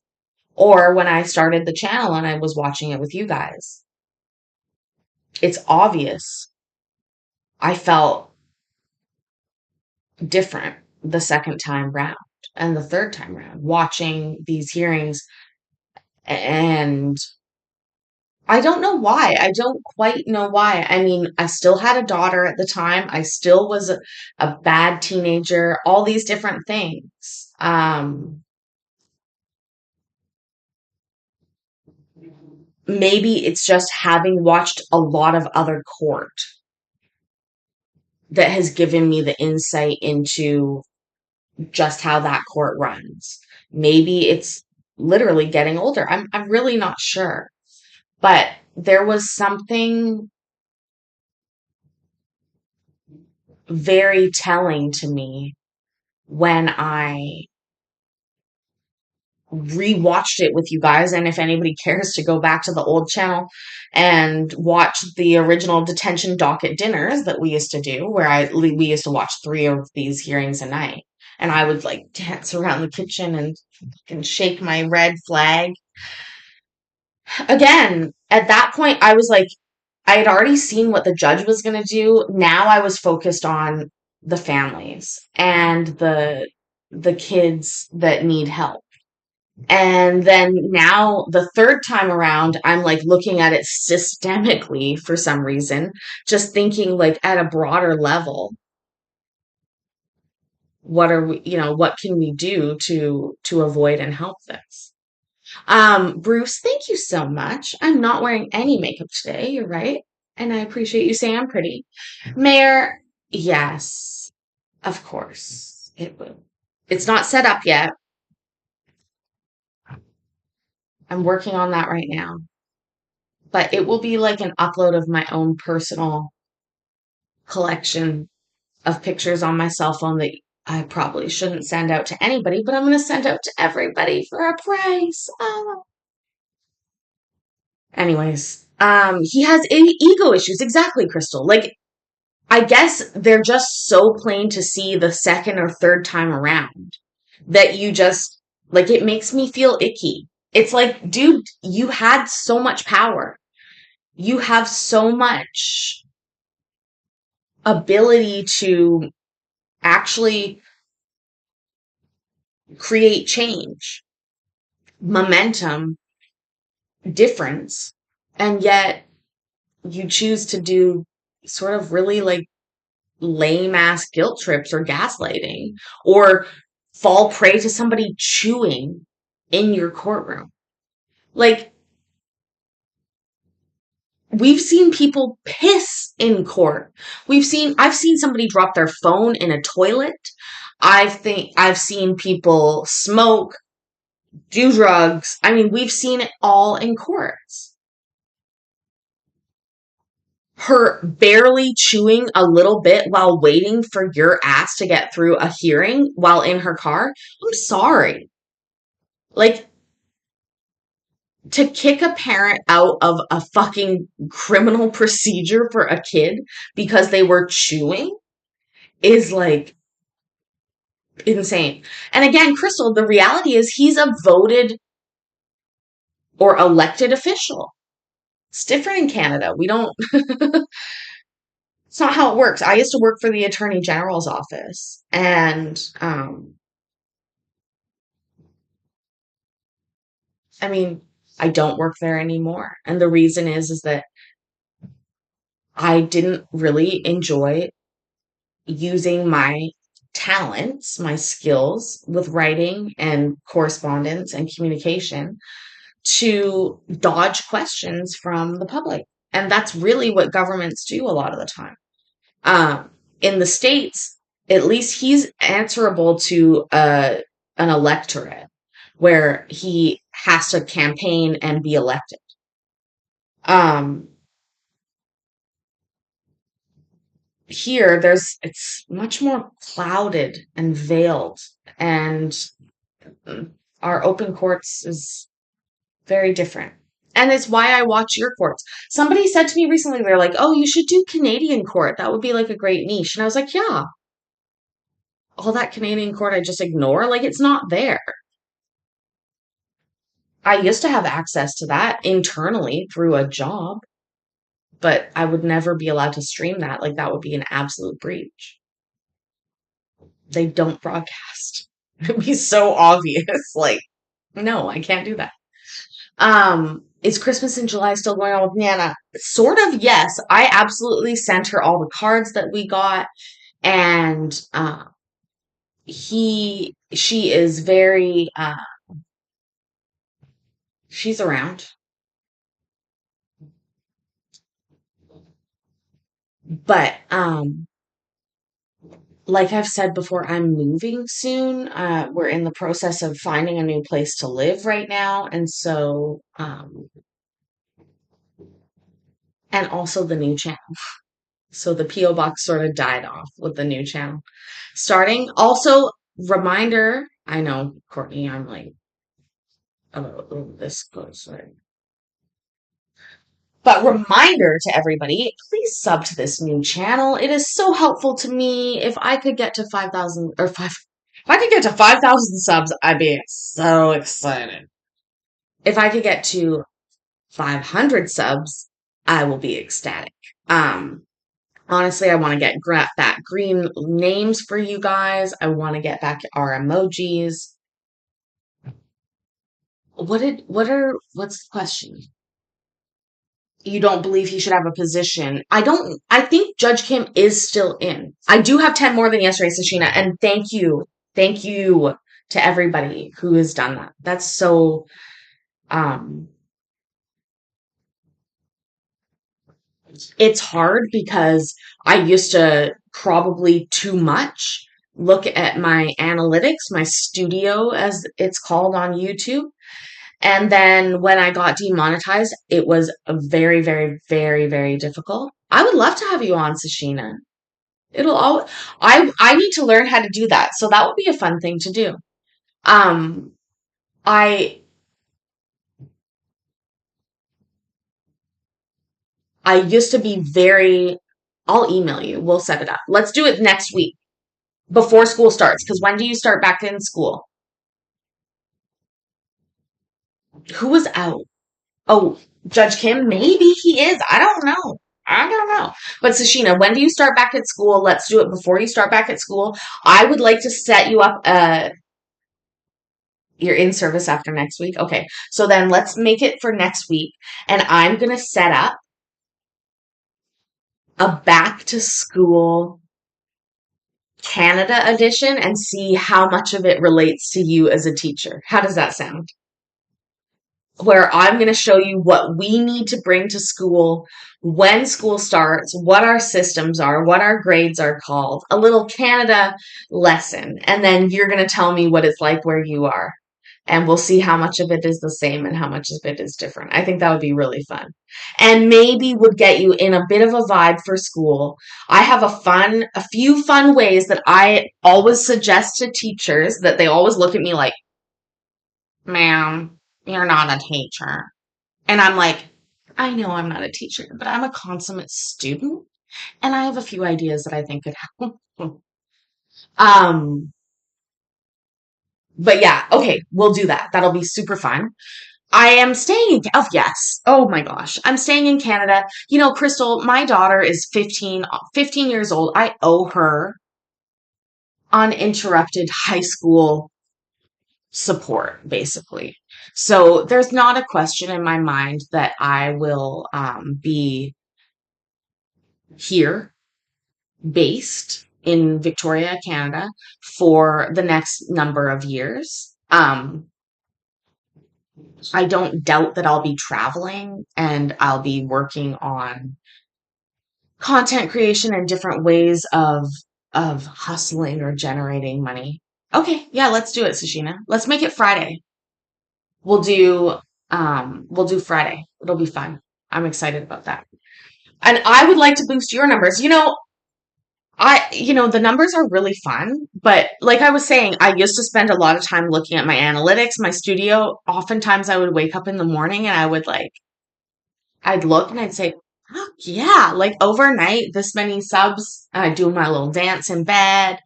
or when I started the channel and I was watching it with you guys, it's obvious I felt different the second time round and the third time round watching these hearings. And I don't know why. I don't quite know why. I mean, I still had a daughter at the time. I still was a bad teenager, all these different things. Maybe it's just having watched a lot of other court that has given me the insight into just how that court runs. Maybe it's literally getting older. I'm really not sure. But there was something very telling to me when I rewatched it with you guys. And if anybody cares to go back to the old channel and watch the original detention docket dinners that we used to do, where we used to watch 3 of these hearings a night. And I would like dance around the kitchen and shake my red flag. Again, at that point, I was like, I had already seen what the judge was going to do. Now I was focused on the families and the kids that need help. And then now the third time around, I'm like looking at it systemically for some reason, just thinking like at a broader level, what are we, what can we do to avoid and help this? Bruce, thank you so much. I'm not wearing any makeup today, you're right. And I appreciate you saying I'm pretty. Mayor, yes, of course it will. It's not set up yet. I'm working on that right now. But it will be like an upload of my own personal collection of pictures on my cell phone that I probably shouldn't send out to anybody, but I'm going to send out to everybody for a price. Oh. Anyways, he has ego issues. Exactly, Crystal. Like, I guess they're just so plain to see the second or third time around that you just, like, it makes me feel icky. It's like, dude, you had so much power. You have so much ability to actually create change, momentum, difference, and yet you choose to do sort of really like lame ass guilt trips or gaslighting or fall prey to somebody chewing in your courtroom. Like, we've seen people piss in court. I've seen somebody drop their phone in a toilet. I've seen people smoke, do drugs. I mean, we've seen it all in courts. Her barely chewing a little bit while waiting for your ass to get through a hearing while in her car. I'm sorry. Like, to kick a parent out of a fucking criminal procedure for a kid because they were chewing is like insane. And again, Crystal, the reality is he's a voted or elected official. It's different in Canada. We don't, it's not how it works. I used to work for the Attorney General's office, and I mean, I don't work there anymore. And the reason is that I didn't really enjoy using my talents, my skills with writing and correspondence and communication to dodge questions from the public. And that's really what governments do a lot of the time. In the States, at least he's answerable to an electorate where he has to campaign and be elected. Here, it's much more clouded and veiled, and our open courts is very different. And it's why I watch your courts. Somebody said to me recently, they're like, oh, you should do Canadian court. That would be like a great niche. And I was like, yeah, all that Canadian court I just ignore. Like, it's not there. I used to have access to that internally through a job, but I would never be allowed to stream that. Like, that would be an absolute breach. They don't broadcast. It'd be so obvious. Like, no, I can't do that. Is Christmas in July still going on with Nana? Sort of, yes. I absolutely sent her all the cards that we got, and she is very she's around. But like I've said before, I'm moving soon. We're in the process of finding a new place to live right now. And so, and also the new channel. So the P.O. box sort of died off with the new channel starting. Also, reminder, I know, Courtney, I'm like, oh, this goes right. But reminder to everybody, please sub to this new channel. It is so helpful to me. If I could get to 5,000 or five, if I could get to 5,000 subs, I'd be so excited. If I could get to 500 subs, I will be ecstatic. Honestly, I want to get back green names for you guys. I want to get back our emojis. What's the question? You don't believe he should have a position. I think Judge Kim is still in. I do have 10 more than yesterday, Sashina, and thank you. Thank you to everybody who has done that. That's so, um, it's hard because I used to probably too much look at my analytics, my studio, as it's called on YouTube. And then when I got demonetized, it was a very, very, very, very difficult. I would love to have you on, Sashina. It'll all I need to learn how to do that. So that would be a fun thing to do. Um I I used to be very I'll email you. We'll set it up. Let's do it next week before school starts. Because when do you start back in school? Who was out? Oh, Judge Kim? Maybe he is. I don't know. I don't know. But Sashina, when do you start back at school? Let's do it before you start back at school. I would like to set you up. You're in service after next week. Okay. So then let's make it for next week. And I'm going to set up a back to school Canada edition and see how much of it relates to you as a teacher. How does that sound? Where I'm going to show you what we need to bring to school when school starts, what our systems are, what our grades are called, a little Canada lesson. And then you're going to tell me what it's like where you are. And we'll see how much of it is the same and how much of it is different. I think that would be really fun. And maybe would get you in a bit of a vibe for school. I have a few fun ways that I always suggest to teachers that they always look at me like, ma'am, you're not a teacher. And I'm like, I know I'm not a teacher, but I'm a consummate student. And I have a few ideas that I think could help. um, but yeah, okay, we'll do that. That'll be super fun. I am staying in, oh yes. Oh my gosh. I'm staying in Canada. You know, Crystal, my daughter is 15 years old. I owe her uninterrupted high school support, basically. So there's not a question in my mind that I will be here based in Victoria, Canada for the next number of years. I don't doubt that I'll be traveling and I'll be working on content creation and different ways of hustling or generating money. Okay, yeah, let's do it, Sashina. Let's make it Friday. We'll do we'll do Friday. It'll be fun. I'm excited about that. And I would like to boost your numbers. The numbers are really fun, but like I was saying, I used to spend a lot of time looking at my analytics, my studio. Oftentimes I would wake up in the morning and I'd look and I'd say, oh, yeah, like overnight, this many subs. And I'd do my little dance in bed.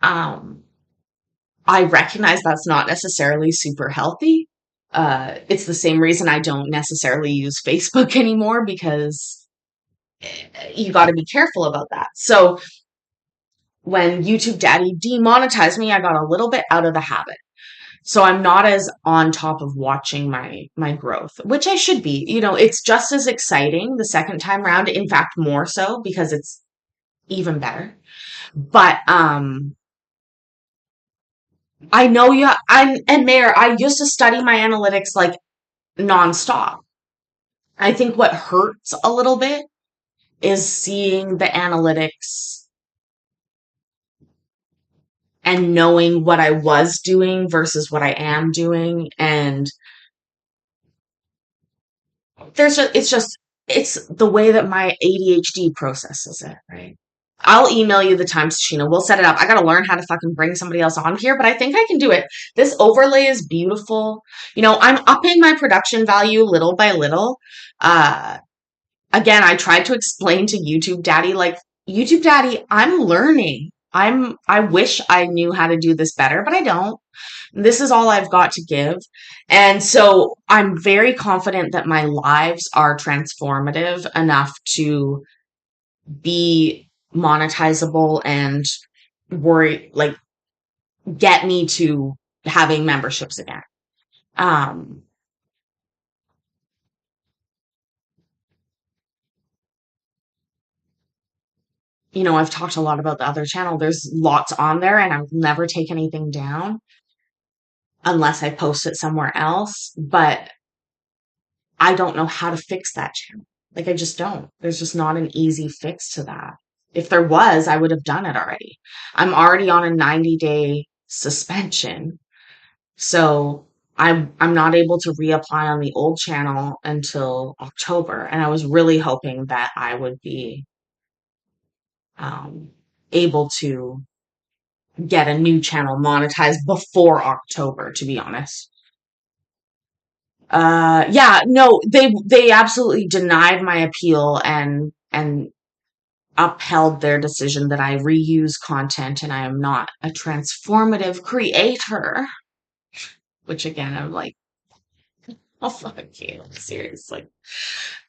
Um, I recognize that's not necessarily super healthy. It's the same reason I don't necessarily use Facebook anymore because you got to be careful about that. So when YouTube Daddy demonetized me, I got a little bit out of the habit. So I'm not as on top of watching my growth, which I should be. It's just as exciting the second time round, in fact, more so because it's even better. But I know and Mayor, I used to study my analytics like nonstop. I think what hurts a little bit is seeing the analytics and knowing what I was doing versus what I am doing. And it's the way that my ADHD processes it, right? I'll email you the times, Sheena. We'll set it up. I gotta learn how to fucking bring somebody else on here, but I think I can do it. This overlay is beautiful. I'm upping my production value little by little. Again, I tried to explain to YouTube Daddy, like, YouTube Daddy, I'm learning. I wish I knew how to do this better, but I don't. This is all I've got to give. And so I'm very confident that my lives are transformative enough to be monetizable and like get me to having memberships again. Um, I've talked a lot about the other channel. There's lots on there and I've never take anything down unless I post it somewhere else, but I don't know how to fix that channel. Like I just don't. There's just not an easy fix to that. If there was, I would have done it already. I'm already on a 90-day suspension. So I'm not able to reapply on the old channel until October. And I was really hoping that I would be able to get a new channel monetized before October, to be honest. Yeah, no, they absolutely denied my appeal and upheld their decision that I reuse content and I am not a transformative creator. Which again, I'm like, oh fuck you, seriously.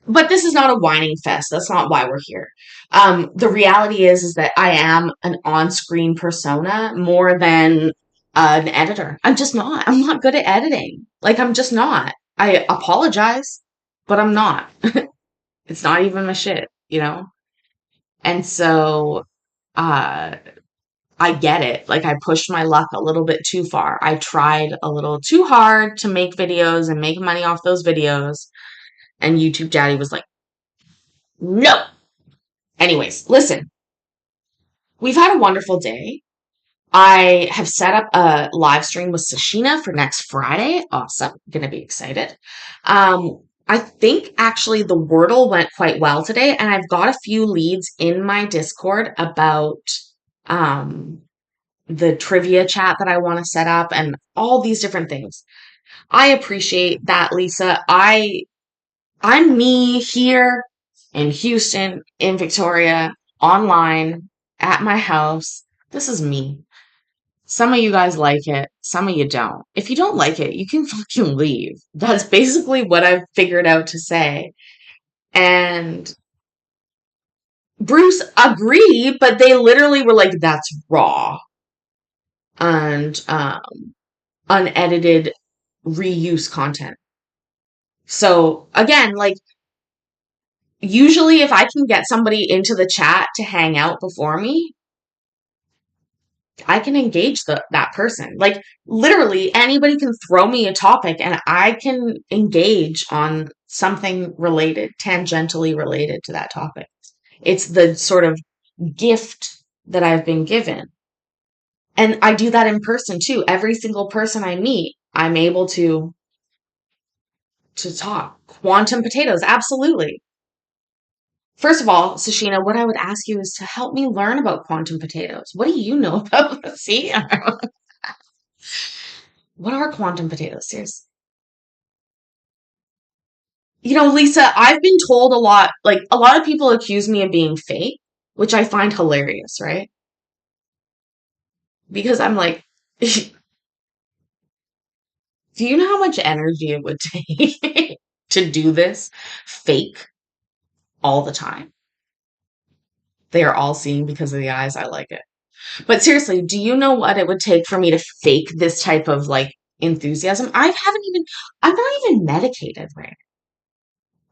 But this is not a whining fest. That's not why we're here. The reality is that I am an on-screen persona more than an editor. I'm just not. I'm not good at editing. Like I'm just not. I apologize, but I'm not. It's not even my shit, And so, I get it. Like I pushed my luck a little bit too far. I tried a little too hard to make videos and make money off those videos. And YouTube Daddy was like, no. Anyways, listen, we've had a wonderful day. I have set up a live stream with Sashina for next Friday. Awesome. Gonna be excited. I think actually the Wordle went quite well today, and I've got a few leads in my Discord about the trivia chat that I want to set up and all these different things. I appreciate that, Lisa. I'm me here in Houston, in Victoria, online, at my house. This is me. Some of you guys like it, some of you don't. If you don't like it, you can fucking leave. That's basically what I've figured out to say. And Bruce agreed, but they literally were like, that's raw and unedited reuse content. So again, like usually if I can get somebody into the chat to hang out before me, I can engage that person. Like literally anybody can throw me a topic and I can engage on something related, tangentially related to that topic. It's the sort of gift that I've been given. And I do that in person too. Every single person I meet, I'm able to talk. Quantum potatoes, absolutely. First of all, Sashina, what I would ask you is to help me learn about quantum potatoes. What do you know about them? See? What are quantum potatoes? Seriously. Lisa, I've been told a lot, like a lot of people accuse me of being fake, which I find hilarious, right? Because I'm like, do you know how much energy it would take to do this fake all the time? They are all seeing because of the eyes. I like it. But seriously, do you know what it would take for me to fake this type of like enthusiasm? I'm not even medicated, right?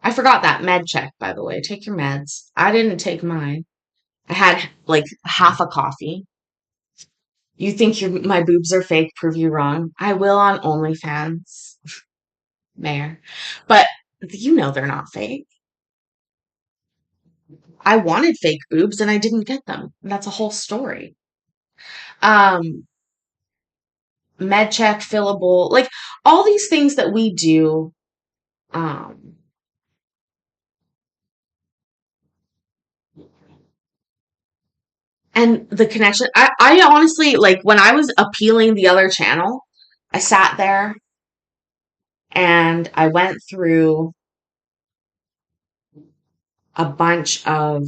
I forgot that med check, by the way. Take your meds. I didn't take mine. I had like half a coffee. You think my boobs are fake? Prove you wrong. I will on OnlyFans, Mayor. But they're not fake. I wanted fake boobs and I didn't get them. That's a whole story. med check, fillable, like all these things that we do. Um, and the connection, I honestly, like when I was appealing the other channel, I sat there and I went through a bunch of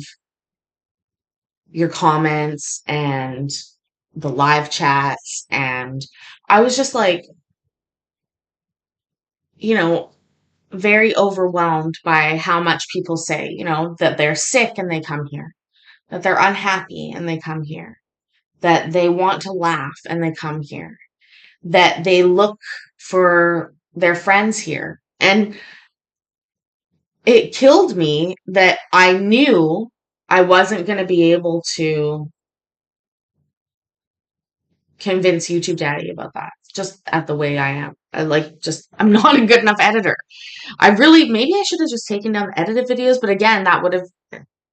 your comments and the live chats, and I was just like, you know, very overwhelmed by how much people say, that they're sick and they come here, that they're unhappy and they come here, that they want to laugh and they come here, that they look for their friends here. And it killed me that I knew I wasn't going to be able to convince YouTube Daddy about that, just at the way I am. I'm not a good enough editor. Maybe I should have just taken down the edited videos, but again, that would have,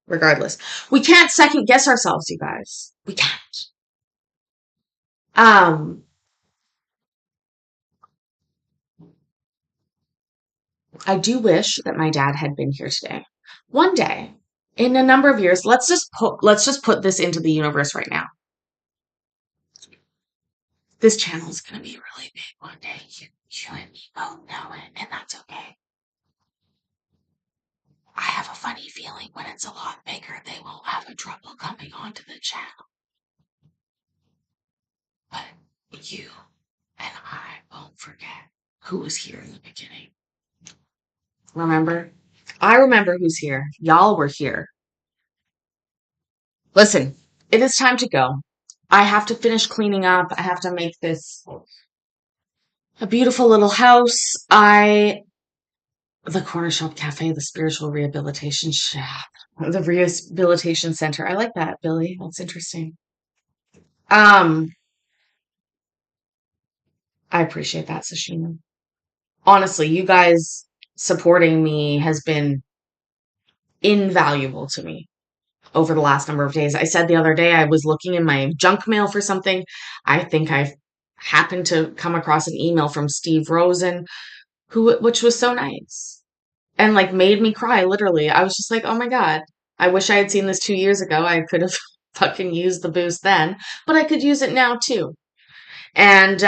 regardless. We can't second guess ourselves, you guys. We can't. I do wish that my dad had been here today. One day, in a number of years, let's just put this into the universe right now. This channel is going to be really big one day. You and me both know it, and that's okay. I have a funny feeling when it's a lot bigger, they won't have a trouble coming onto the channel. But you and I won't forget who was here in the beginning. Remember? I remember who's here. Y'all were here. Listen, it is time to go. I have to finish cleaning up. I have to make this a beautiful little house. The Corner Shop Cafe, the Spiritual Rehabilitation Shop, the Rehabilitation Center. I like that, Billy. That's interesting. I appreciate that, Sashima. Honestly, you guys supporting me has been invaluable to me over the last number of days. I said the other day I was looking in my junk mail for something. I think I happened to come across an email from Steve Rosen, which was so nice and like made me cry. Literally, I was just like, oh my God, I wish I had seen this 2 years ago. I could have fucking used the boost then, but I could use it now too. And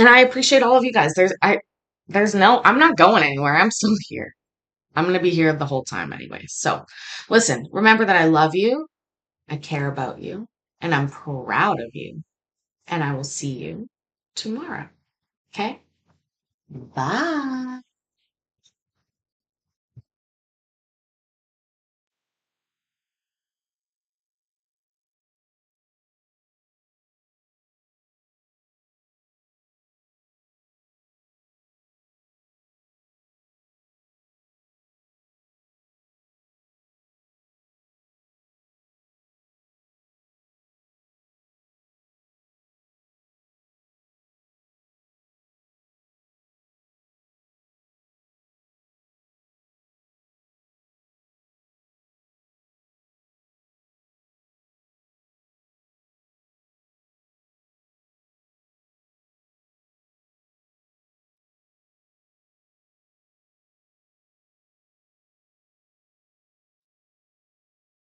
I appreciate all of you guys. I'm not going anywhere. I'm still here. I'm going to be here the whole time anyway. So listen, remember that I love you. I care about you, and I'm proud of you. And I will see you tomorrow. Okay? Bye.